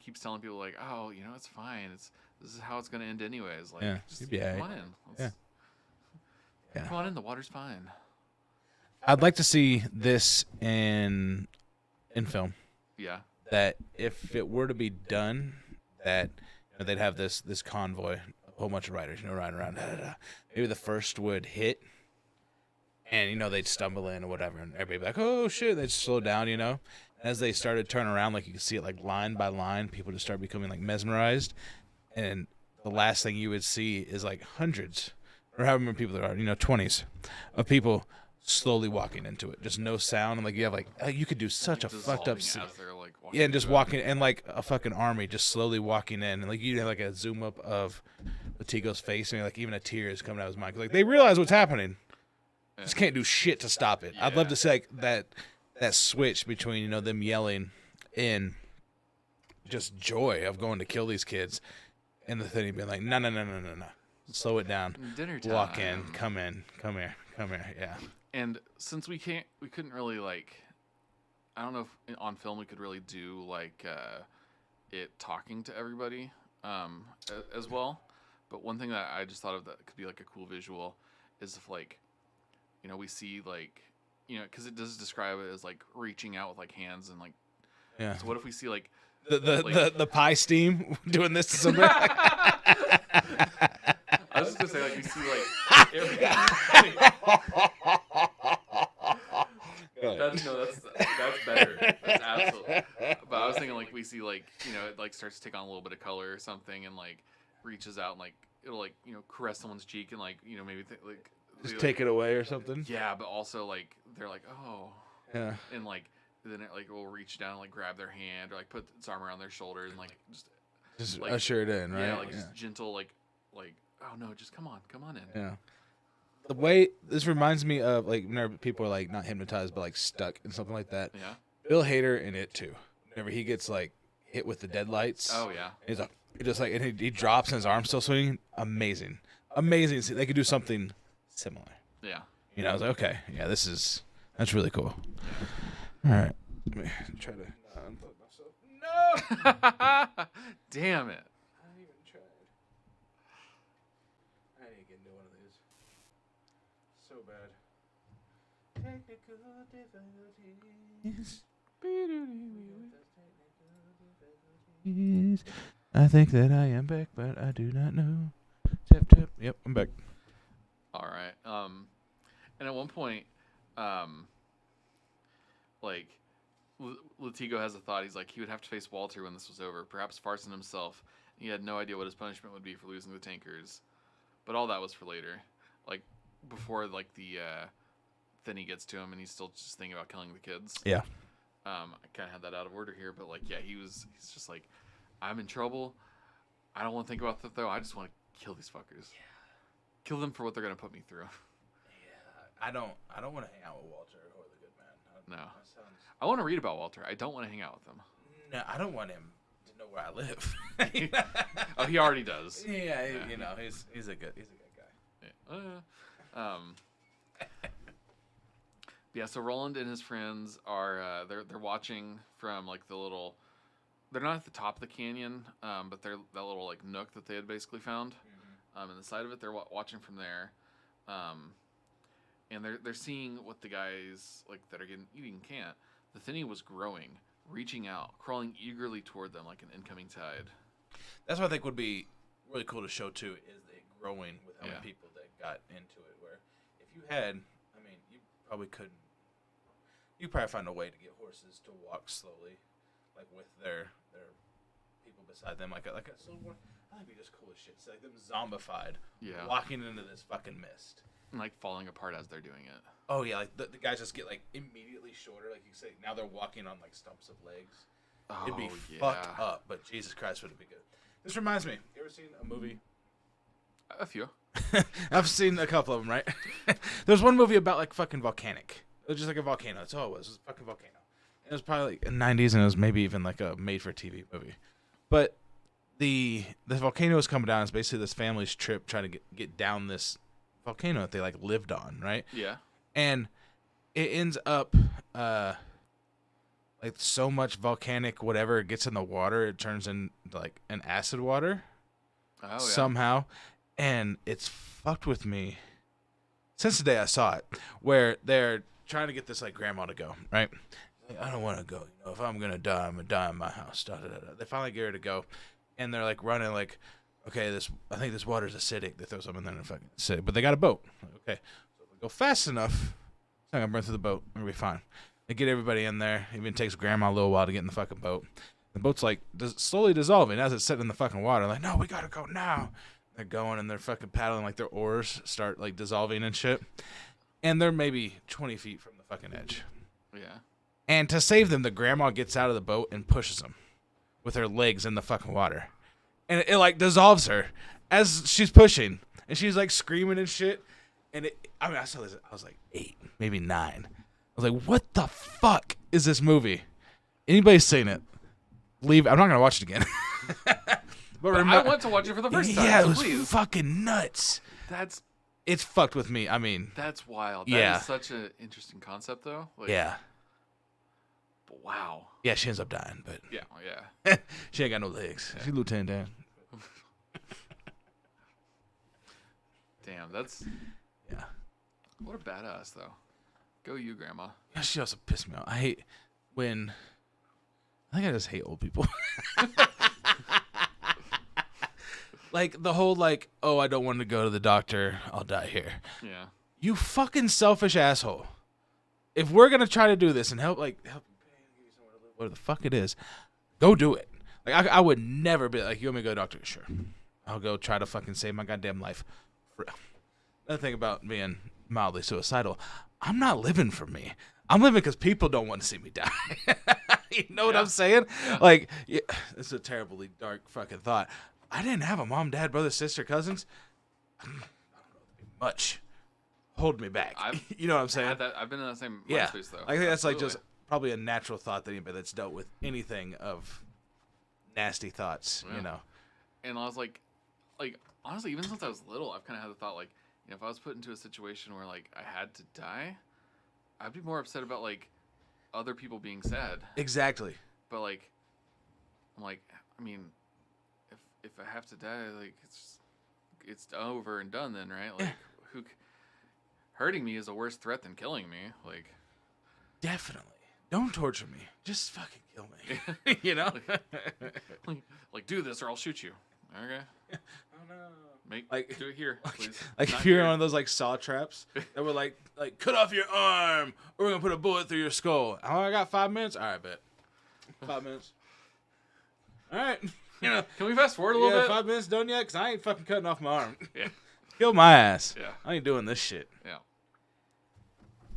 keeps telling people like, oh, it's fine. This is how it's gonna end anyways. Like, Yeah, just you'd be come all on right. in. Yeah. Come on in. The water's fine. I'd like to see this in film. Yeah. That if it were to be done, that they'd have this convoy, a whole bunch of riders, riding around. Maybe the first would hit, and they'd stumble in or whatever, and everybody be like, "Oh shit!" They'd slow down, And as they started turning around, like you could see it, like line by line, people just start becoming like mesmerized, and the last thing you would see is like hundreds, or however many people there are, 20s, of people slowly walking into it, just no sound, and like you have like you could do such a fucked up scene. Yeah, and just walking, and like a fucking army just slowly walking in, and like you have like a zoom up of Latigo's face, and like even a tear is coming out of his mind. Like they realize what's happening, just can't do shit to stop it. I'd love to see like that switch between them yelling and just joy of going to kill these kids, and the thing being like, no, slow it down, dinner time. Walk in, come here, yeah. And since we couldn't really like, I don't know if on film we could really do like it talking to everybody as well. But one thing that I just thought of that could be like a cool visual is if like, we see like, because it does describe it as like reaching out with like hands and like, yeah. So what if we see like the pie steam doing this to somebody? I was just gonna say like we see like. That's better. That's absolutely. But I was thinking like we see like it like starts to take on a little bit of color or something and like reaches out and like it'll like caress someone's cheek and like maybe just take it away or something. Yeah, but also like they're like oh yeah, and like then it like will reach down and like grab their hand or like put its arm around their shoulder and like Just like, usher it in, right? yeah, like just gentle like oh no, just come on in. Yeah. The way this reminds me of like whenever people are like not hypnotized but like stuck and something like that. Yeah. Bill Hader in It too. Whenever he gets like hit with the deadlights. Oh yeah. He's like just like and he drops and his arm's still swinging. Amazing. They could do something similar. Yeah. You know, I was like, okay, yeah, that's really cool. All right. Let me try to unplug myself. No! Damn it. I haven't even tried. I need to get into one of these. So bad. Technical difficulties. I think that I am back, but I do not know. Tap, tap. Yep, I'm back. All right. And at one point, like, Latigo has a thought. He's like, he would have to face Walter when this was over, perhaps Farson himself. He had no idea what his punishment would be for losing the tankers. But all that was for later. Like, before, like, then he gets to him and he's still just thinking about killing the kids. Yeah. I kind of had that out of order here, but, like, yeah, he's just like, I'm in trouble. I don't want to think about that, though. I just want to kill these fuckers. Yeah. Kill them for what they're going to put me through. I don't want to hang out with Walter or the good man. No. I want to read about Walter. I don't want to hang out with him. No, I don't want him to know where I live. Oh, he already does. Yeah, you know, he's a good guy. Yeah. Yeah, so Roland and his friends are they're watching from like the little. They're not at the top of the canyon, but they're that little like nook that they had basically found. And the side of it, they're watching from there, and they're seeing what the guys like that are eating can't. The thinny was growing, reaching out, crawling eagerly toward them like an incoming tide. That's what I think would be really cool to show too, is it growing with how many people that got into it. Where if you had, I mean, you probably couldn't. You probably find a way to get horses to walk slowly, like with their people beside them, like a slow one. I think it'd be just cool as shit. It's like them zombified, walking into this fucking mist. And like falling apart as they're doing it. Oh yeah, like the guys just get like immediately shorter. Like you say, now they're walking on like stumps of legs. Oh, It'd be fucked up, but Jesus Christ, would it be good? This reminds me. You ever seen a movie? A few. I've seen a couple of them, right? There's one movie about like fucking volcanic. It was just like a volcano. That's all it was. It was a fucking volcano. It was probably like in the 90s, and it was maybe even like a made-for-TV movie. But the volcano is coming down. It's basically this family's trip trying to get down this volcano that they like lived on, right? Yeah. And it ends up like so much volcanic whatever gets in the water, it turns into like an acid water somehow. And it's fucked with me since the day I saw it, where they're trying to get this like grandma to go, right? Like, I don't want to go. You know, if I'm gonna die, I'm gonna die in my house. Da, da, da, da. They finally get her to go, and they're like running, like, okay, I think this water's acidic. They throw something in there and fucking acidic, but they got a boat. Like, okay, so if we go fast enough, it's not gonna burn through the boat. We're gonna be fine. They get everybody in there. It even takes grandma a little while to get in the fucking boat. The boat's like slowly dissolving as it's sitting in the fucking water. Like, no, we gotta go now. They're going and they're fucking paddling, like their oars start like dissolving and shit. And they're maybe 20 feet from the fucking edge. Yeah. And to save them, the grandma gets out of the boat and pushes them with her legs in the fucking water. And it like dissolves her as she's pushing. And she's like screaming and shit. And I saw this, I was like 8, maybe 9. I was like, what the fuck is this movie? Anybody seen it? Leave. I'm not going to watch it again. But I want to watch it for the first time. Yeah, so it was please. fucking nuts. It's fucked with me. I mean, that's wild. Yeah. That is such an interesting concept, though. Like, yeah. But wow. Yeah, she ends up dying, but Yeah. she ain't got no legs. She's Lieutenant Dan. Damn, that's what a badass though. Go you, Grandma. Yeah, she also pissed me off. I hate when. I think I just hate old people. Like the whole like, oh, I don't want to go to the doctor. I'll die here. Yeah. You fucking selfish asshole. If we're gonna try to do this and help you pay, give you somewhere to live, whatever the fuck it is, go do it. Like I would never be like, you want me to go to the doctor? Sure. I'll go try to fucking save my goddamn life. Another thing about being mildly suicidal. I'm not living for me. I'm living because people don't want to see me die. You know what I'm saying? Yeah. Like, yeah, this is a terribly dark fucking thought. I didn't have a mom, dad, brother, sister, cousins. I don't know much. Hold me back. You know what I'm saying? I've been in that same Yeah. space though. I think that's like Absolutely. just probably a natural thought that anybody that's dealt with anything of nasty thoughts, Yeah. you know. And I was like honestly, even since I was little, I've kind of had the thought like, you know, if I was put into a situation where like I had to die, I'd be more upset about like other people being sad. Exactly. But like, I'm like, I mean, if I have to die, like it's over and done then, right? Like, hurting me is a worse threat than killing me. Like, Definitely. Don't torture me. Just fucking kill me. You know? like do this or I'll shoot you. Okay. Oh no. Like, do it here, please. Like Not if you're in here. one of those like saw traps that were like cut off your arm or we're gonna put a bullet through your skull. Oh, I got 5 minutes? Alright, bet. 5 minutes. Alright. You know. Can we fast forward a little Yeah, bit? 5 minutes done yet? Cause I ain't fucking cutting off my arm. Yeah. Kill my ass. Yeah. I ain't doing this shit. Yeah.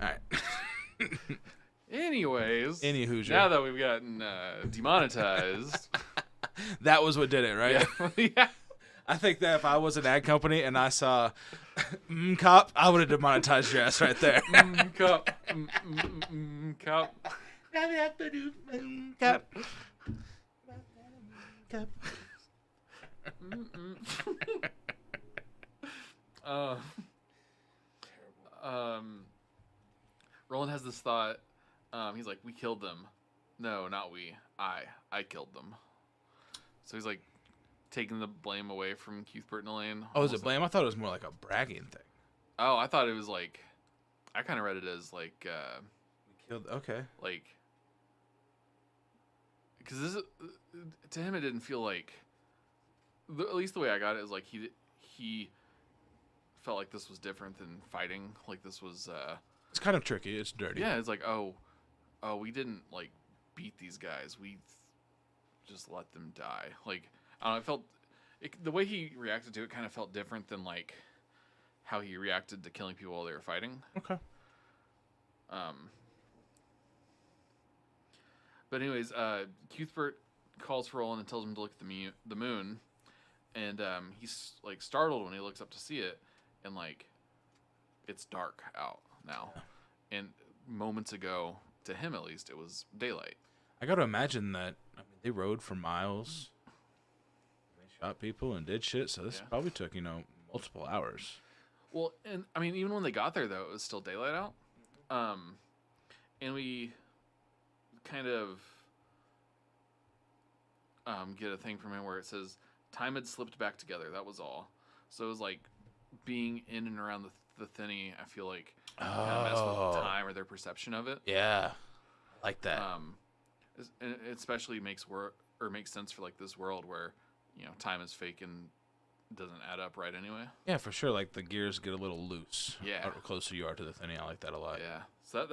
Alright. Anyways. Any Hoosier. Now that we've gotten demonetized. That was what did it, right? Yeah. Yeah. I think that if I was an ad company and I saw cop, I would have demonetized your ass right there. Cup. Cup. Cop. Roland has this thought. He's like, we killed them. No, not we. I killed them. So he's like taking the blame away from Keith, Burt, and Elaine. Oh, is it Almost blame? I thought it was more like a bragging thing. Oh, I thought it was like, I kind of read it as like, Okay. because this is, to him it didn't feel like, at least the way I got it is like he felt like this was different than fighting. Like this was, It's kind of tricky. It's dirty. yeah, it's like oh, we didn't like beat these guys. We just let them die. Like I don't know. It felt the way he reacted to it kind of felt different than like how he reacted to killing people while they were fighting. Okay. But anyways, Cuthbert calls for Roland and tells him to look at the moon, and he's like startled when he looks up to see it, and like it's dark out now, and moments ago, to him at least, it was daylight. I got to imagine that. I mean, they rode for miles. They shot people and did shit. So this Yeah. probably took multiple hours. Well, and I mean, even when they got there, though, it was still daylight out. And we kind of get a thing from him where it says time had slipped back together. That was all. So it was like being in and around the thinny. I feel like kind of messed with time or their perception of it. Yeah. I like that. And it especially makes sense for like this world where time is fake and doesn't add up right anyway. Yeah, for sure. Like the gears get a little loose. Yeah. The closer you are to the thinny, I like that a lot. Yeah. So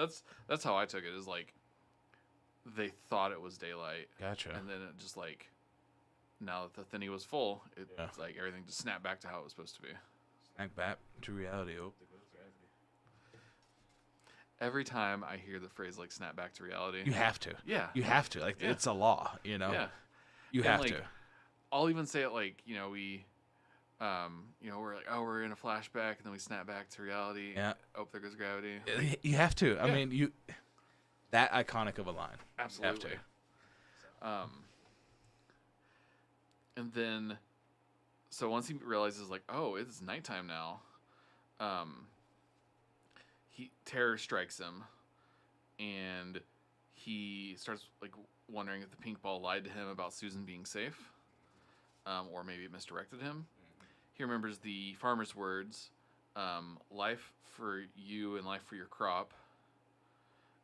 that's how I took it. Is like they thought it was daylight, Gotcha. and then it just like now that the thinny was full, it's like everything just snapped back to how it was supposed to be. Snack back to reality. Oh. Every time I hear the phrase like "snap back to reality," You have to. Yeah. You have to. Like Yeah. it's a law. You Yeah. You And, have like, to. I'll even say it like we, we're like, oh, we're in a flashback, and then we snap back to reality. Yeah. Oh, there goes gravity. You have to. I Yeah. mean, that iconic of a line. Absolutely. You have to. And then, so once he realizes like, oh, it's nighttime now, terror strikes him, and he starts like wondering if the pink ball lied to him about Susan being safe, or maybe it misdirected him. He remembers the farmer's words, life for you and life for your crop.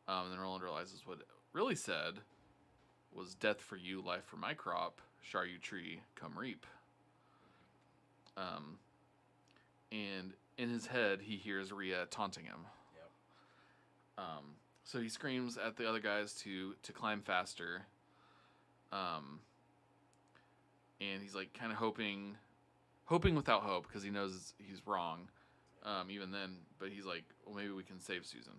And then Roland realizes what it really said was death for you, life for my crop, Sharyu tree, come reap. And in his head, he hears Rhea taunting him. So he screams at the other guys to climb faster. And he's like kind of hoping without hope because he knows he's wrong. even then. But he's like, well, maybe we can save Susan.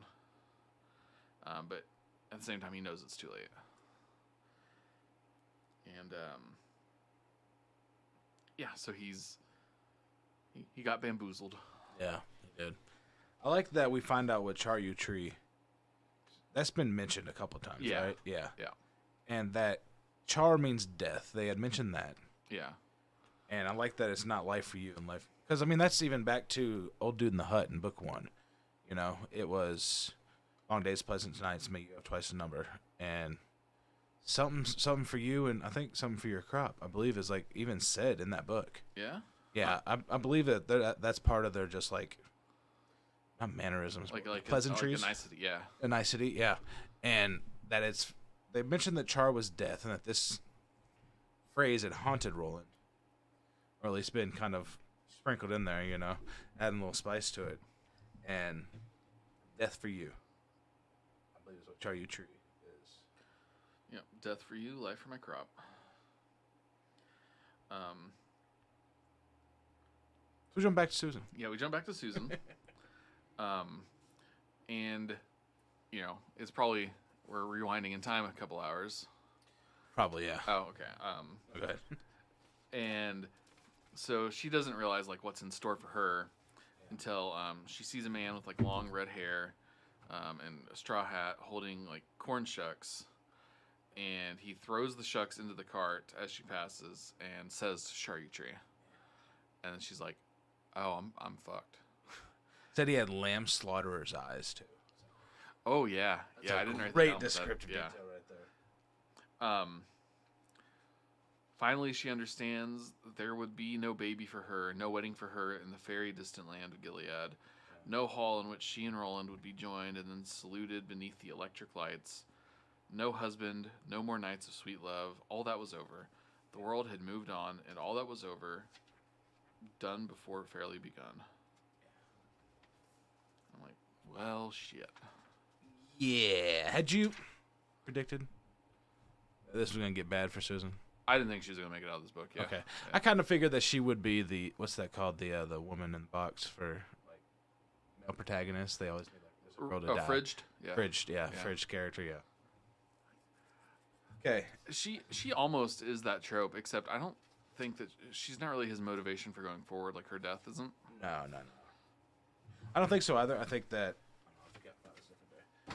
But at the same time, he knows it's too late. And yeah, so he got bamboozled. Yeah, he did. I like that we find out what Charyu Tree. That's been mentioned a couple times, Yeah. right? Yeah. Yeah. And that Char means death. They had mentioned that. Yeah. And I like that it's not life for you and life. Because, I mean, that's even back to Old Dude in the Hut in book 1. You know, it was long days, pleasant nights, make you have twice the number. And something for you and I think something for your crop, I believe, is like even said in that book. Yeah. Yeah, I believe that that's part of their just like, not mannerisms, Like pleasantries. like a nicety. Yeah. A nicety, yeah. And that they mentioned that Char was death and that this phrase had haunted Roland. Or at least been kind of sprinkled in there, you know, adding a little spice to it. And death for you, I believe is what Charyu Tree is. Yeah. Death for you, life for my crop. So we jump back to Susan. Yeah, we jump back to Susan. And, you know, it's probably, we're rewinding in time a couple hours. Probably, yeah. Oh, okay. Go ahead. And so she doesn't realize, like, what's in store for her until she sees a man with, like, long red hair and a straw hat holding, like, corn shucks. And he throws the shucks into the cart as she passes and says, Charyu Tree. And then she's like, oh, I'm fucked. Said he had lamb slaughterer's eyes, too. Oh, yeah. Yeah, I didn't write that Great down, but descriptive yeah. detail right there. Finally, she understands there would be no baby for her, no wedding for her in the fairy distant land of Gilead, no hall in which she and Roland would be joined and then saluted beneath the electric lights, no husband, no more nights of sweet love. All that was over. The world had moved on, and all that was over, done before it fairly begun. I'm like, well, shit. Yeah. Had you predicted this was going to get bad for Susan? I didn't think she was going to make it out of this book, yeah. Okay. Yeah. I kind of figured that she would be the, what's that called? The woman in the box for, like, male protagonists. They always need, like, there's a girl to die. Fridged? Yeah. Fridged, yeah. Yeah. Fridged character, yeah. Okay. She almost is that trope, except I don't think that she's not really his motivation for going forward. Like her death isn't. No. I don't think so either. I think that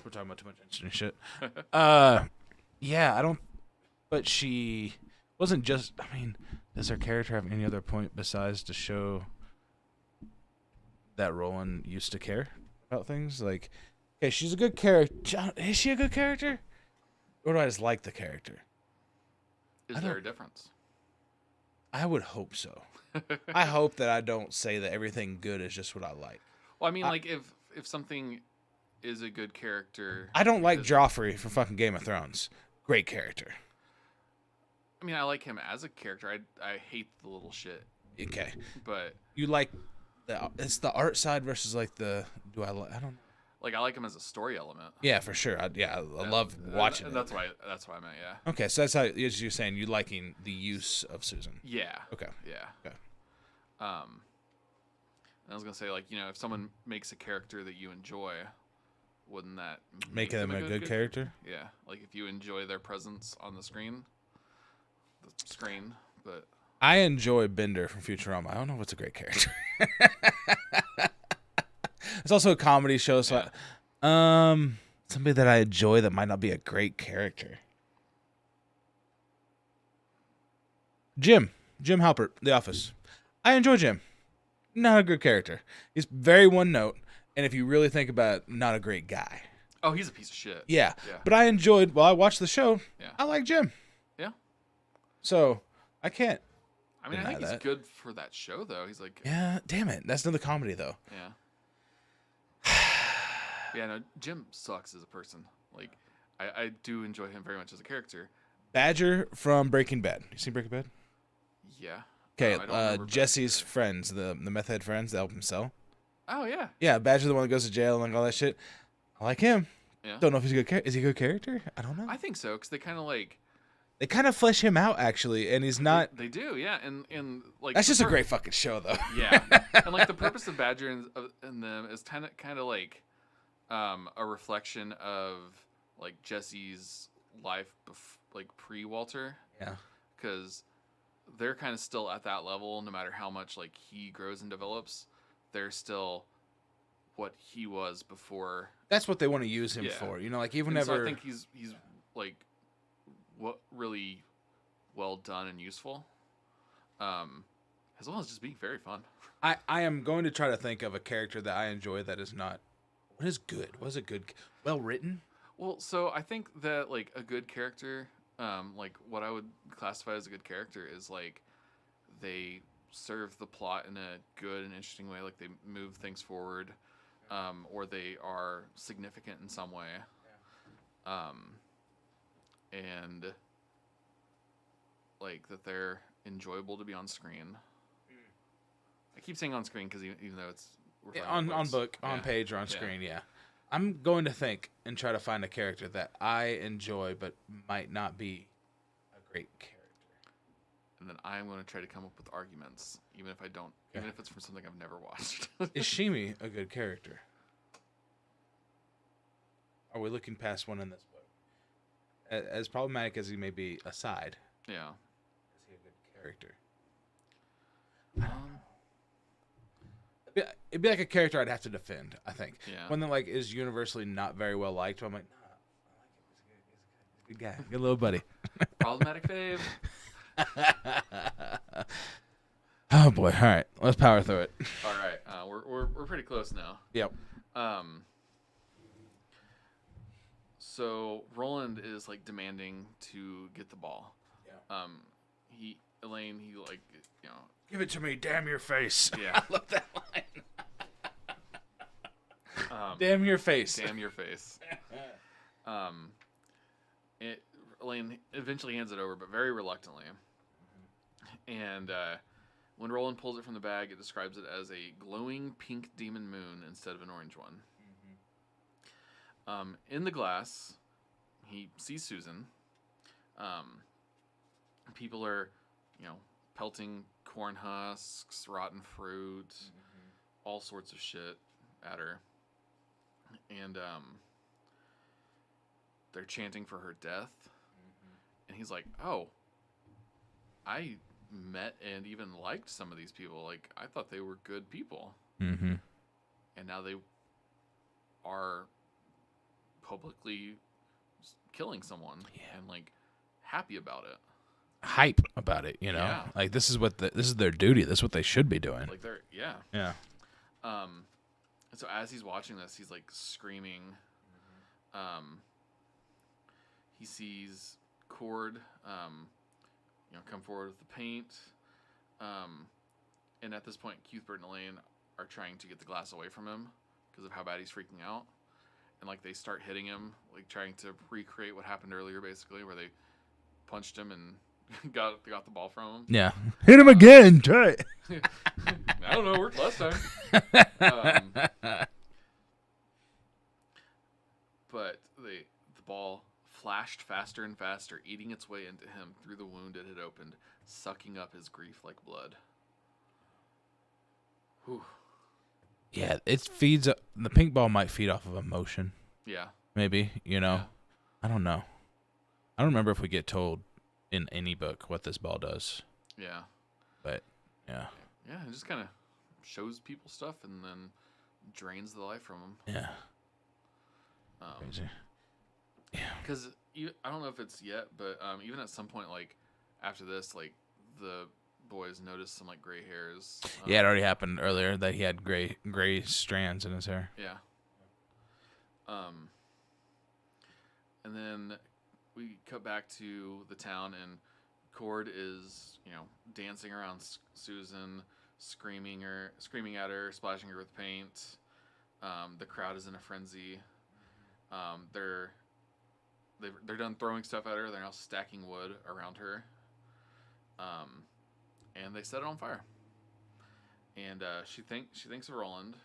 we're talking about too much interesting shit. Yeah, I don't. But she wasn't just. I mean, does her character have any other point besides to show that Roland used to care about things? Like, okay, she's a good character. Is she a good character? Or do I just like the character? Is there a difference? I would hope so. I hope that I don't say that everything good is just what I like. Well, I mean, like if something is a good character, I don't like Joffrey from fucking Game of Thrones. Great character. I mean, I like him as a character. I hate the little shit. Okay. But You like it's the art side versus like I don't know. like I like him as a story element. Yeah, for sure. I love watching it. That's why I meant, yeah. Okay, so that's how as you're saying you liking the use of Susan. Yeah. Okay. Yeah. Okay. I was gonna say, like, you know, if someone makes a character that you enjoy, wouldn't that Make them a good character? Yeah, like if you enjoy their presence on the screen. But I enjoy Bender from Futurama. I don't know if it's a great character. It's also a comedy show, so somebody that I enjoy that might not be a great character. Jim Halpert, The Office. I enjoy Jim. Not a good character. He's very one note, and if you really think about it, not a great guy. oh, he's a piece of shit. Yeah. Yeah. But I enjoyed while I watched the show. Yeah. I like Jim. Yeah. So I can't. I mean, I deny think he's that. good for that show, though. He's like, Yeah, damn it. That's another comedy though. yeah. Yeah, no, Jim sucks as a person. Like, I do enjoy him very much as a character. Badger from Breaking Bad. You seen Breaking Bad? Yeah. Okay, I don't remember Jesse's Badger. friends, the meth head friends that help him sell. Oh, yeah. Yeah, Badger, the one that goes to jail and like all that shit. I like him. Yeah. Don't know if he's a good character. Is he a good character? I don't know. I think so, because they kind of like, They kind of flesh him out actually, and he's not. They do, yeah, and like That's the just a great fucking show, though. Yeah, and like the purpose of Badger in them is kind of like a reflection of like Jesse's life, like pre-Walter. Yeah. Because they're kind of still at that level, no matter how much like he grows and develops. They're still what he was before. That's what they want to use him Yeah. for. You know, like even And whenever. so I think he's like what really well done and useful, as well as just being very fun. I am going to try to think of a character that I enjoy that is not. What is good? What is a good? Well written. Well, so I think that like a good character, like what I would classify as a good character is like they serve the plot in a good and interesting way, like they move things forward, or they are significant in some way, and like that they're enjoyable to be on screen. I keep saying on screen because even though it's we're talking about On books. book, on Yeah. page, or on Yeah. screen. Yeah. I'm going to think and try to find a character that I enjoy but might not be a great character. And then I'm going to try to come up with arguments, even if I don't, Okay. even if it's from something I've never watched. Is Shimi a good character? Are we looking past one in this book? As problematic as he may be aside, Yeah. is he a good character? Um, It'd be like a character I'd have to defend, I think. Yeah. One that like is universally not very well liked, but I'm like, nah, I like him. He's a good guy. Good little buddy. problematic fave. Oh boy. All right. Let's power through it. All right. We're pretty close now. Yep. So Roland is like demanding to get the ball. Yeah. Elaine, he like, you know, Give it to me, damn your face. Yeah. I love that line. Damn your face. damn your face. Elaine eventually hands it over, but very reluctantly. And when Roland pulls it from the bag, it describes it as a glowing pink demon moon instead of an orange one. In the glass, he sees Susan. People are, you know, pelting corn husks, rotten fruit, all sorts of shit at her. And they're chanting for her death. And he's like, oh, I met and even liked some of these people. Like, I thought they were good people. Mm-hmm. And now they are publicly killing someone and, like, happy about it. Hype about it, you know. Yeah. Like this is their duty. This is what they should be doing. Like, they're, yeah. Yeah. And so as he's watching this, he's, like, screaming. He sees Cord, you know, come forward with the paint. And at this point, Cuthbert and Elaine are trying to get the glass away from him because of how bad he's freaking out. And, like, they start hitting him, like, trying to recreate what happened earlier, basically, where they punched him and got the ball from him. Yeah. Hit him again. Try it. I don't know, worked last time. But the ball flashed faster and faster, eating its way into him through the wound it had opened, sucking up his grief like blood. Whew. Yeah, it feeds. The pink ball might feed off of emotion. Yeah. Maybe, you know. Yeah. I don't know. I don't remember if we get told in any book what this ball does. Yeah. But yeah. Yeah, it just kind of shows people stuff and then drains the life from them. Yeah. Crazy. Because I don't know if it's yet, but even at some point, like after this, like the boys noticed some like gray hairs. Yeah, it already happened earlier that he had gray strands in his hair. Yeah. And then we cut back to the town, and Cord is, you know, dancing around Susan, screaming at her, splashing her with paint. The crowd is in a frenzy. They're done throwing stuff at her. They're now stacking wood around her. And they set it on fire. And she thinks of Roland,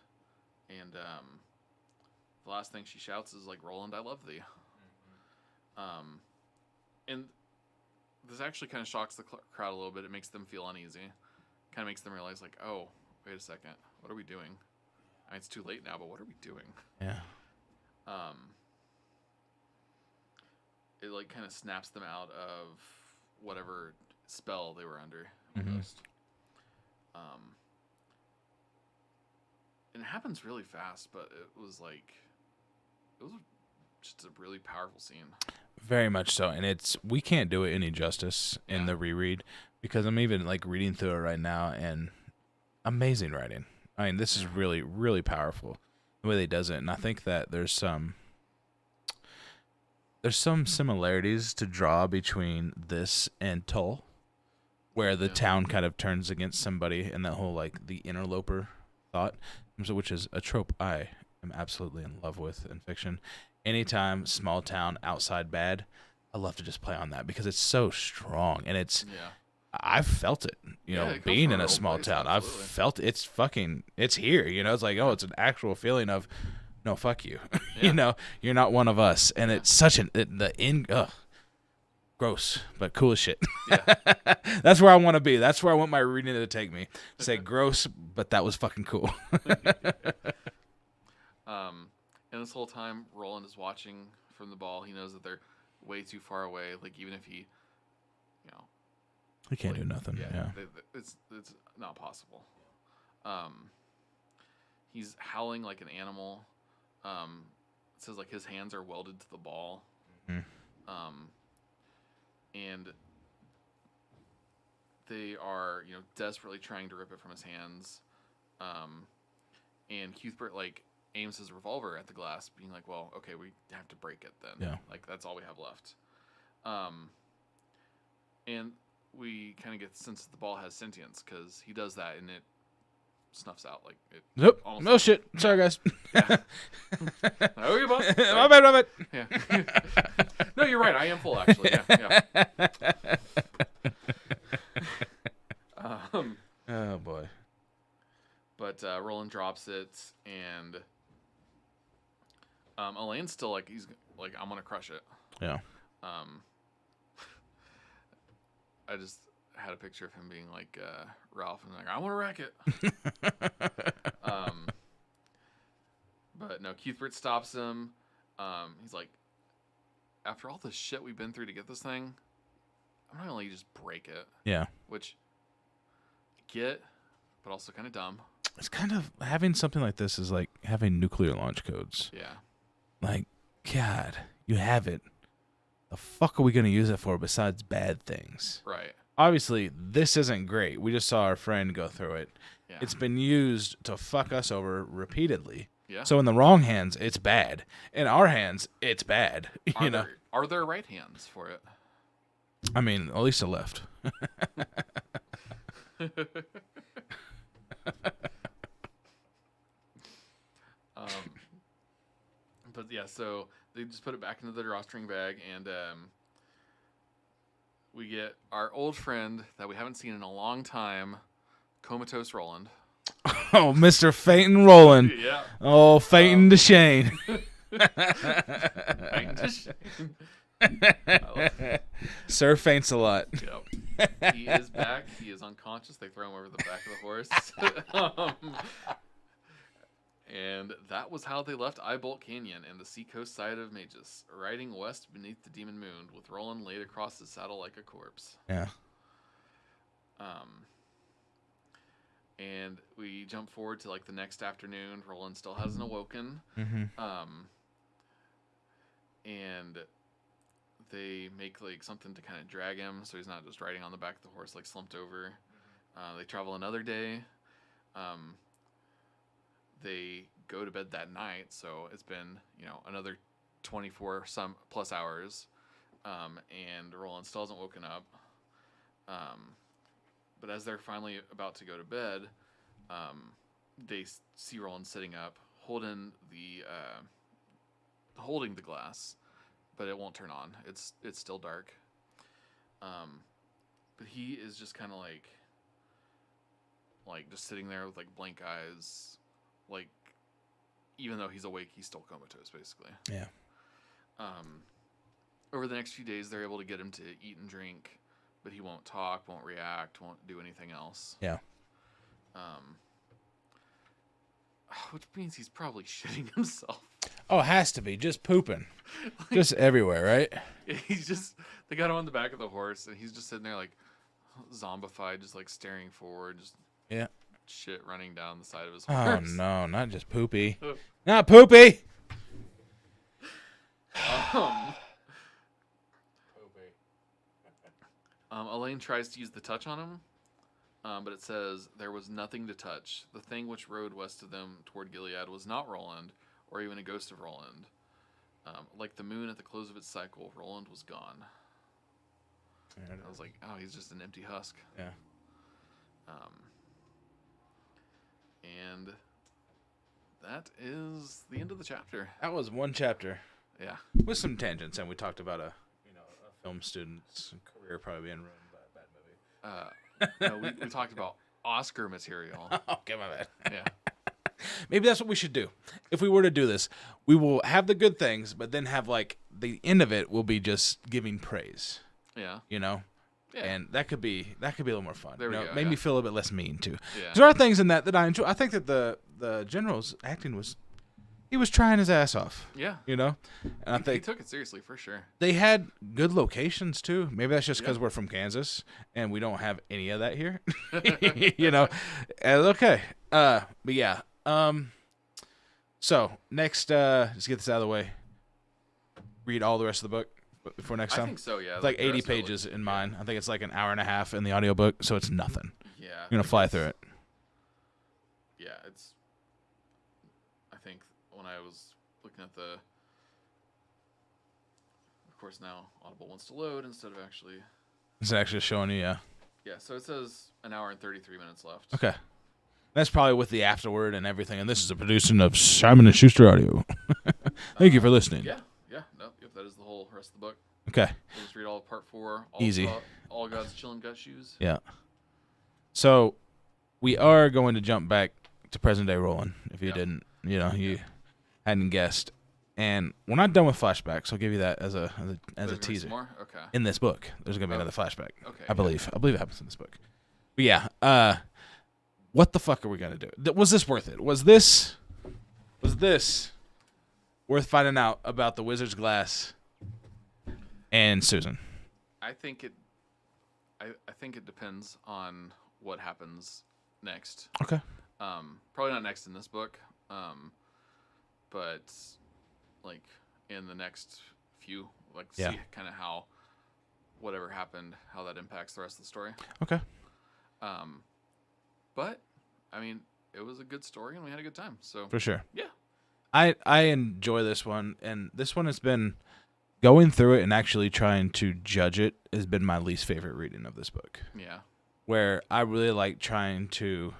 and the last thing she shouts is like, "Roland, I love thee." And this actually kind of shocks the crowd a little bit. It makes them feel uneasy. Kind of makes them realize, like, oh, wait a second. What are we doing? I mean, it's too late now, but what are we doing? Yeah. It, like, kind of snaps them out of whatever spell they were under. Mhm. Almost. And it happens really fast, but it was just a really powerful scene. Very much so, and we can't do it any justice in Yeah. the reread because I'm even like reading through it right now, and amazing writing. I mean, this is really, really powerful the way they does it, and I think that there's some similarities to draw between this and Tull, where the Yeah. town kind of turns against somebody, and that whole like the interloper thought, which is a trope I am absolutely in love with in fiction. Anytime small town outside bad, I love to just play on that because it's so strong, and Yeah. I've felt it, Yeah, know, it comes being from in a a real small place, town. absolutely. I've felt it's here, it's like, oh, it's an actual feeling of, no, fuck you. Yeah. You're not one of us. And it's such gross, but cool as shit. Yeah. That's where I want to be. That's where I want my reading to take me. Say gross, but that was fucking cool. And this whole time, Roland is watching from the ball. He knows that they're way too far away. Like, even if he, We can't do nothing. Yeah. It's not possible. He's howling like an animal. It says like his hands are welded to the ball. Mhm. And they are, desperately trying to rip it from his hands. And Cuthbert like aims his revolver at the glass, being like, "Well, okay, we have to break it then. Yeah. Like that's all we have left." And we kind of get the sense that the ball has sentience because he does that and it snuffs out like it. Nope. almost No shit. Sorry, guys. Okay, boss. My bad. Yeah. No, you're right. I am full actually. Yeah. Oh boy. But Roland drops it, and Elaine's still like he's like I'm gonna crush it. Yeah. I just had a picture of him being like Ralph and like I want to wreck it. But no, Cuthbert stops him. He's like, after all the shit we've been through to get this thing, I'm not gonna let you just break it. Yeah. Which I get, but also kind of dumb. It's kind of having something like this is like having nuclear launch codes. Yeah. Like, God, you have it. The fuck are we going to use it for besides bad things? Right. Obviously, this isn't great. We just saw our friend go through it. Yeah. It's been used to fuck us over repeatedly. Yeah. So in the wrong hands, it's bad. In our hands, it's bad. Are there right hands for it? I mean, at least the left. But yeah, so they just put it back into the drawstring bag, and we get our old friend that we haven't seen in a long time, Comatose Roland. Oh, Mr. Fainton Roland. Yeah. Oh, Fainton DeShane. Sir faints a lot. Yep. He is back. He is unconscious. They throw him over the back of the horse. And that was how they left Eyebolt Canyon and the seacoast side of Magus, riding west beneath the Demon Moon, with Roland laid across his saddle like a corpse. Yeah. And we jump forward to like the next afternoon. Roland still hasn't awoken. Mm-hmm. And they make like something to kind of drag him, so he's not just riding on the back of the horse like slumped over. They travel another day. They go to bed that night, so it's been another 24 some plus hours, and Roland still hasn't woken up. But as they're finally about to go to bed, they see Roland sitting up, holding the glass, but it won't turn on. It's still dark. But he is just kind of like just sitting there with like blank eyes, like even though he's awake, he's still comatose basically. Yeah. Over the next few days, they're able to get him to eat and drink, but he won't talk, won't react, won't do anything else. Yeah. Which means he's probably shitting himself. Oh, it has to be. Just pooping. Just everywhere, right? He's just, they got him on the back of the horse, and he's just sitting there like zombified, just like staring forward, just Yeah. shit running down the side of his Oh, horse. no, not just poopy. Not poopy! Elaine tries to use the touch on him, but it says there was nothing to touch. The thing which rode west of them toward Gilead was not Roland, or even a ghost of Roland. Like the moon at the close of its cycle, Roland was gone. I was like, oh, he's just an empty husk. Yeah. And that is the end of the chapter. That was one chapter Yeah. with some tangents, and we talked about a film student's career probably being ruined by a bad movie. No, we talked about Oscar material. Okay, my bad. Yeah. Maybe that's what we should do. If we were to do this, we will have the good things, but then have like the end of it will be just giving praise. Yeah. Yeah. Yeah. And that could be a little more fun. There we go, Made yeah. me feel a little bit less mean too. Yeah. There are things in that I enjoy. I think that the general's acting he was trying his ass off. Yeah. And I He think took it seriously for sure. they had good locations too. Maybe that's just because we're from Kansas and we don't have any of that here. And okay. But yeah. So next, just get this out of the way. Read all the rest of the book before next time. I think so, yeah. It's like the 80 rest of it pages looks- in mine. I think it's like an hour and a half in the audiobook, so it's nothing. Yeah. You're gonna fly through it. Yeah, it's. I think when I was looking at the. Of course, now Audible wants to load instead of actually. It's actually showing you, yeah. Yeah, so it says an hour and 33 minutes left. Okay. That's probably with the afterword and everything. And this is a producing of Simon & Schuster Audio. Thank you for listening. Yeah, yep, that is the whole rest of the book. Okay. We'll just read all of part 4. Easy. All God's Chillin' Gut Shoes. Yeah. So we are going to jump back to present day Roland. If you didn't, you hadn't guessed. And we're not done with flashbacks. I'll give you that as a There's gonna be teaser. some more? Okay. In this book, there's going to be another flashback. Okay, I believe it happens in this book. But yeah, what the fuck are we going to do? Was this worth it? Was this worth finding out about the Wizard's Glass and Susan? I think it depends on what happens next. Okay. Probably not next in this book, but like in the next few, see kind of how whatever happened, how that impacts the rest of the story. Okay. But I mean, it was a good story and we had a good time. So For sure. yeah, I enjoy this one, and this one has been going through it and actually trying to judge it has been my least favorite reading of this book. yeah, Where I really like trying to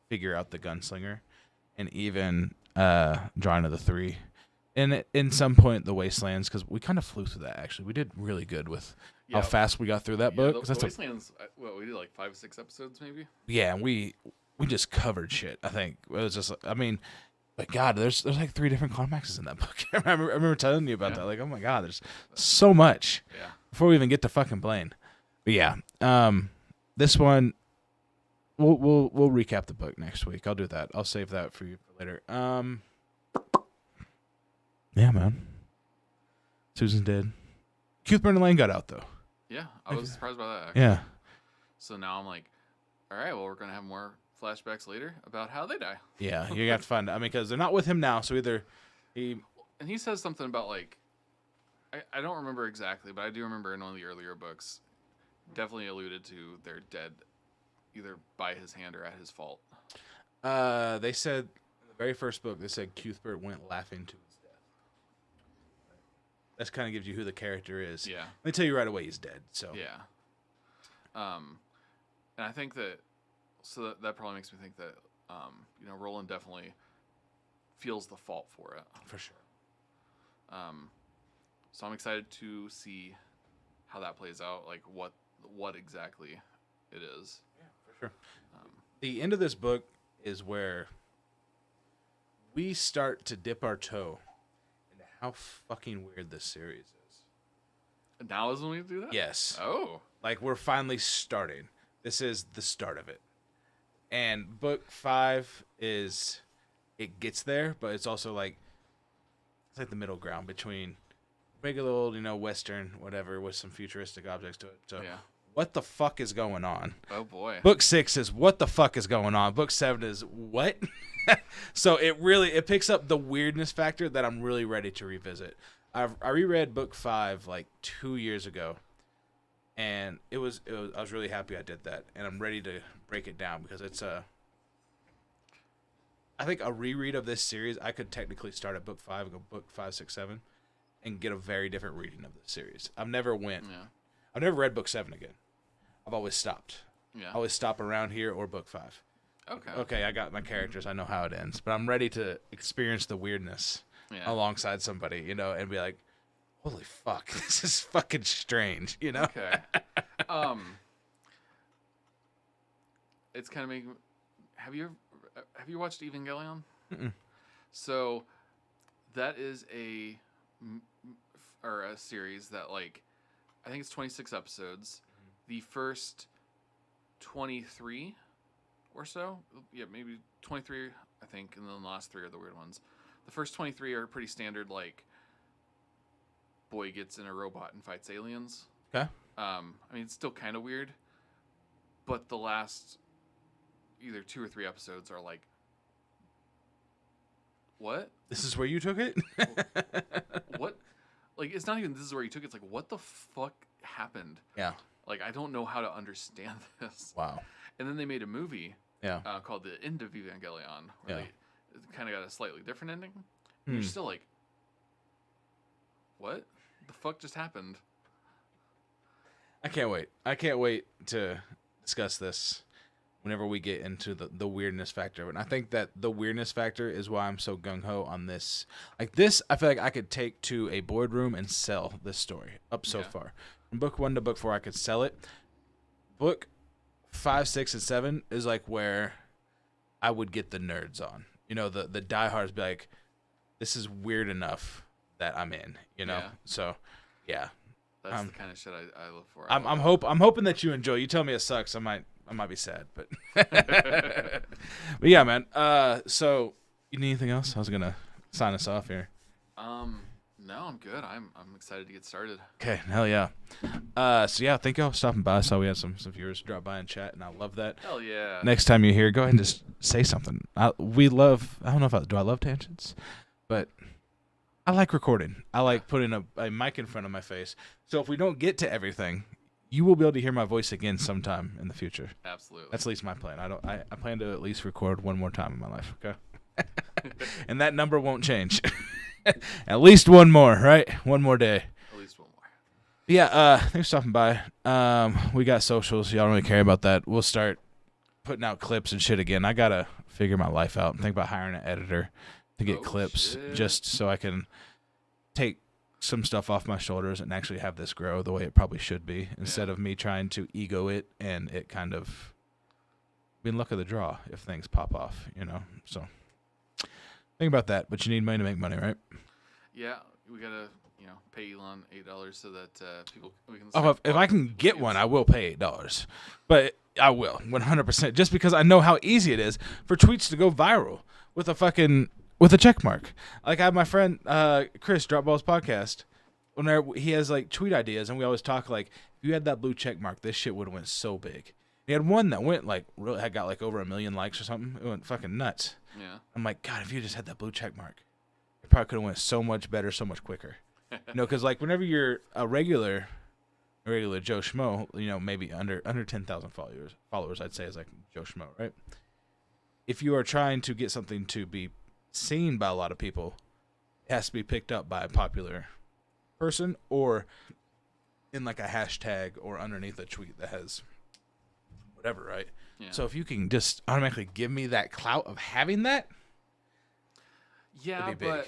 figure out the gunslinger and even drawing to the 3. And in some point, the Wastelands, because we kind of flew through that, actually. We did really good with how fast we got through that book. 'Cause The that's a- Wastelands. We did like 5-6 episodes maybe. yeah, and we just covered shit, I think. It was just, I mean, but God, there's like 3 different climaxes in that book. I remember telling you about that. Like, oh my God, there's so much Yeah. before we even get to fucking Blaine. But yeah, this one, we'll recap the book next week. I'll do that. I'll save that for you for later. Yeah, man. Susan's dead. Cuthbert and Lane got out though. Yeah, I was surprised by that. Actually. Yeah. So now I'm like, all right, well, we're gonna have more flashbacks later about how they die. Yeah, you have to find. I mean, because they're not with him now, so either he. And he says something about like, I don't remember exactly, but I do remember in one of the earlier books, definitely alluded to they're dead, either by his hand or at his fault. They said in the very first book, they said Cuthbert went laughing to his death. That kind of gives you who the character is. Yeah. They tell you right away he's dead. So Yeah. And I think that, so that probably makes me think that, Roland definitely feels the fault for it. for sure. So I'm excited to see how that plays out, like what exactly it is. Yeah, for sure. The end of this book is where we start to dip our toe into how fucking weird this series is. Now is when we do that? Yes. Oh. Like we're finally starting. This is the start of it. And book 5 is it gets there, but it's also like it's like the middle ground between regular old, Western, whatever, with some futuristic objects to it. So Yeah. what the fuck is going on? Oh boy. Book 6 is what the fuck is going on. Book 7 is what? So it picks up the weirdness factor that I'm really ready to revisit. I reread book 5 like 2 years ago, and I was really happy I did that, and I'm ready to break it down because it's I think a reread of this series, I could technically start at book 5 and go book 5, 6, 7, and get a very different reading of the series. I've never read book 7 again. I've always stopped. Yeah. I always stop around here or book 5. Okay, I got my characters. I know how it ends, but I'm ready to experience the weirdness alongside somebody, and be like, "Holy fuck, this is fucking strange," Okay. It's kind of making. Have you watched Evangelion? Mm-mm. So, that is a series that I think it's 26 episodes. The first 23 or so, maybe 23, I think, and then the last 3 are the weird ones. The first 23 are pretty standard, boy gets in a robot and fights aliens. Okay. I mean, it's still kind of weird, but the last either 2 or 3 episodes are what? This is where you took it? What? It's not even this is where you took it. It's what the fuck happened? Yeah. I don't know how to understand this. Wow. And then they made a movie called The End of Evangelion, where they kind of got a slightly different ending. And you're still what the fuck just happened? I can't wait. I can't wait to discuss this whenever we get into the weirdness factor. And I think that the weirdness factor is why I'm so gung-ho on this. This, I feel like I could take to a boardroom and sell this story up so far. From book 1 to book 4, I could sell it. Book 5, 6, and 7 is where I would get the nerds on. The diehards be like, this is weird enough that I'm in, Yeah. So, yeah. That's the kind of shit I look for. I'm hoping that you enjoy. You tell me it sucks, I might be sad, but but yeah, man. So you need anything else? I was gonna sign us off here. No, I'm good. I'm excited to get started. Okay, hell yeah. So yeah, thank y'all for stopping by. I saw we had some viewers drop by and chat, and I love that. Hell yeah. Next time you're here, go ahead and just say something. I don't know do I love tangents, but I like recording. I like putting a mic in front of my face. So if we don't get to everything, you will be able to hear my voice again sometime in the future. Absolutely. That's at least my plan. I plan to at least record one more time in my life, okay? And that number won't change. At least one more, right? One more day. At least one more. Yeah, thanks for stopping by. We got socials. Y'all don't really care about that. We'll start putting out clips and shit again. I got to figure my life out and think about hiring an editor to get clips shit. just so I can take some stuff off my shoulders and actually have this grow the way it probably should be instead of me trying to ego it and it kind of being luck of the draw if things pop off, So think about that, but you need money to make money, right? Yeah, we gotta pay Elon $8 so that we can. If I can get one, I will pay $8, but I will 100% just because I know how easy it is for tweets to go viral with a check mark. I have my friend Chris, Dropballs Podcast. Whenever he has tweet ideas, and we always talk if you had that blue check mark, this shit would have went so big. He had one that went really had got over 1 million likes or something. It went fucking nuts. Yeah. I'm like, God, if you just had that blue check mark, it probably could have went so much better, so much quicker. Because whenever you're a regular Joe Schmo, maybe under 10,000 followers, I'd say is Joe Schmo, right? If you are trying to get something to be seen by a lot of people, it has to be picked up by a popular person or in a hashtag or underneath a tweet that has whatever, right? Yeah. So if you can just automatically give me that clout of having that, yeah, it'd be big. But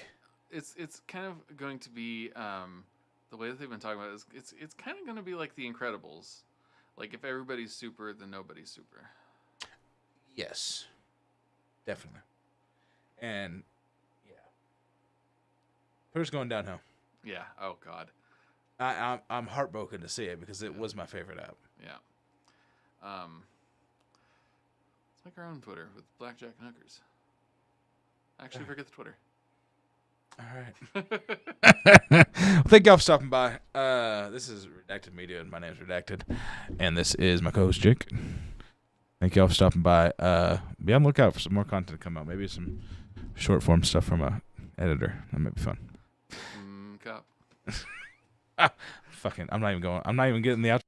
it's kind of going to be the way that they've been talking about it is it's kind of going to be like The Incredibles. If everybody's super, then nobody's super. Yes, definitely. And yeah, Twitter's going downhill. Yeah. Oh God. I'm heartbroken to see it because it was my favorite app. Yeah. Let's make our own Twitter with Blackjack and Hookers. Actually, forget the Twitter. All right. Well, thank y'all for stopping by. This is Redacted Media, and my name's Redacted, and this is my co-host Jake. Thank y'all for stopping by. Be on the lookout for some more content to come out. Maybe some short form stuff from a editor. That might be fun. Cop. Fucking, I'm not even getting the outro.